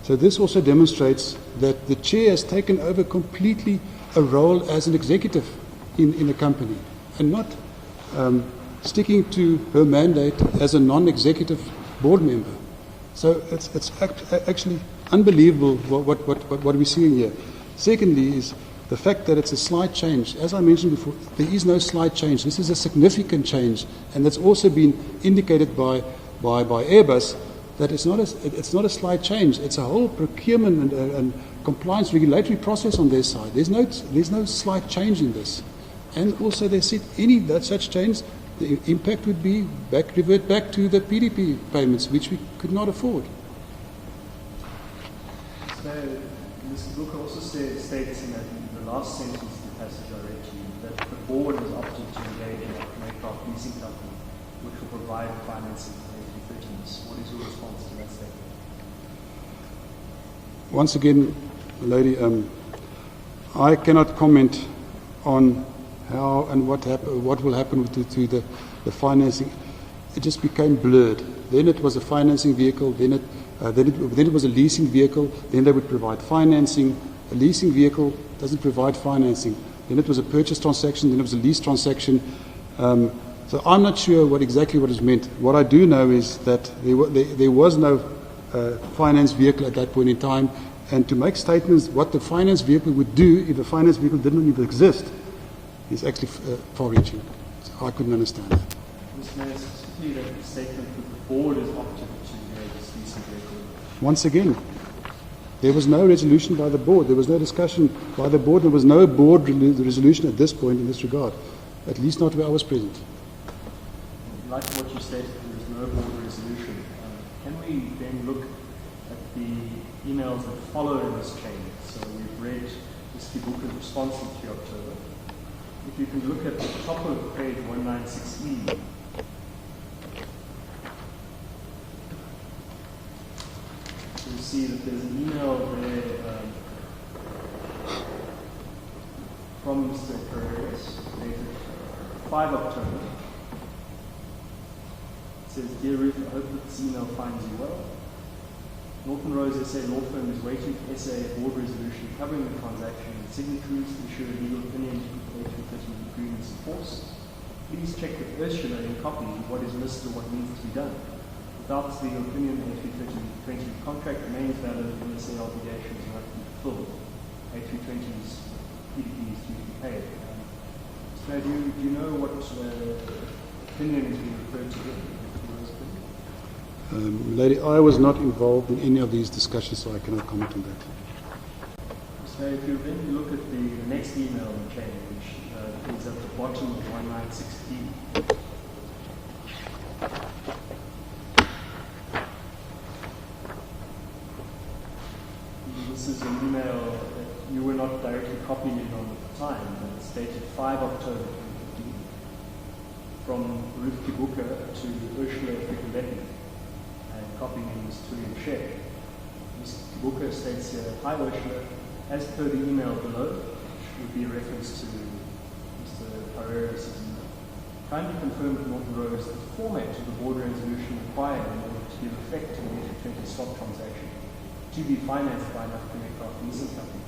So this also demonstrates that the chair has taken over completely a role as an executive in the company and not sticking to her mandate as a non-executive board member. So it's actually unbelievable what we're seeing here. Secondly is the fact that it's a slight change. As I mentioned before, there is no slight change. This is a significant change, and that's also been indicated by Airbus that it's not a slight change. It's a whole procurement and compliance regulatory process on their side. There's no slight change in this. And also they said any such change, the impact would be revert back to the PDP payments, which we could not afford. So, Mr. Booker also states in the last sentence of the passage I read to you that the board has opted to engage an aircraft leasing company which will provide financing for A330s. What is your response to that statement? Once again, lady, I cannot comment on how and what will happen to the financing. It just became blurred. Then it was a financing vehicle, then it was a leasing vehicle, then they would provide financing. A leasing vehicle doesn't provide financing. Then it was a purchase transaction, then it was a lease transaction. So I'm not sure exactly what is meant. What I do know is that there was no finance vehicle at that point in time, and to make statements what the finance vehicle would do if the finance vehicle didn't even exist is actually far-reaching. So I couldn't understand that. Mr. Mayor, specifically that statement that the board has opted to this leasing vehicle. Once again, there was no resolution by the board. There was no discussion by the board. There was no board resolution at this point in this regard, at least not where I was present. Like what you stated, there is no board resolution. Can we then look at the emails that follow in this chain? So we've read Ms. Kibuka's response in 3 October. If you can look at the top of page 196E, you'll see that there's an email there from Mr. Precarious, dated 5 October. It says, "Dear Ruth, I hope that this email finds you well. Norton Rose SA law firm is waiting for SAA board resolution covering the transaction and signatories to issue a legal opinion to put A330 agreements in force. Please check with Ursula in copy what is missed or what needs to be done. Without this legal opinion, the A330 contract remains valid and SAA obligations are not to be fulfilled. A320's PDP is due to be paid." So do you know what opinion is being referred to here? Lady, I was not involved in any of these discussions, so I cannot comment on that. So if you then look at the next email in the chain, which is at the bottom of 196D. This is an email that you were not directly copied in on at the time, but it's dated 5 October 2015 from Ruth Kibuka to Ursula Ficoletti, and copying in Ms. Tulian Shea. Ms. Kibuka states here, "Hi Ursula, as per the email below," which would be a reference to Mr. Precarious' email, "kindly confirm with Norton Rose the format of the board resolution required in order to give effect to the A320 swap transaction to be financed by an African aircraft leasing company."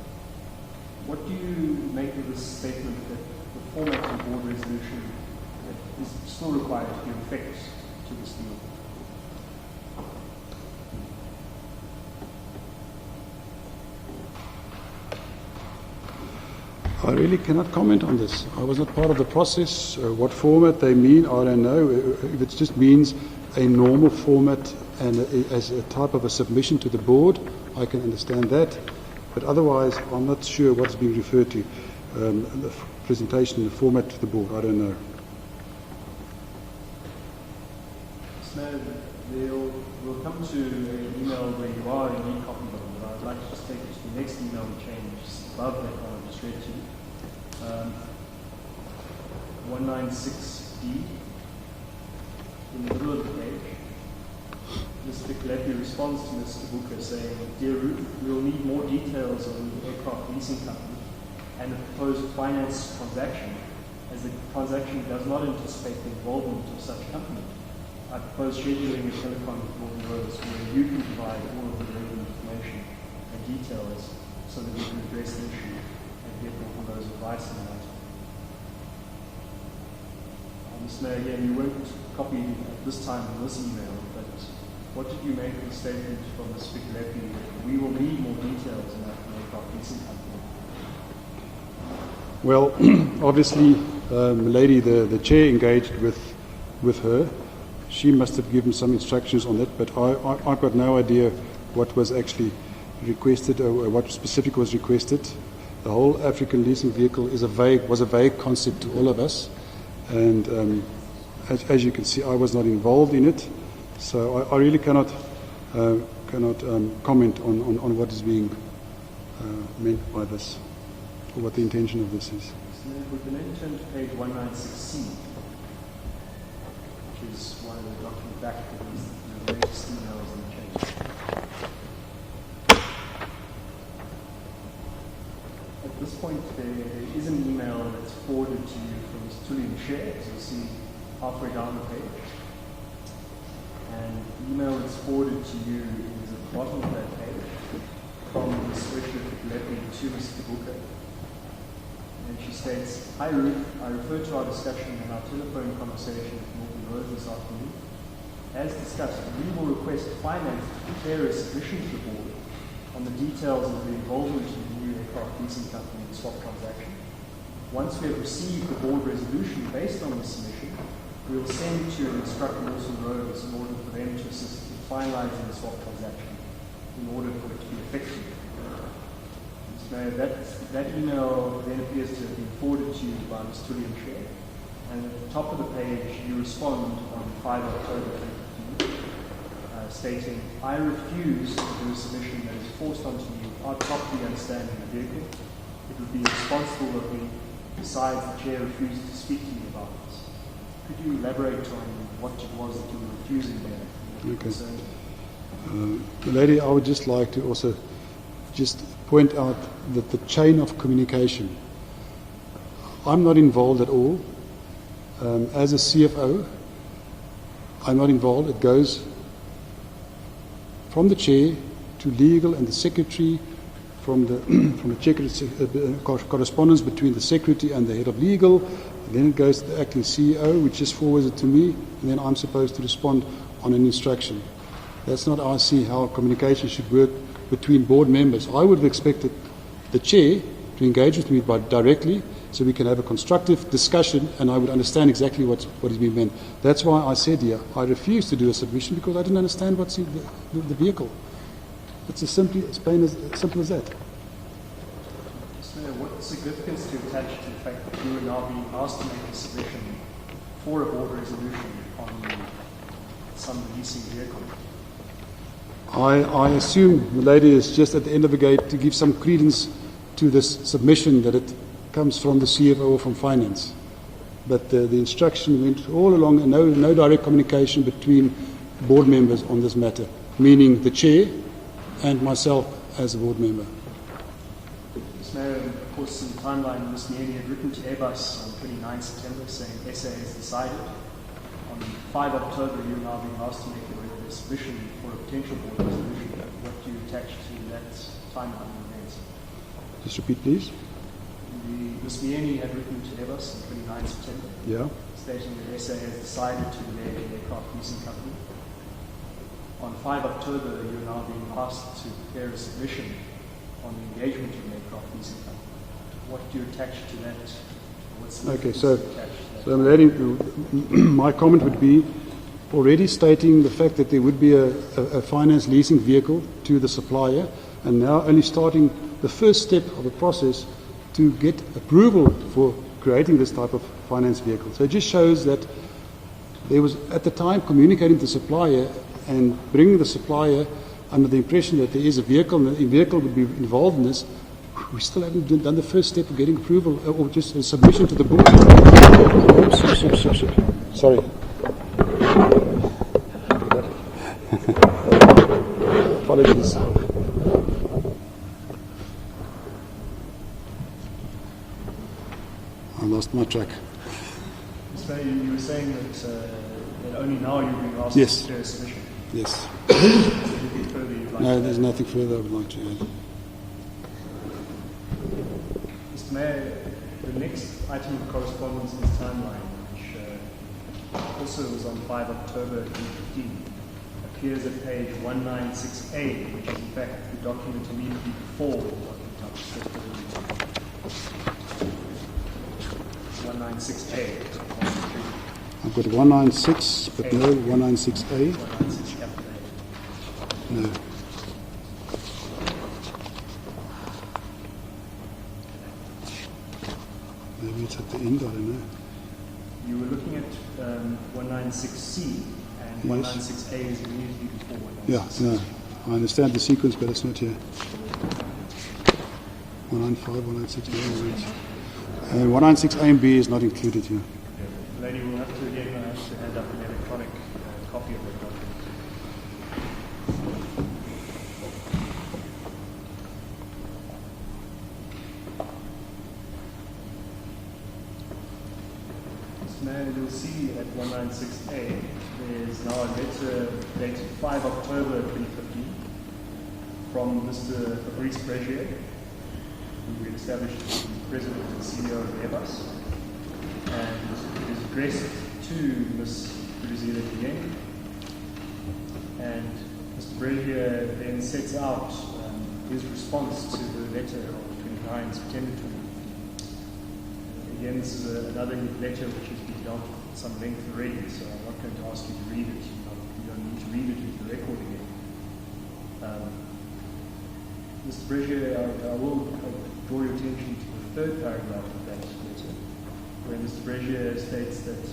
What do you make of this statement that the format of the board resolution is still required to give effect to this deal? I really cannot comment on this. I was not part of the process. What format they mean, I don't know. If it just means a normal format and as a type of a submission to the board, I can understand that. But otherwise, I'm not sure what's being referred to. The presentation, the format to the board, I don't know. So we'll come to an email where you are in need copy of, but I'd like to just take you to the next email and change above that one I just read to you. 196D, in the middle of the page, Mr. Ficoletti responds to Ms. Kibuka saying, "Dear Ruth, we will need more details on the aircraft leasing company and the proposed finance transaction, as the transaction does not anticipate the involvement of such company. I propose scheduling a telephone with Norton Rose where you can provide all of the relevant information and details so that we can address the issue and get Norton Rose advice on that." Mr. Mayor, again, you weren't copied at this time in this email, but what did you make of the statement from Ms. Ficoletti that we will need more details on that aircraft leasing company? Well, obviously, Lady, the chair engaged with her. She must have given some instructions on that, but I've got no idea what was actually requested or what specific was requested. The whole African leasing vehicle was a vague concept to all of us, and as you can see, I was not involved in it, so I really cannot comment on what is being meant by this, or what the intention of this is. So we can then turn to page 196C, which is one of the documents back to the latest emails in the chain. At this point, there is an email that's forwarded to you from Ms. Tulian Shea, as you'll see halfway down the page. And the email that's forwarded to you is at the bottom of that page from Ms. Ursula Ficoletti to Ms. Kibuka. And she states, "Hi Ruth, I refer to our discussion and our telephone conversation with Morgan Rose this afternoon. As discussed, we will request finance to prepare a submission to the board on the details of the involvement in the new aircraft leasing company and swap transaction. Once we have received the board resolution based on this submission, we will send to and instruct Morgan Rose in order for them to assist in finalizing the swap transaction in order for it to be effective." Mr. Mayor, that email then appears to have been forwarded to you by Ms. Tullian Chair, and at the top of the page you respond on 5 October 2015, stating, "I refuse to do a submission that is forced onto me without properly understanding the vehicle. It would be irresponsible of me. Besides, the Chair refused to speak to me about this." Could you elaborate on what it was that you were refusing there? Okay. The lady, I would just like to also just point out that the chain of communication, I'm not involved at all. As a CFO, I'm not involved. It goes from the chair to legal and the secretary, from the correspondence between the secretary and the head of legal. Then it goes to the acting CEO, which just forwards it to me, and then I'm supposed to respond on an instruction. That's not how I see how communication should work between board members. I would have expected the chair to engage with me directly so we can have a constructive discussion and I would understand exactly what is being meant. That's why I said here, I refused to do a submission because I didn't understand what's in the vehicle. It's as simple as that. So what significance do you attach to the fact that you are now being asked to make a submission for a board resolution on some leasing vehicle? I assume the lady is just at the end of the gate to give some credence to this submission that it comes from the CFO or from finance. But the instruction went all along and no direct communication between board members on this matter, meaning the chair and myself as a board member. Mr. Mayor, of course, in the timeline, Ms. Myeni had written to Airbus on 29 September saying SAA has decided. On 5 October, you are now being asked to make a submission for a potential board resolution. What do you attach to that timeline of events? Just repeat, please. Ms. Myeni had written to Airbus on 29 September, stating that SA has decided to delay the aircraft leasing company. On 5 October, you are now being asked to prepare a submission on the engagement of an aircraft leasing company. What do you attach to that? Okay, so my comment would be already stating the fact that there would be a finance leasing vehicle to the supplier, and now only starting the first step of the process to get approval for creating this type of finance vehicle. So it just shows that there was, at the time, communicating to the supplier and bringing the supplier under the impression that there is a vehicle and the vehicle would be involved in this. We still haven't done the first step of getting approval or just a submission to the board. Sorry. Apologies. I lost my track. So you were saying that only now you're being asked Yes. to prepare a submission. Yes. Anything further you'd like No, to there's add? nothing further I would like to add. Mr. Mayor, the next item of correspondence in this timeline, which also was on 5 October 2015, appears at page 196A, which is in fact the document immediately before the document I've just listed. 196A. I've got 196, but no 196A. 196 capital A. No. Maybe it's at the end, I don't know. You were looking at 196C, and Yes. 196A is immediately before 196C. Yeah, no. I understand the sequence, but it's not here. 195, 196, 196. And 196A and B is not included here. The lady will have to again have to hand up an electronic copy of that document. Mr. Mayor, you'll see at 196A there's now a letter dated 5 October 2015 from Mr. Fabrice Bregier, who we established President and CEO of Airbus, and it is addressed to Ms. Dudu Myeni. And Mr. Brazier then sets out his response to the letter of 29 September 2015. Again, this is another letter which has been dealt with some length already, so I'm not going to ask you to read it. You don't need to read it with the record again. Mr. Brazier, I will draw your attention to the third paragraph of that letter, where Mr. Brazier states that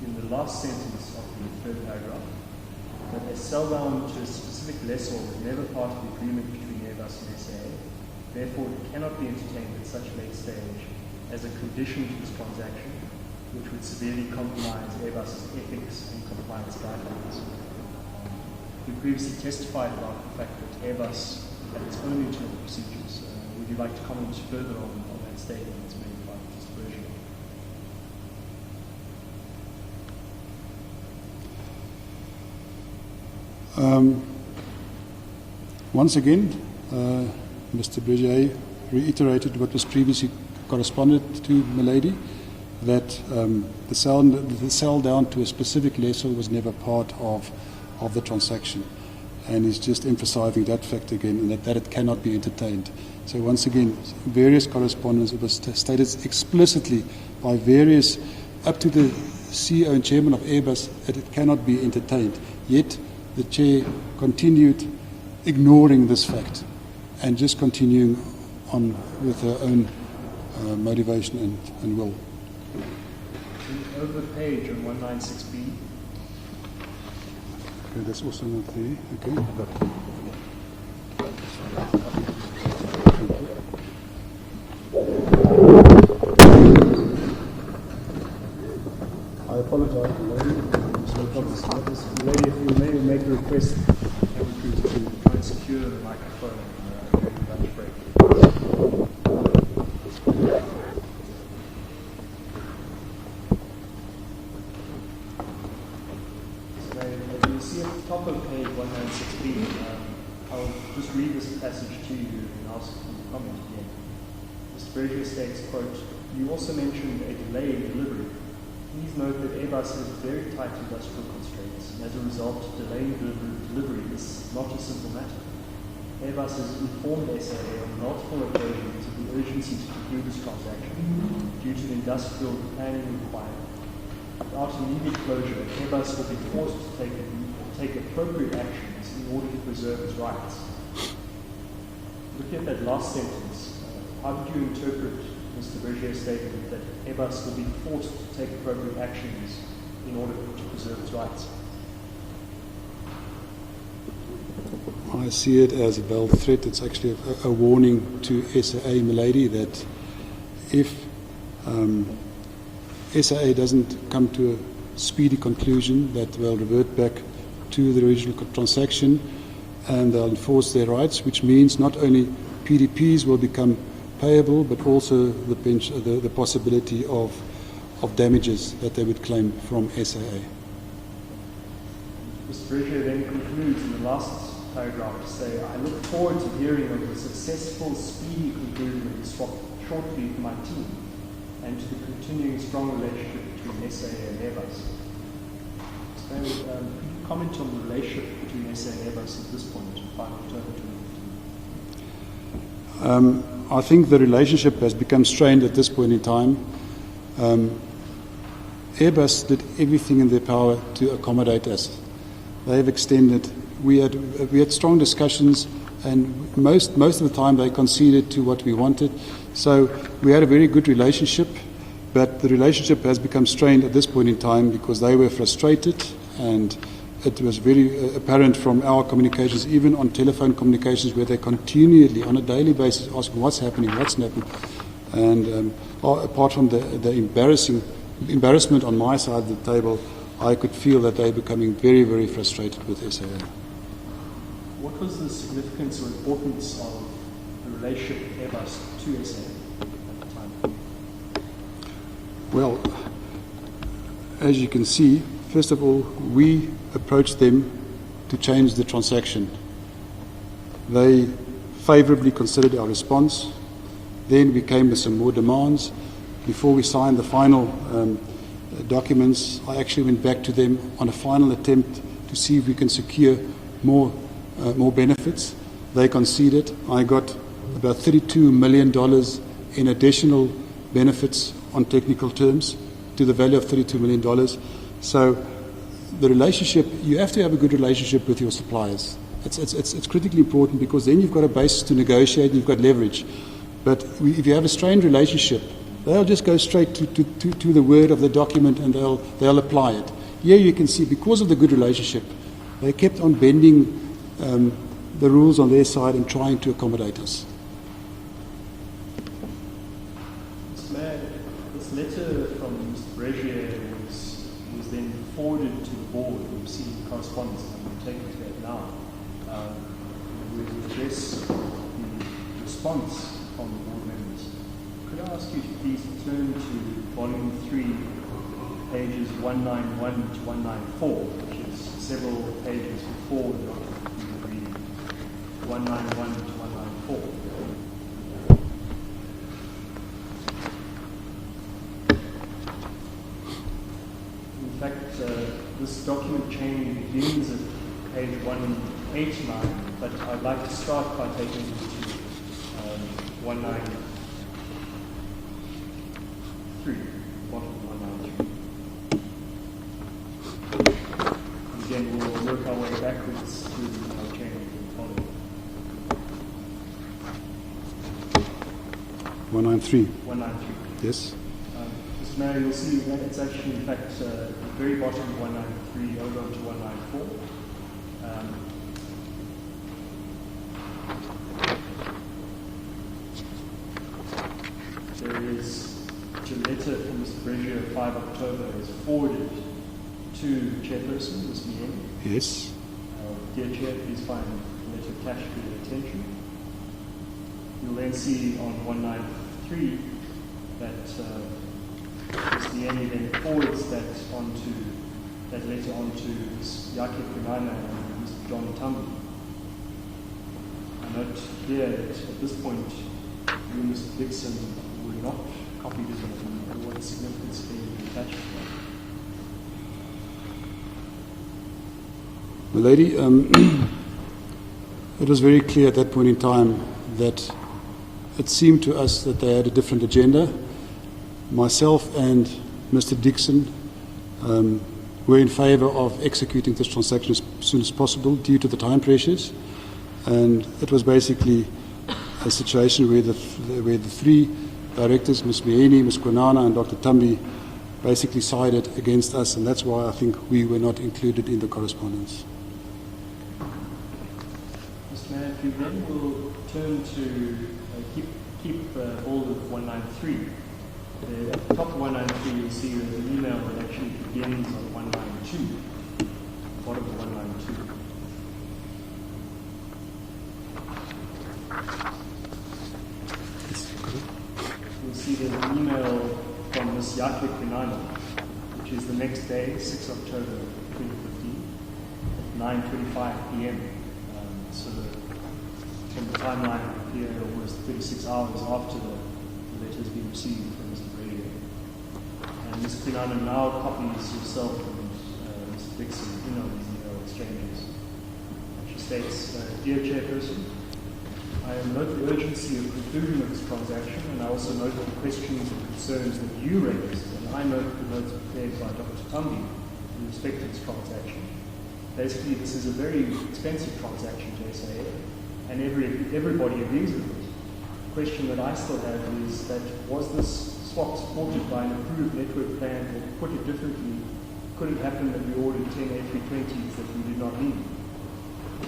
in the last sentence of the third paragraph, that a sell down to a specific lessor was never part of the agreement between Airbus and SAA. Therefore, it cannot be entertained at such late stage as a condition to this transaction, which would severely compromise Airbus's ethics and compliance guidelines. We previously testified about the fact that Airbus had its own internal procedures. Would you like to comment further on that statement that's made by Mr. Brazier? Once again, Mr. Brazier reiterated what was previously corresponded to Milady, that the sell down to a specific lessor was never part of the transaction. And he's just emphasizing that fact again, and that it cannot be entertained. So once again, various correspondence, it was stated explicitly by various, up to the CEO and chairman of Airbus, that it cannot be entertained. Yet the chair continued ignoring this fact and just continuing on with her own motivation and will. Over the page on 196B. Okay, that's also not there. Okay, but I apologize, lady. Lady, if you may make a request, to try and secure the microphone during the lunch break. So you see at the top of page 196B, I'll just read this passage to you and ask you to comment again. Mr. Brazier states, quote, "You also mentioned a delay in delivery. Please note that Airbus has very tight industrial constraints, and as a result, delaying delivery is not a simple matter. Airbus has informed SAA on multiple occasions of the urgency to conclude this transaction due to the industrial planning requirement. Without immediate closure, Airbus will be forced to take appropriate actions in order to preserve its rights." Looking at that last sentence, how did you interpret Mr. Brazier's statement that Airbus will be forced to take appropriate actions in order to preserve its rights? I see it as a veiled threat. It's actually a warning to SAA Milady that if SAA doesn't come to a speedy conclusion, that they'll revert back to the original transaction and they'll enforce their rights, which means not only PDPs will become payable, but also the possibility of damages that they would claim from SAA. Mr. Brazier then concludes in the last paragraph to say, "I look forward to hearing of the successful, speedy conclusion of this shortly with my team and to the continuing strong relationship between SAA and Airbus." So, could you comment on the relationship between SAA and Airbus at this point, 5 October 2015? I think the relationship has become strained at this point in time. Airbus did everything in their power to accommodate us. They have extended. We had strong discussions, and most of the time they conceded to what we wanted. So we had a very good relationship, but the relationship has become strained at this point in time because they were frustrated, and it was very apparent from our communications, even on telephone communications, where they continually, on a daily basis, asking what's happening. And apart from the embarrassment on my side of the table, I could feel that they're becoming very, very frustrated with SAA. What was the significance or importance of the relationship with Airbus to SAA at the time? Well, as you can see, first of all, we approached them to change the transaction. They favourably considered our response. Then we came with some more demands. Before we signed the final documents, I actually went back to them on a final attempt to see if we can secure more benefits. They conceded. I got about $32 million in additional benefits on technical terms to the value of $32 million. So the relationship, you have to have a good relationship with your suppliers. It's critically important, because then you've got a basis to negotiate and you've got leverage. But if you have a strained relationship, they'll just go straight to the word of the document and they'll apply it. Here you can see, because of the good relationship, they kept on bending the rules on their side and trying to accommodate us. Mr. Mayor, this letter from Mr. Bregier was then forwarded to the board. We've seen correspondence, and I'm going to take you to that now. We will address the response from the board members. Could I ask you to please turn to volume 3, pages 191 to 194, which is several pages before the document you were reading. 191 to 194. In fact, this document chain begins at page 189, but I'd like to start by taking you to 193, bottom of 193. Again, we'll work our way backwards through our chain and follow. 193. 193. Yes. Mr. Mayor, you'll see that it's actually, in fact, the very bottom of 193 over to 194. There is a letter from Mr. Bregier of 5 October is forwarded to the chairperson, Ms. Myeni. Yes. Dear Chair, please find the letter attached to your attention. You'll then see on 193 that Ms. Myeni then forwards that letter onto Ms. Yaki Kunana and Mr. John Tambi. I note here that at this point, you, Mr. Dixon, were not copied as well. What significance can you attach to that? Milady, it was very clear at that point in time that it seemed to us that they had a different agenda. Myself and Mr. Dixon were in favour of executing this transaction as soon as possible due to the time pressures, and it was basically a situation where the three directors, Ms. Myeni, Ms. Kwanana and Dr. Tambi, basically sided against us, and that's why I think we were not included in the correspondence. Mr. Mayor, if you then will turn to keep hold of 193. At the top of 193, you'll see there's an email that actually begins on 192, bottom of 192. You'll see there's an email from Ms. Yaki Kunana, which is the next day, 6 October 2015, at 9:25 p.m. So from the timeline here, almost 36 hours after the letter has been received from Mr. Bregier. And Ms. Kunana now copies yourself and Mr. Dixon in on these email exchanges. She states, Dear Chairperson, I note the urgency of concluding this transaction, and I also note the questions and concerns that you raised, and I note the notes prepared by Dr. Tambi in respect to this transaction. Basically, this is a very expensive transaction to SAA, and everybody agrees with it. The question that I still have is that was this swap supported by an approved network plan, or put it differently, could it happen that we ordered 10 A320s that we did not need?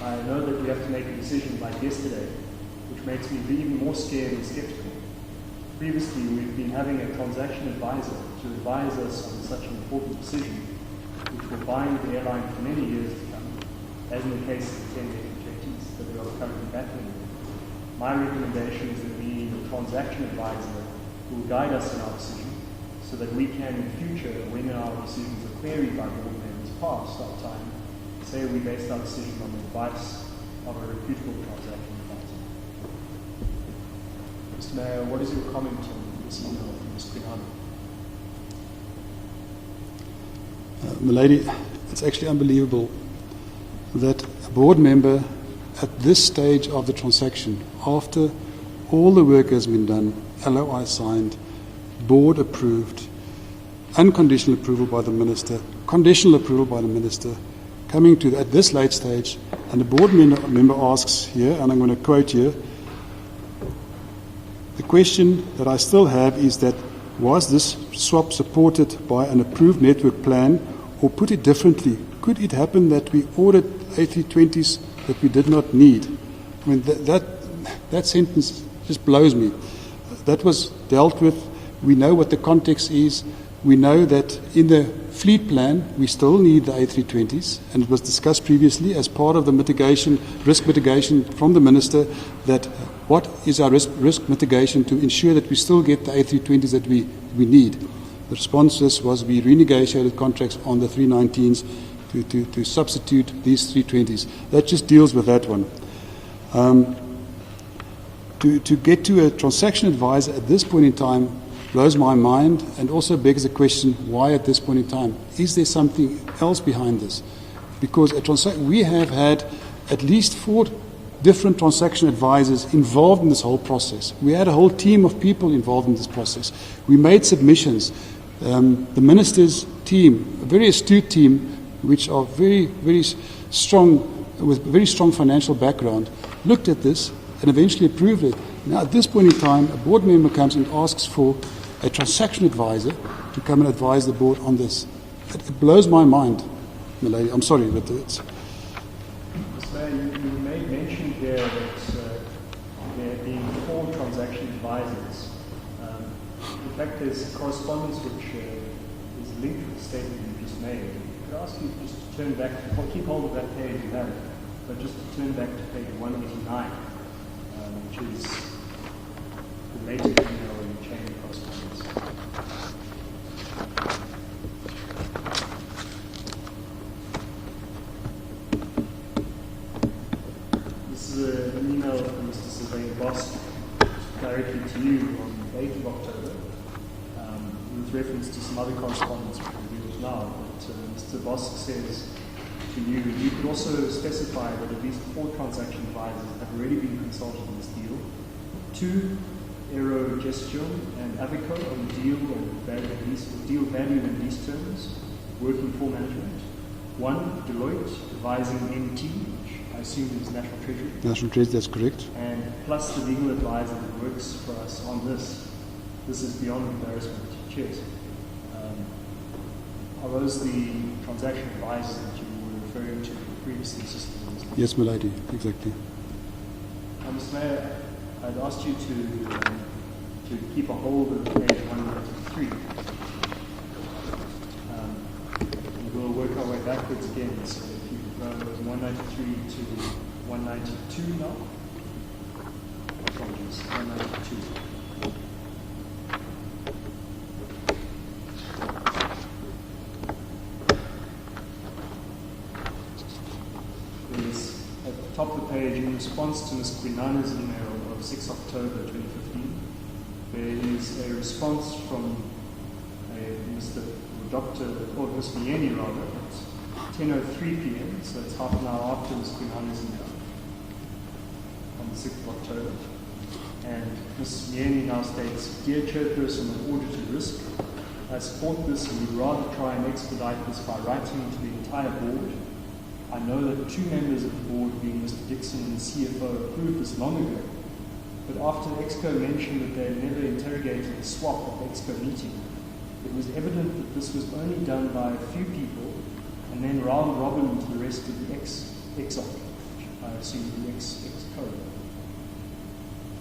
I know that we have to make a decision like yesterday, which makes me even more scared and skeptical. Previously, we've been having a transaction advisor to advise us on such an important decision, which will bind the airline for many years to come, as in the case of the 10 A320s that we are currently battling with. My recommendation is that we need a transaction advisor who will guide us in our decision, so that we can in future, when our decisions are queried by board members past our time, say we based our decision on the advice of a reputable transaction advisor. Mr. Mayor, what is your comment on this email from Ms. Quinana? Milady, it's actually unbelievable that a board member at this stage of the transaction, after all the work has been done, LOI signed, board approved, unconditional approval by the minister, conditional approval by the minister, coming to at this late stage, and the board member asks here, and I'm going to quote here, the question that I still have is that, was this swap supported by an approved network plan, or put it differently, could it happen that we ordered A320s that we did not need? I mean, that sentence just blows me. That was dealt with. We know what the context is. We know that in the fleet plan, we still need the A320s, and it was discussed previously as part of the risk mitigation from the minister, that what is our risk mitigation to ensure that we still get the A320s that we need. The response was we renegotiated contracts on the 319s to substitute these 320s. That just deals with that one. To get to a transaction advisor at this point in time blows my mind, and also begs the question, why at this point in time? Is there something else behind this? Because we have had at least 4 different transaction advisors involved in this whole process. We had a whole team of people involved in this process. We made submissions. The minister's team, a very astute team, which are very, very strong, with very strong financial background, looked at this and eventually approved it. Now, at this point in time, a board member comes and asks for a transaction advisor to come and advise the board on this. It blows my mind, Milady. I'm sorry, but it's... Mr. Mayor, you made mention here that there being 4 transaction advisors. In fact, there's correspondence which is linked with the statement you just made. Could I ask you just to turn back, keep hold of that page you have, but just to turn back to page 189, which is the latest email in the chain of correspondence. This is an email from Mr. Sylvain Bosk directly to you on the 8th of October, with reference to some other correspondence which we'll deal with now. But Mr. Bosk says to you, you could also specify that at least 4 transaction advisors have already been consulted on this deal. 2, Aero Gestion and Avico on the deal value and lease terms, working for management. 1, Deloitte advising MT, which I assume is National Treasury. National Treasury, that's correct. And plus the legal advisor that works for us on this. This is beyond embarrassment. Cheers. Are those the transaction advisors that you were referring to previously? Yes, my lady, exactly. Mr. Mayor, I'd asked you to keep a hold of page 193. And we'll work our way backwards again. So if you could go from 193 to 192 now. Apologies, 192. At the top of the page, in response to Ms. Quinana's email of 6 October 2015, there is a response from Dr. Myeni rather, at 10:03 p.m., so it's half an hour after Ms. Quinana's email, on the 6th of October. And Ms. Myeni now states, "Dear Chairperson of Audited Risk, I support this and would rather try and expedite this by writing to the entire board. I know that 2 members of the board, being Mr. Dixon and the CFO, approved this long ago, but after EXCO mentioned that they had never interrogated the swap at the EXCO meeting, it was evident that this was only done by a few people and then round robin to the rest of the EXOC, I assume the EXCO.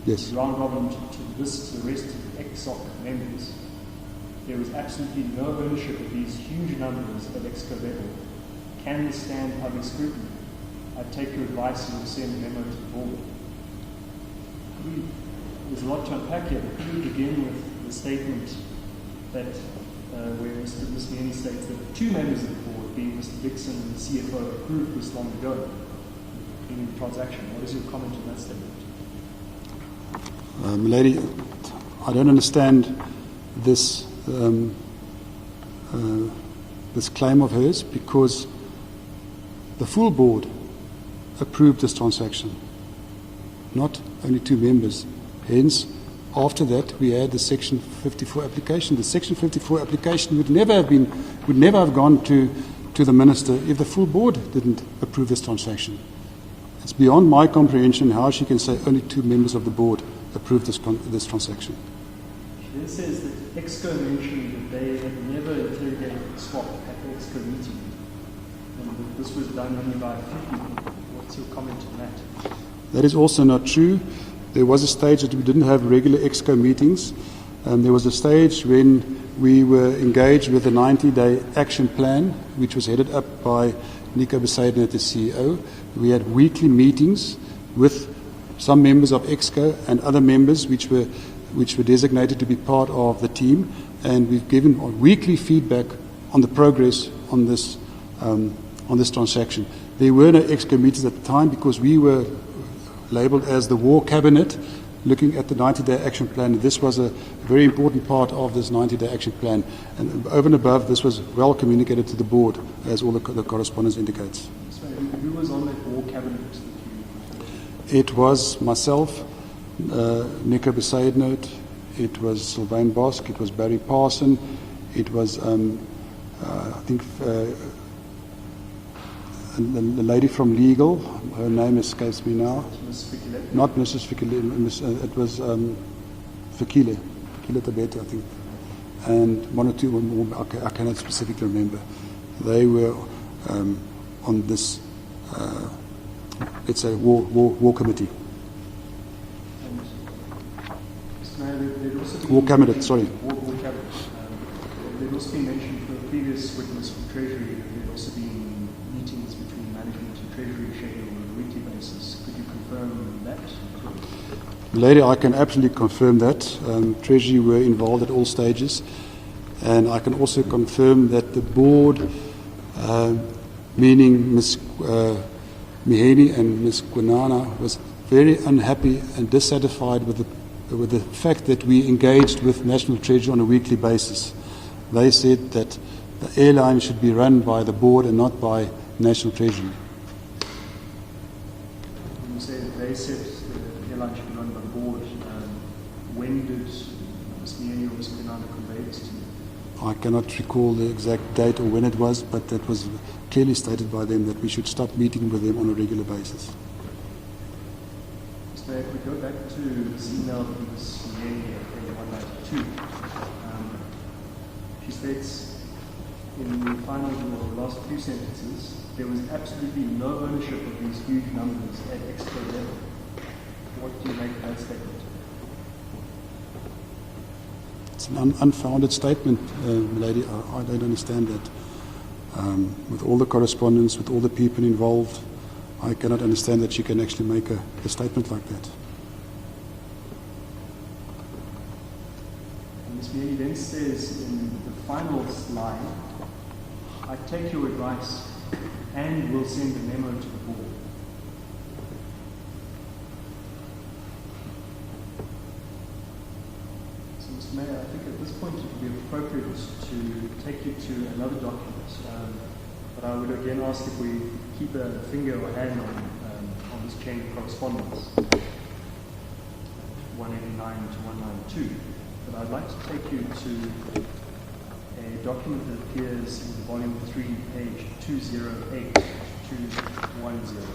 Yes. Round robin to the rest of the EXOC members. There was absolutely no ownership of these huge numbers at EXCO level. Can this stand public scrutiny? I take your advice and will send a memo to the board." There's a lot to unpack here, but could we begin with the statement that where Ms. Myeni states that 2 members of the board, being Mr. Dixon and the CFO, approved this long ago in the transaction. What is your comment on that statement? Lady, I don't understand this this claim of hers, because the full board approved this transaction, not only 2 members. Hence, after that, we had the Section 54 application. The Section 54 application would never have gone to the minister if the full board didn't approve this transaction. It's beyond my comprehension how she can say only 2 members of the board approved this transaction. She then says that EXCO mentioned that they had never interrogated the swap at the EXCO meeting, and that this was done only by a few people. What's your comment on that? That is also not true. There was a stage that we didn't have regular EXCO meetings. There was a stage when we were engaged with the 90-day action plan, which was headed up by Nico Besaidner, the CEO. We had weekly meetings with some members of EXCO and other members which were designated to be part of the team, and we've given weekly feedback on the progress on this transaction. There were no EXCO meetings at the time because we were labelled as the War Cabinet, looking at the 90-day action plan. This was a very important part of this 90-day action plan, and over and above, this was well communicated to the board, as all the correspondence indicates. So who was on that War Cabinet that you referred to? It was myself, Nico Besaidner, it was Sylvain Bosk, it was Barry Parson, it was, I think, the lady from legal, her name escapes me now. Not Mrs. Fikile, it was Fikile Tabete, I think. And 1 or 2 more, I cannot specifically remember. They were on this, let's say, war committee. War cabinet, sorry. War cabinet. There'd also been mentioned for a previous witness from Treasury that there'd also been meetings between management and Treasury scheduled on a weekly basis. Could you confirm that? Lady, I can absolutely confirm that. Treasury were involved at all stages. And I can also confirm that the board, meaning Ms. Myeni and Ms. Kwinana, was very unhappy and dissatisfied with the fact that we engaged with National Treasury on a weekly basis. They said that the airline should be run by the board and not by National Treasury. When you say that they said the airline should be run by the board, when did Ms. Myeni or Ms. Kwinana convey this to you? I cannot recall the exact date or when it was, but that was clearly stated by them that we should stop meeting with them on a regular basis. So if we go back to this email from Ms. Myeni at page 192, she states in the final or the last few sentences, there was absolutely no ownership of these huge numbers at extra level. What do you make of that statement? It's an unfounded statement, lady. I don't understand that. With all the correspondence, with all the people involved, I cannot understand that she can actually make a statement like that. And Ms. Myeni then says in the final line, I take your advice and will send a memo to the board. So, Mr. Mayor, I think at this point it would be appropriate to take you to another document. But I would again ask if we keep a finger or hand on this chain of correspondence, 189 to 192. But I'd like to take you to a document that appears in volume 3, page 208 to 210.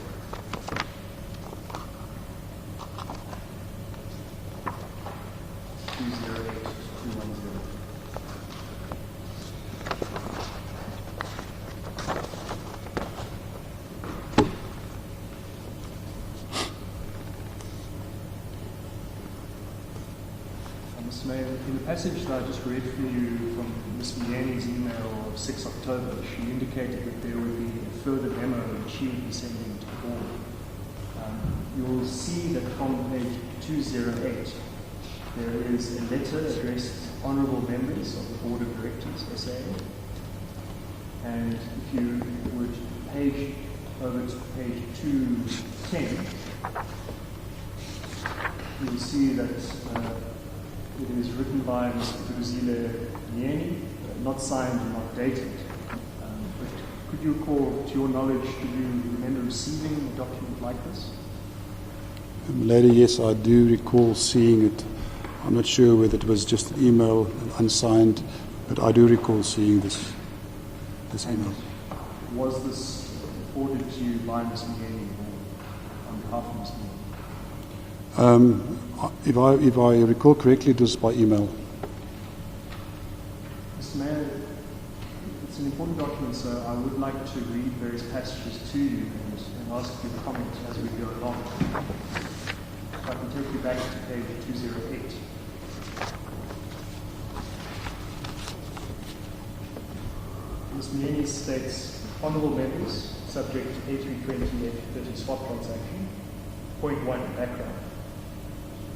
Mr. Mayor, in the passage that I just read for you from Ms. Myeni's email of 6 October, she indicated that there would be a further memo that she would be sending to the board. You'll see that from page 208, there is a letter addressed to honourable members of the Board of Directors, SAA. And if you would page over to page 210, you will see that it is written by Mr. Dudu Myeni, not signed and not dated. But could you recall, to your knowledge, do you remember receiving a document like this? Lady, yes, I do recall seeing it. I'm not sure whether it was just an email, unsigned, but I do recall seeing this email. Was this forwarded to you by Ms. Myeni or on behalf of Ms. Myeni? If I recall correctly, it was by email. Mr. Mayor, it's an important document, so I would like to read various passages to you and ask you to comment as we go along. If I can take you back to page 208. Ms. Myeni states, Honourable Members, subject to A320, A330 swap transaction. Point 1, background.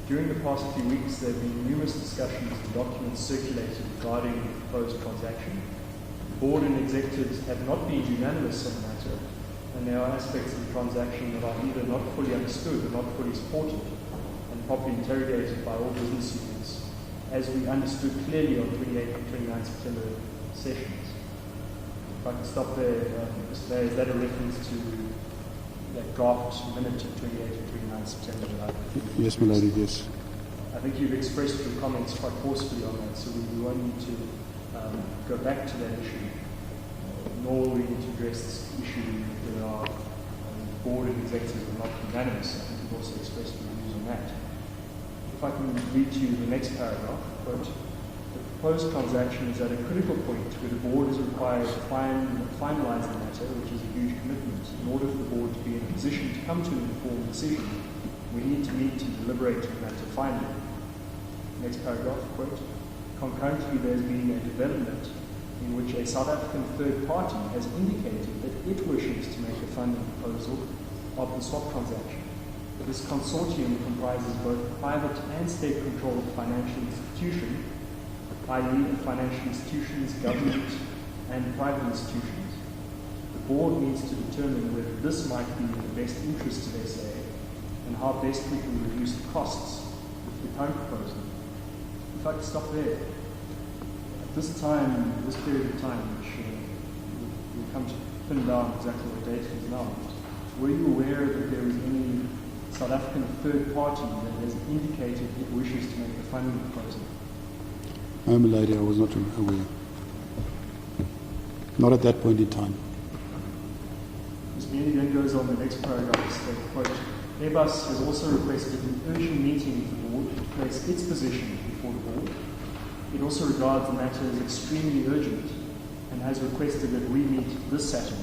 During the past few weeks, there have been numerous discussions and documents circulated regarding the proposed transaction. The board and executives have not been unanimous on the matter, and there are aspects of the transaction that are either not fully understood or not fully supported and properly interrogated by all business units, as we understood clearly on 28 and 29 September sessions. If I can stop there, Mr. Mayor, is that a reference to that draft minute of 28 and 29 September? Yes, my lady, yes. I think you've expressed your comments quite forcefully on that, so we won't need to go back to that issue, nor will we need to address this issue that our board and executives are not unanimous. I think you've also expressed your views on that. If I can read to you the next paragraph, quote, the proposed transaction is at a critical point where the board is required to finalise the matter, which is a huge commitment. In order for the board to be in a position to come to an informed decision, we need to meet and deliberate on the matter finally. Next paragraph, quote, concurrently there has been a development in which a South African third party has indicated that it wishes to make a funding proposal of the swap transaction. This consortium comprises both private and state-controlled financial institutions, i.e. financial institutions, government, and private institutions. The board needs to determine whether this might be in the best interest of SAA and how best we can reduce the costs with the current proposal. If I could stop there. At this time, this period of time, which we'll come to pin down exactly what date it is now, were you aware that there was any South African third party that has indicated it wishes to make a funding proposal? No, my lady, I was not aware. Not at that point in time. Ms. Myeni then goes on the next paragraph to state, quote, Airbus has also requested an urgent meeting with the board to place its position before the board. It also regards the matter as extremely urgent and has requested that we meet this Saturday.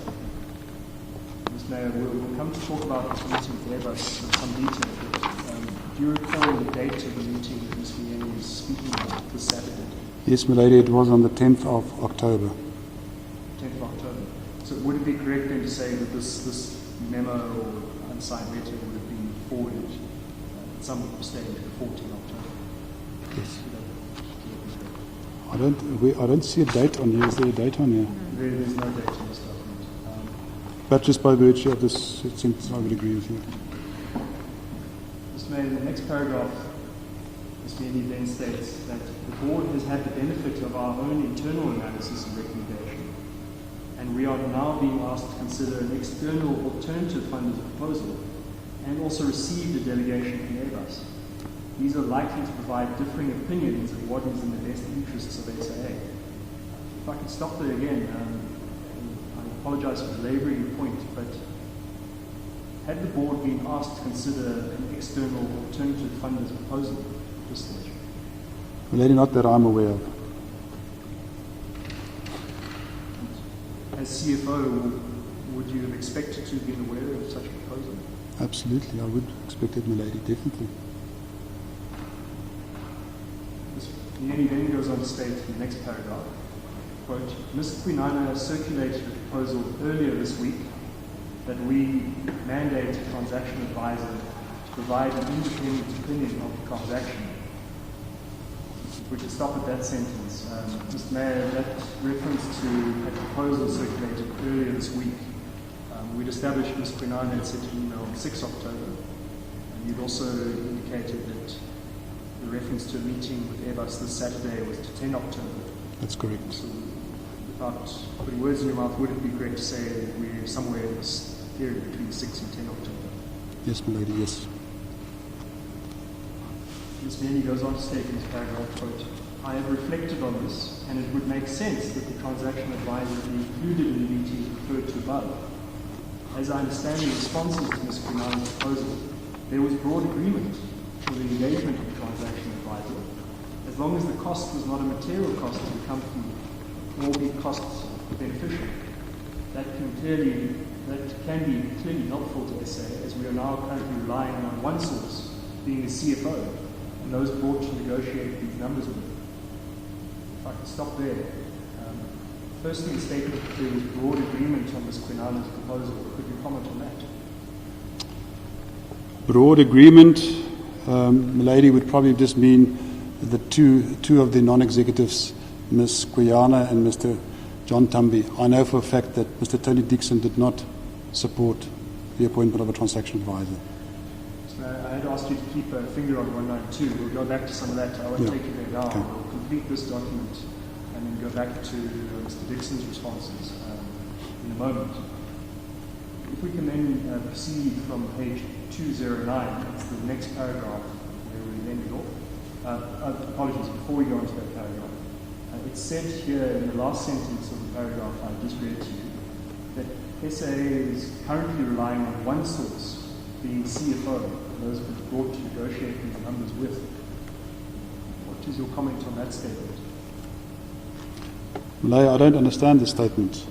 Ms. Mayor, we'll come to talk about this meeting with Airbus in some detail, but do you recall the date of the meeting that Ms. Myeni is speaking about this Saturday? Yes, my lady, it was on the 10th of October. 10th of October. So would it be correct then to say that this memo or unsigned letter would have been forwarded at some stage before 10th of October? Yes. I don't see a date on here. Is there a date on here? There's no date on this document. But just by virtue of this, it seems I would agree with you. Mr. Mayor, in the next paragraph, Ms. Myeni then states that the board has had the benefit of our own internal analysis and recommendation, and we are now being asked to consider an external alternative funder's proposal and also received a delegation from Airbus. These are likely to provide differing opinions of what is in the best interests of SAA. If I could stop there again, I apologise for belabouring the point, but had the board been asked to consider an external alternative funder's proposal at this stage? Well, lady, not that I'm aware of. As CFO, would you have expected to have been aware of such a proposal? Absolutely, I would expect it, my lady, definitely. Ms. Myeni then goes on to state in the next paragraph, quote, Ms. Kwinana circulated a proposal earlier this week that we mandate a transaction advisor to provide an independent opinion of the transaction. If we could stop at that sentence. Mr. Mayor, that reference to a proposal circulated earlier this week. We'd established Ms. Kwinana had sent an email on 6 October, and You'd also indicated that the reference to a meeting with Airbus this Saturday was to 10 October. That's correct. So without putting words in your mouth, would it be correct to say that we're somewhere in this period between 6 and 10 October? Yes, my lady, yes. Ms. Myeni goes on to state in this paragraph, quote, I have reflected on this, and it would make sense that the transaction advisor be included in the meetings referred to above. As I understand the responses to Ms. Kwinana's proposal, there was broad agreement for the engagement of the transaction advisor, as long as the cost was not a material cost to the company, nor be cost beneficial. That can be clearly helpful to SA, as we are now currently relying on one source, being the CFO, and those brought to negotiate these numbers with. If I could stop there. Firstly, the statement that there was broad agreement on Ms. Kwinana's proposal. Could you comment on that? Broad agreement, milady, would probably just mean the two of the non-executives, Ms. Kwinana and Mr. John Tumby. I know for a fact that Mr. Tony Dixon did not support the appointment of a transaction advisor. So I had asked you to keep a finger on 192. We'll go back to some of that. I won't take you there now. Okay. We'll complete this document and then go back to Mr. Dixon's responses in a moment. If we can then proceed from page 209, that's the next paragraph where we ended off. Apologies, before we go on to that paragraph. It's said here in the last sentence of the paragraph I just read to you that SAA is currently relying on one source, being CFO, those brought to negotiate these numbers with. What is your comment on that statement? Malay, I don't understand this statement.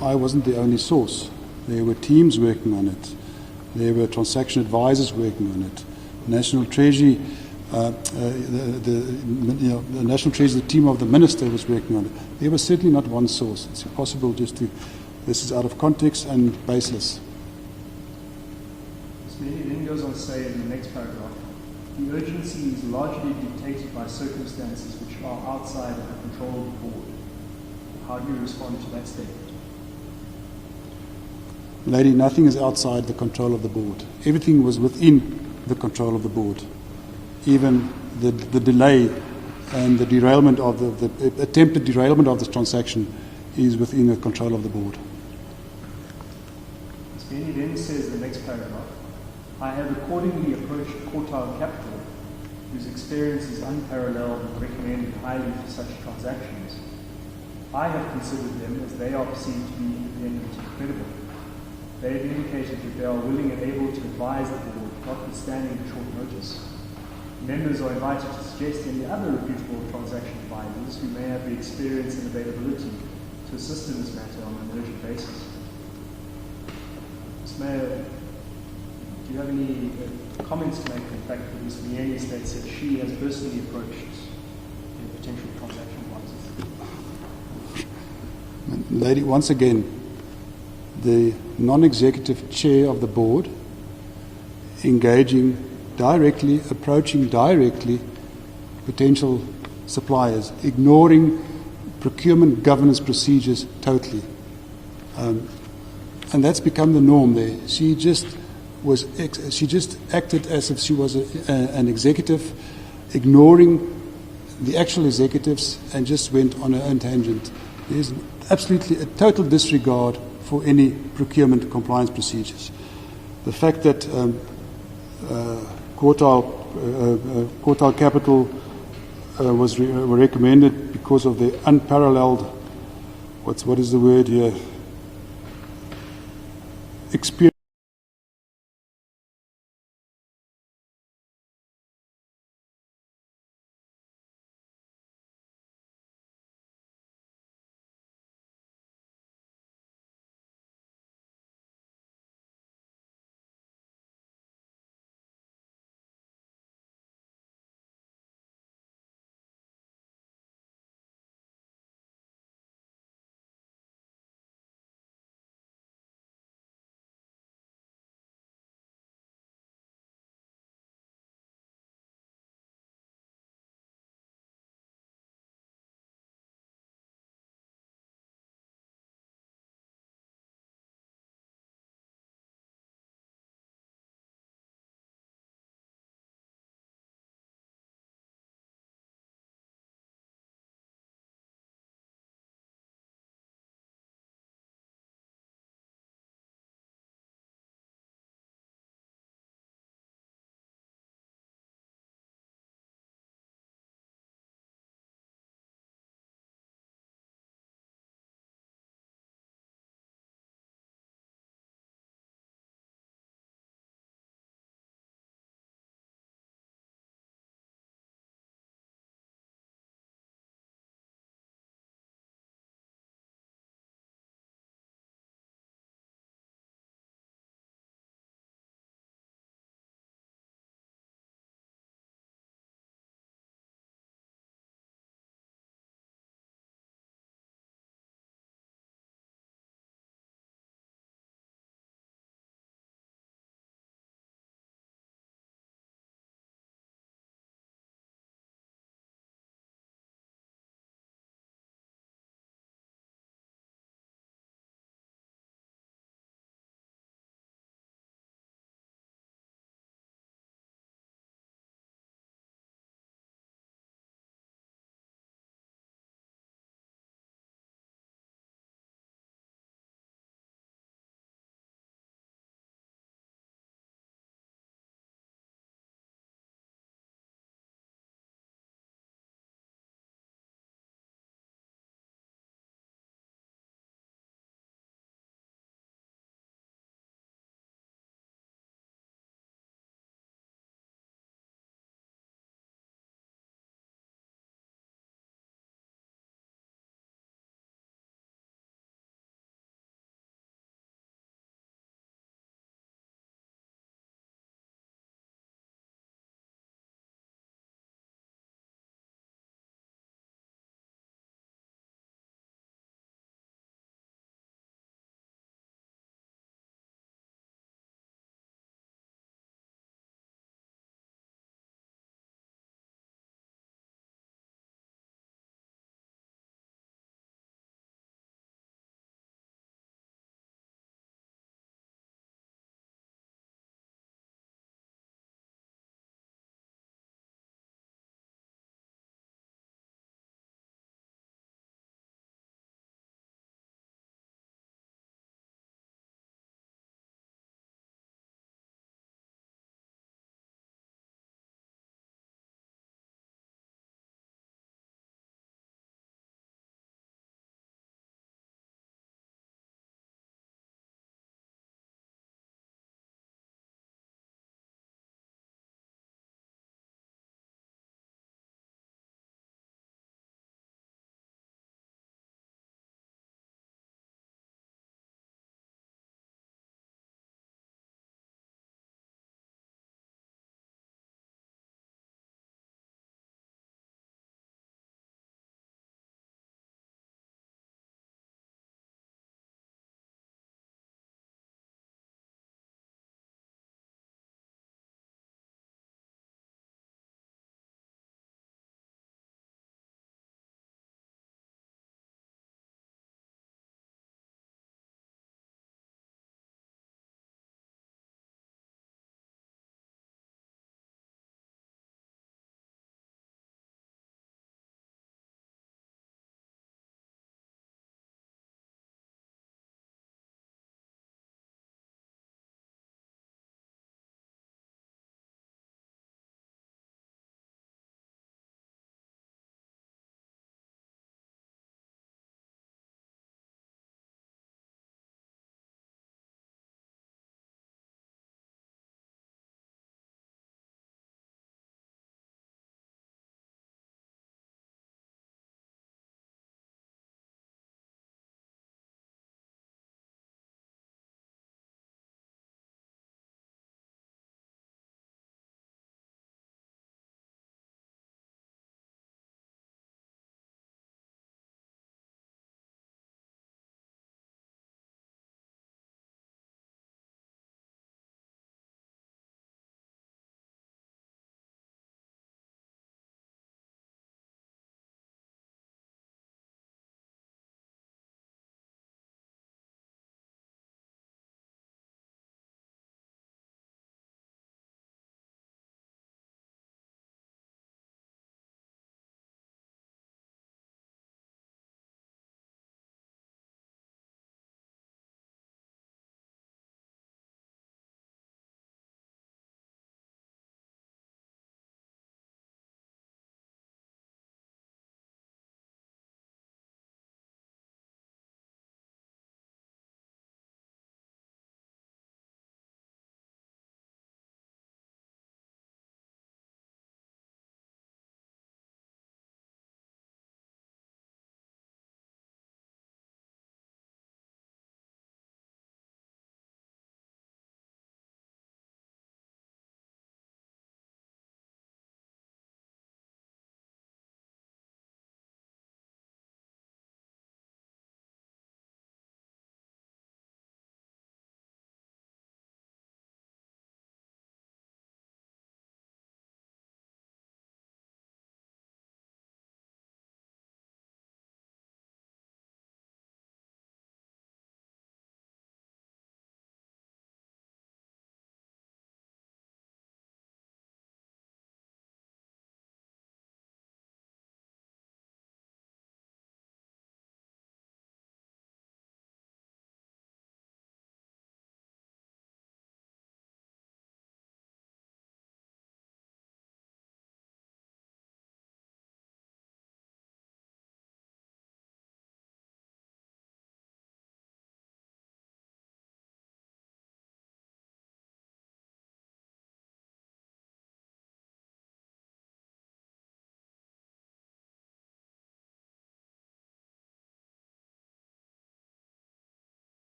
I wasn't the only source. There were teams working on it. There were transaction advisors working on it. National Treasury, the National Treasury, the team of the Minister was working on it. There was certainly not one source. It's impossible just to, this is out of context and baseless. Ms. Myeni then goes on to say in the next paragraph, the urgency is largely dictated by circumstances which are outside of the control of the board. How do you respond to that statement? Lady, nothing is outside the control of the board. Everything was within the control of the board. Even the delay and the derailment of the attempted derailment of this transaction is within the control of the board. Ms. Myeni then says in the next paragraph, I have accordingly approached Quartile Capital, whose experience is unparalleled and recommended highly for such transactions. I have considered them as they are perceived to be independent and credible. They have indicated that they are willing and able to advise the board, notwithstanding the short notice. Members are invited to suggest any other reputable transaction advisors who may have the experience and availability to assist in this matter on an urgent basis. Ms. Mayor, do you have any comments to make on the fact that Ms. Myeni states that she has personally approached potential transaction advisors? Lady, once again, the non-executive chair of the board approaching directly potential suppliers, ignoring procurement governance procedures totally. And that's become the norm there. She just acted as if she was an executive, ignoring the actual executives, and just went on her own tangent. There's absolutely a total disregard for any procurement compliance procedures. The fact that Quartile Capital were recommended because of the unparalleled, what is the word here, experience